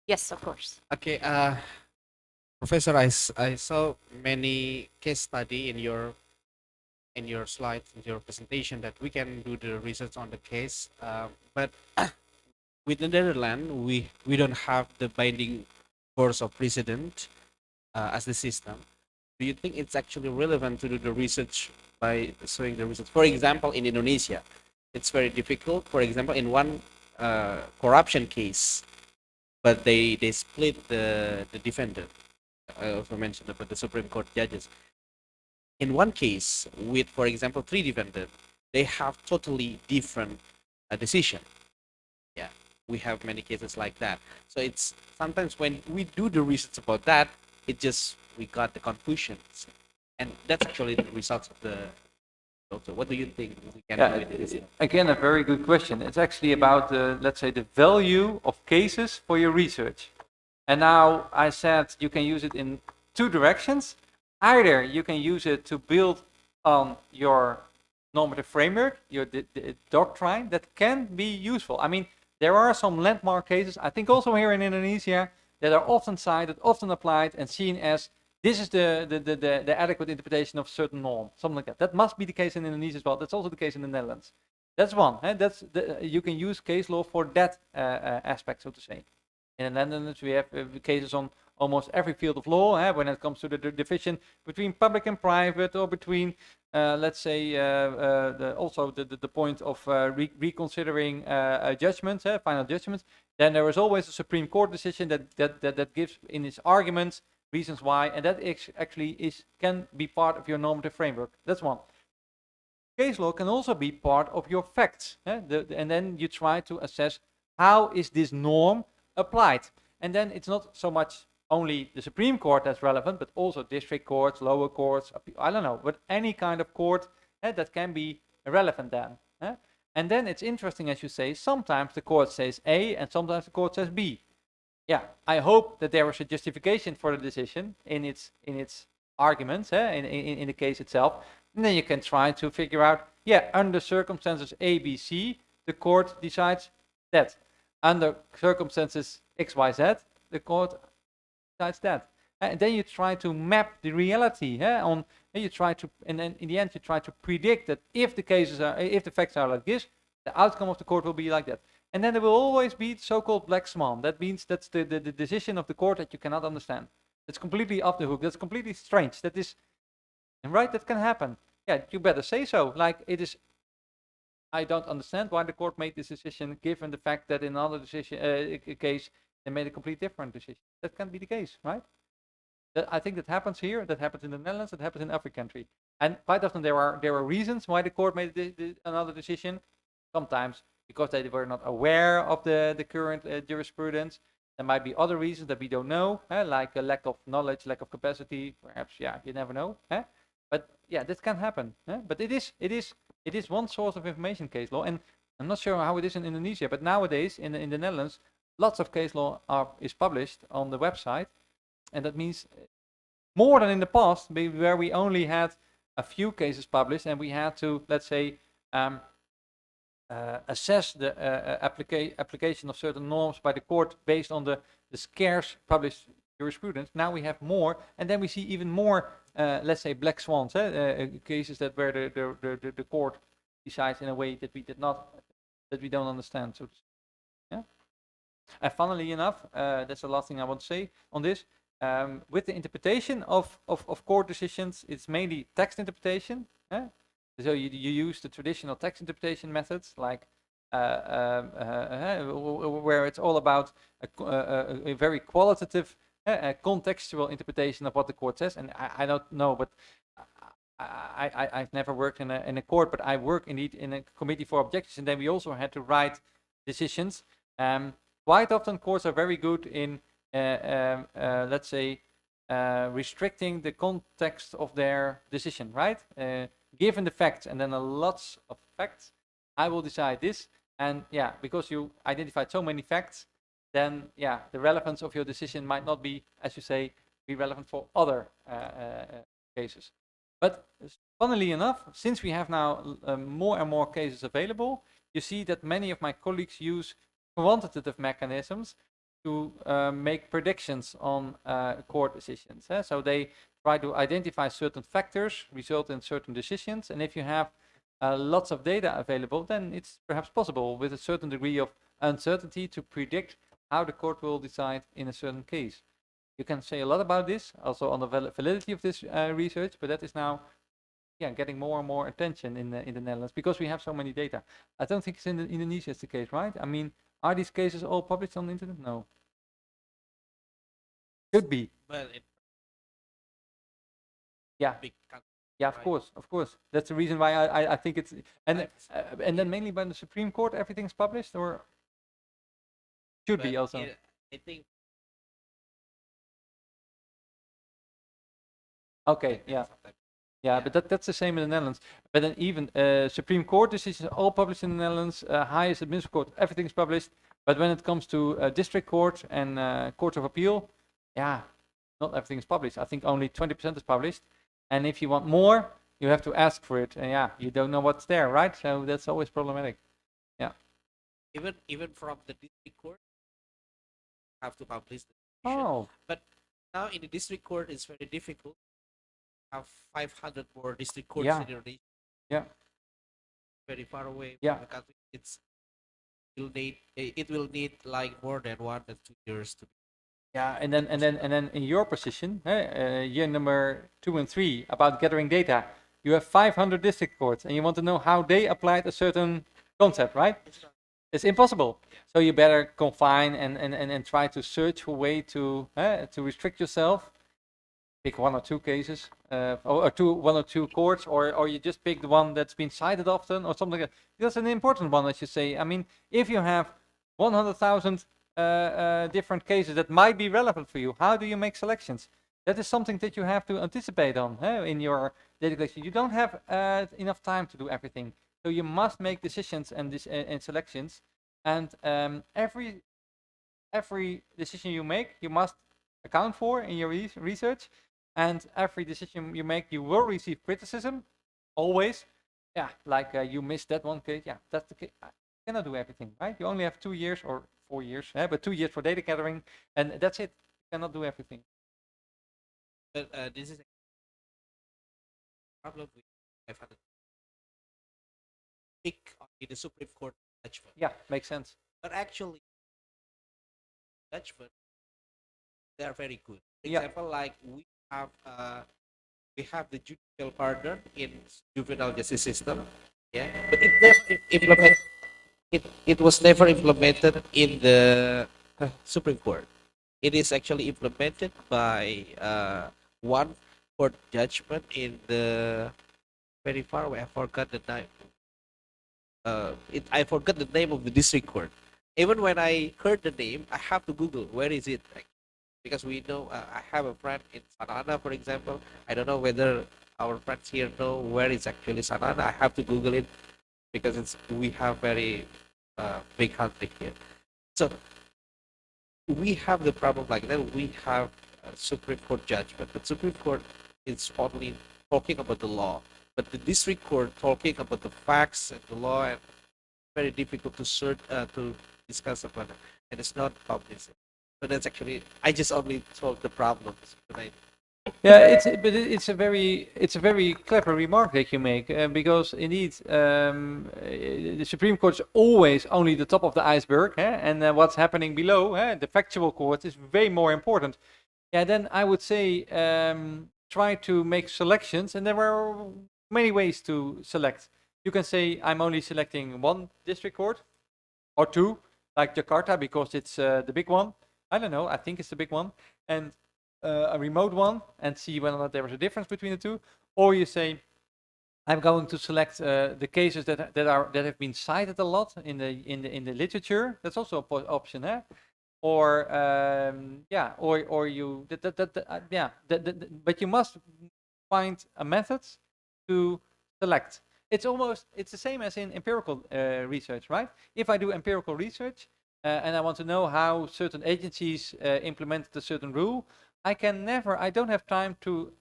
Yes, of course. Okay, Professor, I saw many case study in your slides, in your presentation, that we can do the research on the case, but with the Netherlands, we don't have the binding force of precedent as the system. Do you think it's actually relevant to do the research by showing the research? For example, in Indonesia, it's very difficult. For example, in one corruption case, but they split the defendant. I also mentioned about the Supreme Court judges. In one case, with, for example, 3 defendants, they have totally different decision. Yeah, we have many cases like that. So it's sometimes when we do the research about that, we got the confusions, and that's actually the results of the. Also, what do you think we can do with this? Again, a very good question. It's actually about let's say, the value of cases for your research. And now I said you can use it in 2 directions. Either you can use it to build on your normative framework, your doctrine, that can be useful. I mean, there are some landmark cases, I think also here in Indonesia, that are often cited, often applied, and seen as this is the adequate interpretation of a certain norm, something like that. That must be the case in Indonesia as well. That's also the case in the Netherlands. That's one. You can use case law for that aspect, so to say. In the Netherlands, we have cases on almost every field of law, when it comes to the division between public and private, or between, let's say, also the point of reconsidering judgments, final judgments. Then there is always a Supreme Court decision that gives in its arguments reasons why, and that actually can be part of your normative framework. That's one. Case law can also be part of your facts, and then you try to assess how is this norm applied. And then it's not so much only the Supreme Court that's relevant, but also district courts, lower courts, I don't know, but any kind of court that can be relevant then. And then it's interesting, as you say, sometimes the court says A and sometimes the court says B. Yeah, I hope that there was a justification for the decision in its arguments, in the case itself. And then you can try to figure out, under circumstances A, B, C, the court decides that. Under circumstances X, Y, Z, the court decides that. And then you try to map the reality and then in the end you try to predict that if the facts are like this, the outcome of the court will be like that. And then there will always be so-called black swan. That means that's the decision of the court that you cannot understand. It's completely off the hook. That's completely strange. That is, and right, that can happen. Yeah, you better say so. Like it is. I don't understand why the court made this decision, given the fact that in another decision case they made a completely different decision. That can't be the case, right? I think that happens here. That happens in the Netherlands. That happens in every country. And quite often there are reasons why the court made another decision. Sometimes because they were not aware of the current jurisprudence. There might be other reasons that we don't know, like a lack of knowledge, lack of capacity. Perhaps, you never know. But yeah, this can happen. But it is one source of information, case law, and I'm not sure how it is in Indonesia. But nowadays in the Netherlands, lots of case law is published on the website, and that means more than in the past, where we only had a few cases published, and we had to, let's say, assess the application of certain norms by the court based on the scarce published jurisprudence. Now we have more, and then we see even more, let's say, black swans, cases that where the court decides in a way that we don't understand. So, yeah. And funnily enough, that's the last thing I want to say on this. With the interpretation of court decisions, it's mainly text interpretation. So you use the traditional text interpretation methods, like where it's all about a very qualitative, contextual interpretation of what the court says. And I don't know, but I've never worked in a court, but I work indeed in a committee for objections, and then we also had to write decisions. Quite often, courts are very good in, let's say, restricting the context of their decision, right? Given the facts, and then lots of facts, I will decide this. And yeah, because you identified so many facts, then yeah, the relevance of your decision might not be, as you say, be relevant for other cases. But funnily enough, since we have now more and more cases available, you see that many of my colleagues use quantitative mechanisms to make predictions on court decisions. So they try to identify certain factors, result in certain decisions, and if you have lots of data available, then it's perhaps possible with a certain degree of uncertainty to predict how the court will decide in a certain case. You can say a lot about this, also on the validity of this research, but that is now getting more and more attention in the Netherlands because we have so many data. I don't think it's in Indonesia is the case, right? I mean, are these cases all published on the internet? No. Could be. Well, Yeah. big country, Yeah, of right? course, of course. That's the reason why I think it's and then mainly by the Supreme Court, everything's published, or should be But also. I think Okay, yeah. sometimes. Yeah, Yeah. but that's the same in the Netherlands. But then even Supreme Court decisions are all published in the Netherlands. Highest administrative court, everything's published. But when it comes to district court and court of appeal, yeah, not everything is published. I think only 20% is published. And if you want more, you have to ask for it. And yeah, you don't know what's there, right? So that's always problematic. Even from the district court, have to publish the decision. Oh, Now in the district court, it's very difficult. Have 500 more district courts Yeah. in Indonesia. Yeah. Very far away Yeah. from the country. It will need like more than 1 and 2 years to. yeah. And then in your position, year number 2 and 3, about gathering data, you have 500 district courts, and you want to know how they applied a certain concept, right? It's impossible. So you better confine and try to search for a way to restrict yourself. Pick 1 or 2 cases, or 1 or 2 courts, or you just pick the one that's been cited often, or something like that. That's an important one, I should say. I mean, if you have 100,000 different cases that might be relevant for you, how do you make selections? That is something that you have to anticipate on in your data collection. You don't have enough time to do everything. So you must make decisions and selections, and every decision you make, you must account for in your research, and every decision you make, you will receive criticism, always. Yeah, like you missed that one case. Yeah, that's the case. I cannot do everything, right? You only have 2 years or 4 years, but 2 years for data gathering, and that's it. You cannot do everything. But this is a problem with 500. Pick in the Supreme Court judgment. Yeah, makes sense. But actually, judgment, they are very good. For Yeah. example, like we have the judicial pardon in juvenile justice system. Yeah, but it never implement. It was never implemented in the Supreme Court. It is actually implemented by one court judgment in the very far away. I forgot the name. I forgot the name of the district court. Even when I heard the name, I have to Google where is it, because we know I have a friend in Sanana, for example. I don't know whether our friends here know where is actually Sanana. I have to Google it because we have very big country here. So we have the problem like that. We have a Supreme Court judgment, but Supreme Court is only talking about the law, but the district court talking about the facts and the law, and very difficult to to discuss about it, and it's not published. So that's actually I just only solved the problems. Yeah, it's a very clever remark that you make, because indeed the Supreme Court is always only the top of the iceberg, and what's happening below, the factual court, is way more important. Yeah, then I would say try to make selections, and there are many ways to select. You can say I'm only selecting one district court or two, like Jakarta, because it's the big one. I don't know, I think it's the big one, and a remote one, and see whether or not there is a difference between the two. Or you say, I'm going to select the cases that have been cited a lot in the literature. That's also an option, eh? Or yeah, or you yeah. But you must find a method to select. It's the same as in empirical research, right? If I do empirical research and I want to know how certain agencies implemented a certain rule, I don't have time to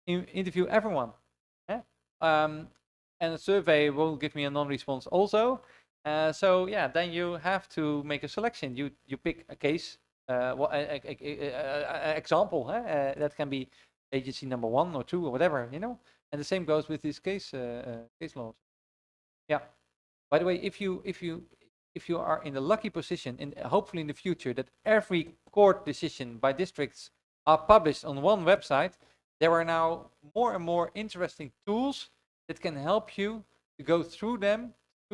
interview everyone. Yeah? And a survey will give me a non-response also. So yeah, then you have to make a selection. You pick a case, example, that can be agency number 1 or 2 or whatever, you know. And the same goes with these case laws. Yeah. By the way, if you are in the lucky position, in hopefully in the future, that every court decision by districts are published on one website, there are now more and more interesting tools that can help you to go through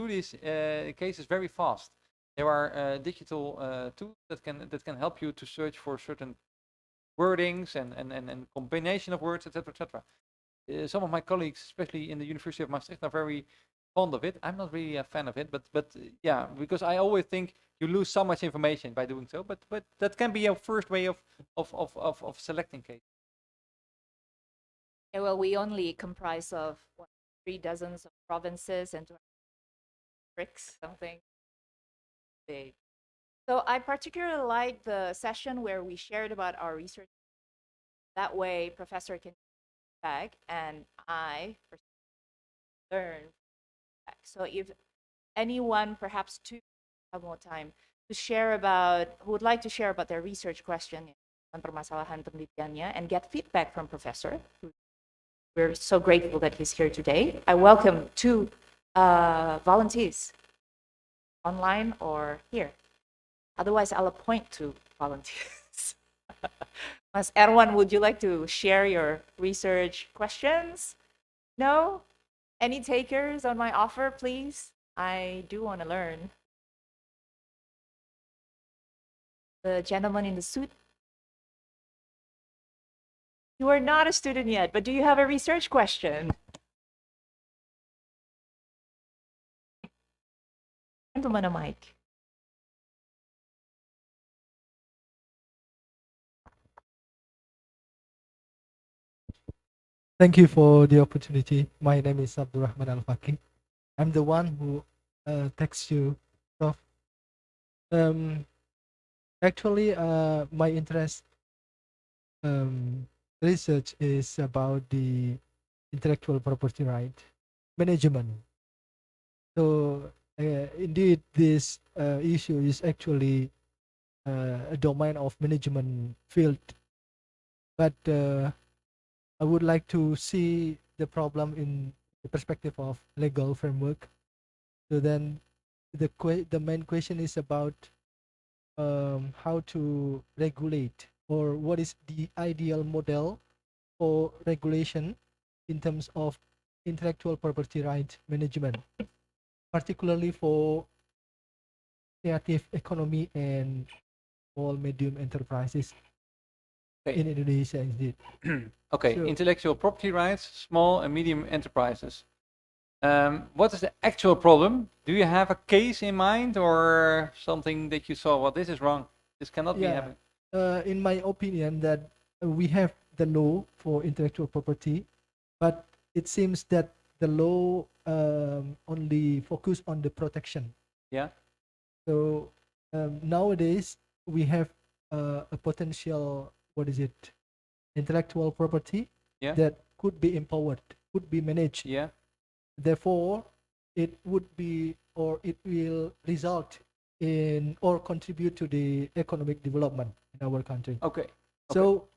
these cases very fast. There are digital tools that can help you to search for certain wordings and combination of words, etc., etc. Some of my colleagues, especially in the University of Maastricht, are very fond of it. I'm not really a fan of it, but yeah, because I always think you lose so much information by doing so. But that can be a first way of selecting cases. Yeah, well, we only comprise of 3 dozens of provinces and districts, something big. So I particularly like the session where we shared about our research. That way, professor can back and I learn back. So if anyone, perhaps two, have more time to share about, who would like to share about their research question on permasalahan penelitiannya and get feedback from professor. We're so grateful that he's here today. I welcome 2 volunteers, online or here. Otherwise, I'll appoint 2 volunteers. Mas Erwan, would you like to share your research questions? No? Any takers on my offer, please? I do want to learn. The gentleman in the suit. You are not a student yet, but do you have a research question? Gentleman, a mic. Thank you for the opportunity. My name is Abdurrahman Al-Faqih. I'm the one who texts you, Prof. Actually, my interest research is about the intellectual property right management. So indeed, this issue is actually a domain of management field, but I would like to see the problem in the perspective of legal framework. So then the main question is about how to regulate, or what is the ideal model for regulation in terms of intellectual property right management, particularly for creative economy and small medium enterprises in Indonesia indeed. Okay, So- intellectual property rights, small and medium enterprises. What is the actual problem? Do you have a case in mind or something that you saw? Well, this is wrong. This cannot be happening. In my opinion, that we have the law for intellectual property, but it seems that the law only focus on the protection. Yeah. So nowadays, we have a potential, what is it, intellectual property Yeah. that could be empowered, could be managed. Yeah. Therefore, it would be, or it will result in or contribute to the economic development in our country. Okay. So,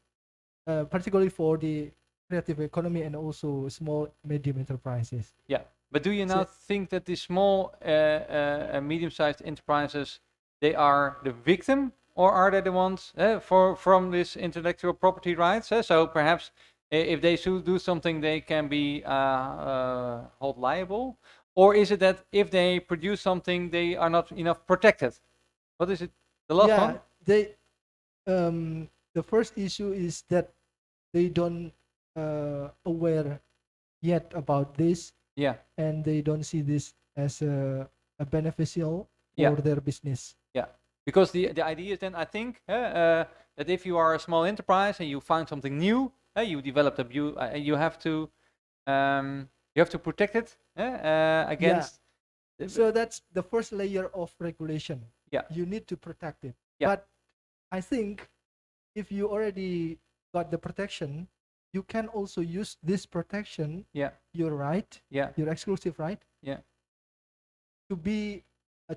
particularly for the creative economy and also small medium enterprises. Yeah. But do you now So- think that the small medium-sized enterprises, they are the victim, or are they the ones from this intellectual property rights? So perhaps if they should do something, they can be held liable, or is it that if they produce something, they are not enough protected? What is it? The last yeah, one? they the first issue is that they don't aware yet about this, Yeah. and they don't see this as a beneficial Yeah. for their business. Because the idea is then, I think, that if you are a small enterprise and you find something new, you develop you have to protect it against. So that's the first layer of regulation. Yeah. You need to protect it. Yeah. But I think if you already got the protection, you can also use this protection, Yeah. your right, Yeah. your exclusive right, Yeah. to be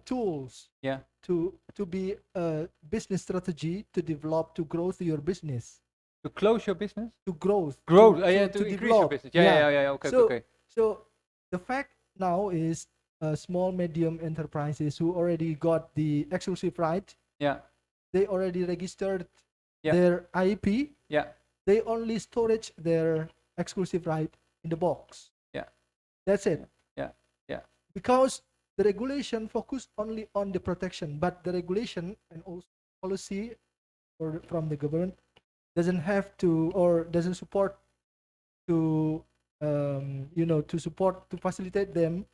tools, Yeah. to be a business strategy to develop, to grow your business, To close your business. to growth, Grow. to Increase your develop. business. Yeah. Okay. So- Okay. So the fact now is small medium enterprises who already got the exclusive right, Yeah. they already registered Yeah. their IP, Yeah. they only storage their exclusive right in the box. Yeah. That's it. Yeah. Yeah. Because the regulation focus only on the protection, but the regulation and also policy or from the government doesn't have to or doesn't support to to support to facilitate them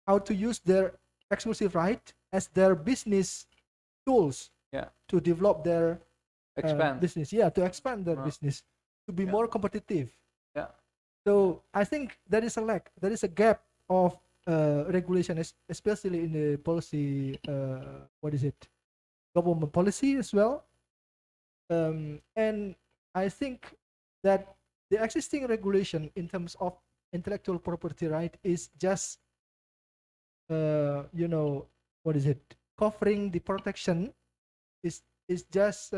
how to use their exclusive right as their business tools. Yeah. To develop their Expand. business, to expand their Uh, business, to be yeah. more competitive. Yeah. So I think there is a lack, there is a gap of regulation, especially in the policy. Government policy as well. And I think that the existing regulation in terms of intellectual property right is just, covering the protection is just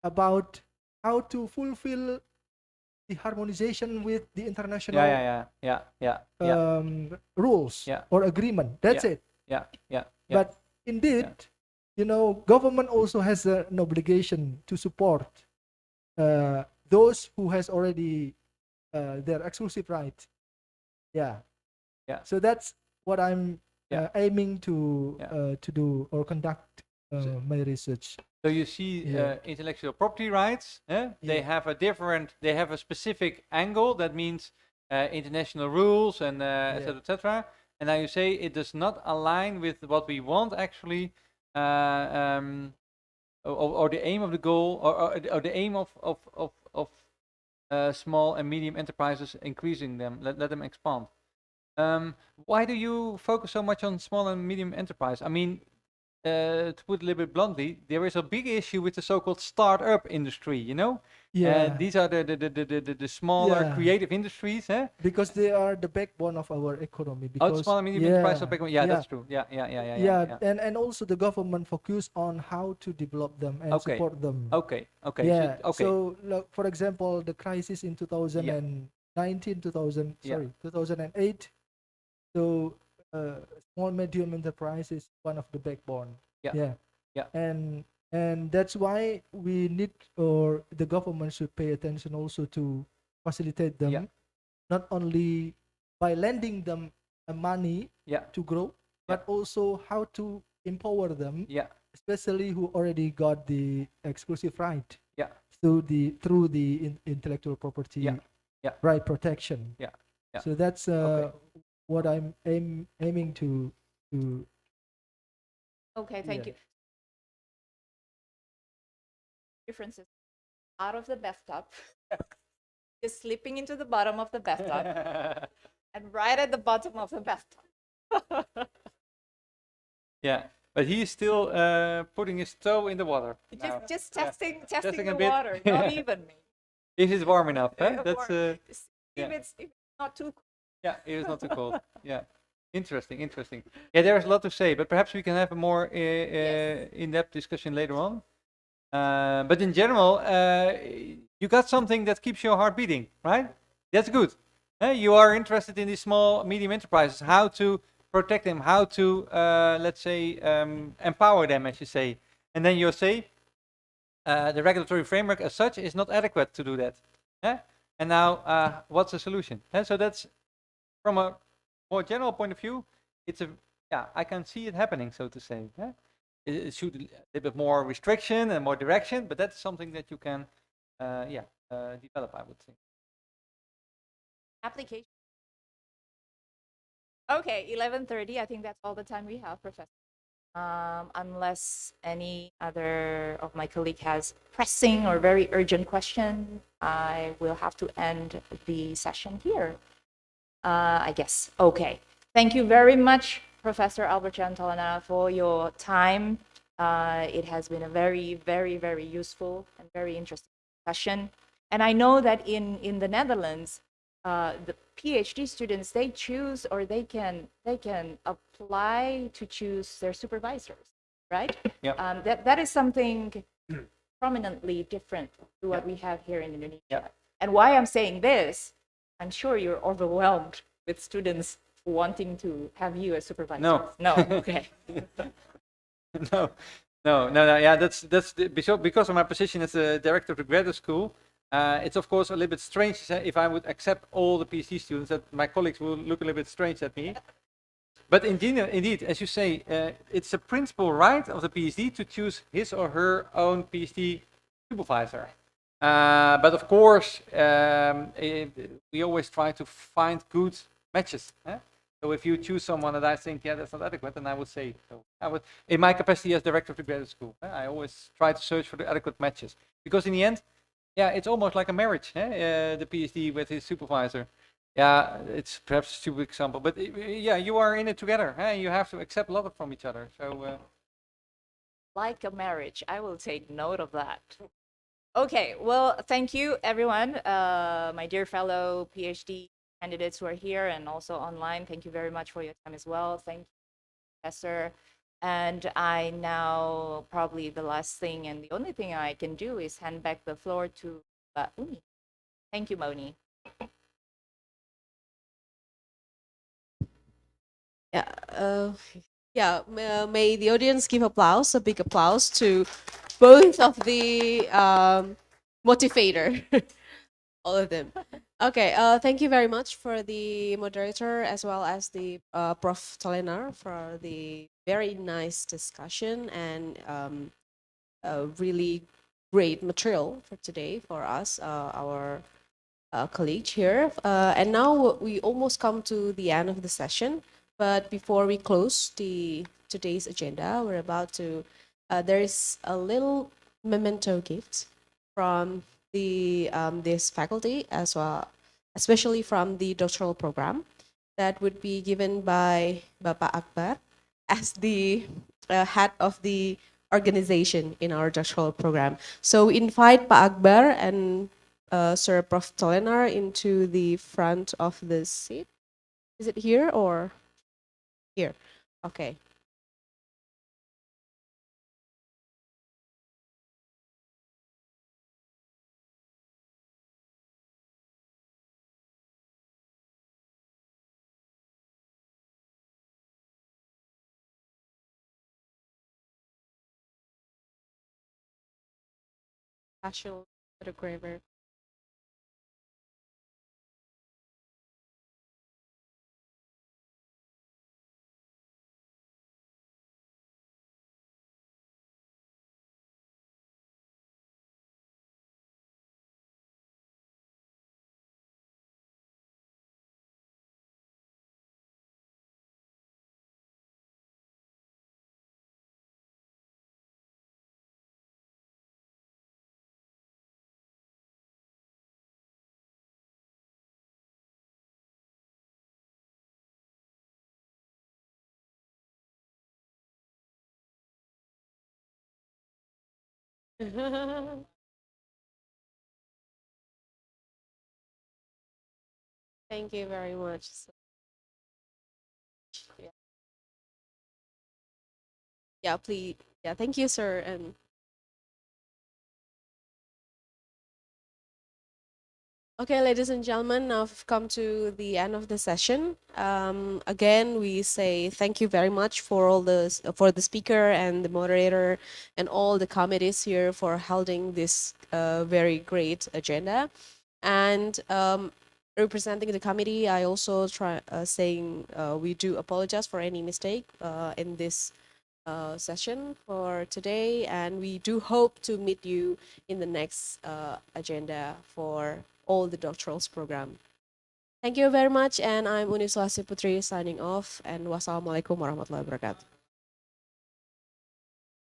about how to fulfill the harmonization with the international Yeah. rules Yeah. or agreement. That's it. Yeah. But indeed, government also has an obligation to support those who has already their exclusive right. Yeah. Yeah. So that's what I'm Yeah. aiming to do or conduct my research. So you see, Yeah. intellectual property rights. They Yeah. have a specific angle. That means international rules and etc. etc. And now you say it does not align with what we want actually, or the aim of the goal, or the aim of small and medium enterprises, increasing them, let them expand. Why do you focus so much on small and medium enterprise? I mean, to put it a little bit bluntly, there is a big issue with the so-called startup industry. These are the smaller Yeah. creative industries. Because they are the backbone of our economy. Oh, Because the small and medium enterprise are backbone. Yeah, that's true. Yeah. And also the government focus on how to develop them and Okay. support them. Okay. Yeah. So, okay. So, like, for example, the crisis in 2019, 2008. So, small medium enterprise is one of the backbone. Yeah. And that's why we need, or the government should pay attention also to facilitate them, Yeah. not only by lending them money Yeah. to grow, but also how to empower them, Yeah. especially who already got the exclusive right Yeah. through the intellectual property Yeah. right protection. Yeah. So that's Okay. what I'm aiming to. Okay, thank Yeah. you. Differences out of the bathtub, just slipping into the bottom of the bathtub, and right at the bottom of the bathtub. Yeah. but he is still putting his toe in the water. now. Just Yeah. testing Testing a the bit. water, not Yeah. even me. If it's warm enough, huh? That's If yeah. it's not too Yeah, it is not too cold. Yeah, interesting, interesting. Yeah, there's a lot to say, but perhaps we can have a more in-depth discussion later on. But in general, you got something that keeps your heart beating, right? That's good. You are interested in these small, medium enterprises, how to protect them, how to, let's say, empower them, as you say. And then you say, the regulatory framework as such is not adequate to do that. And now, what's the solution? So that's from a more general point of view. It's a I can see it happening, so to say. It should a little bit more restriction and more direction, but that's something that you can, develop, I would think. application. Okay, 11:30. I think that's all the time we have, Professor. Unless any other of my colleague has pressing or very urgent question, I will have to end the session here. I guess. Okay. Thank you very much, Professor Albert Tolana, for your time. It has been a very, very, very useful and very interesting discussion. And I know that in the Netherlands, the PhD students, they choose, or they can apply to choose their supervisors, right? Yeah. That is something prominently different to what we have here in Indonesia. Yeah. And why I'm saying this, I'm sure you're overwhelmed with students wanting to have you as supervisor. No. No. Okay. No. Yeah, that's because of my position as a director of the graduate school. It's of course a little bit strange if I would accept all the PhD students, that my colleagues will look a little bit strange at me. But indeed, as you say, it's a principal right of the PhD to choose his or her own PhD supervisor. But of course, we always try to find good matches. So if you choose someone that I think, that's not adequate, then I would say so. I would, in my capacity as director of the graduate school, I always try to search for the adequate matches. Because in the end, it's almost like a marriage, the PhD with his supervisor. Yeah, it's perhaps a stupid example, but you are in it together. You have to accept a lot from each other. So, Like a marriage. I will take note of that. Okay, well, thank you, everyone. My dear fellow PhD candidates who are here and also online, thank you very much for your time as well. Thank you, Professor. And I now, probably the last thing and the only thing I can do is hand back the floor to Uni. Thank you, Moni. May the audience give applause, a big applause to both of the motivator, all of them. Okay, thank you very much for the moderator as well as the Prof. Tolena for the very nice discussion and really great material for today for us, our colleague here. And now we almost come to the end of the session. But before we close today's agenda, we're about to, there is a little memento gift from this faculty as well, especially from the doctoral program, that would be given by Bapak Akbar as the head of the organization in our doctoral program. So we invite Pak Akbar and Sir Prof. Tolenar into the front of the seat. Is it here or here? Okay. Partial photographer. Thank you very much. Yeah. Yeah, please. Yeah, thank you, sir. And okay, ladies and gentlemen, now we've come to the end of the session. Again, we say thank you very much for all for the speaker and the moderator and all the committees here for holding this very great agenda. And representing the committee, I also try saying we do apologize for any mistake in this session for today, and we do hope to meet you in the next agenda for all the doctorals program. Thank you very much, and I'm Uniswasi Putri signing off, and wassalamualaikum warahmatullahi wabarakatuh.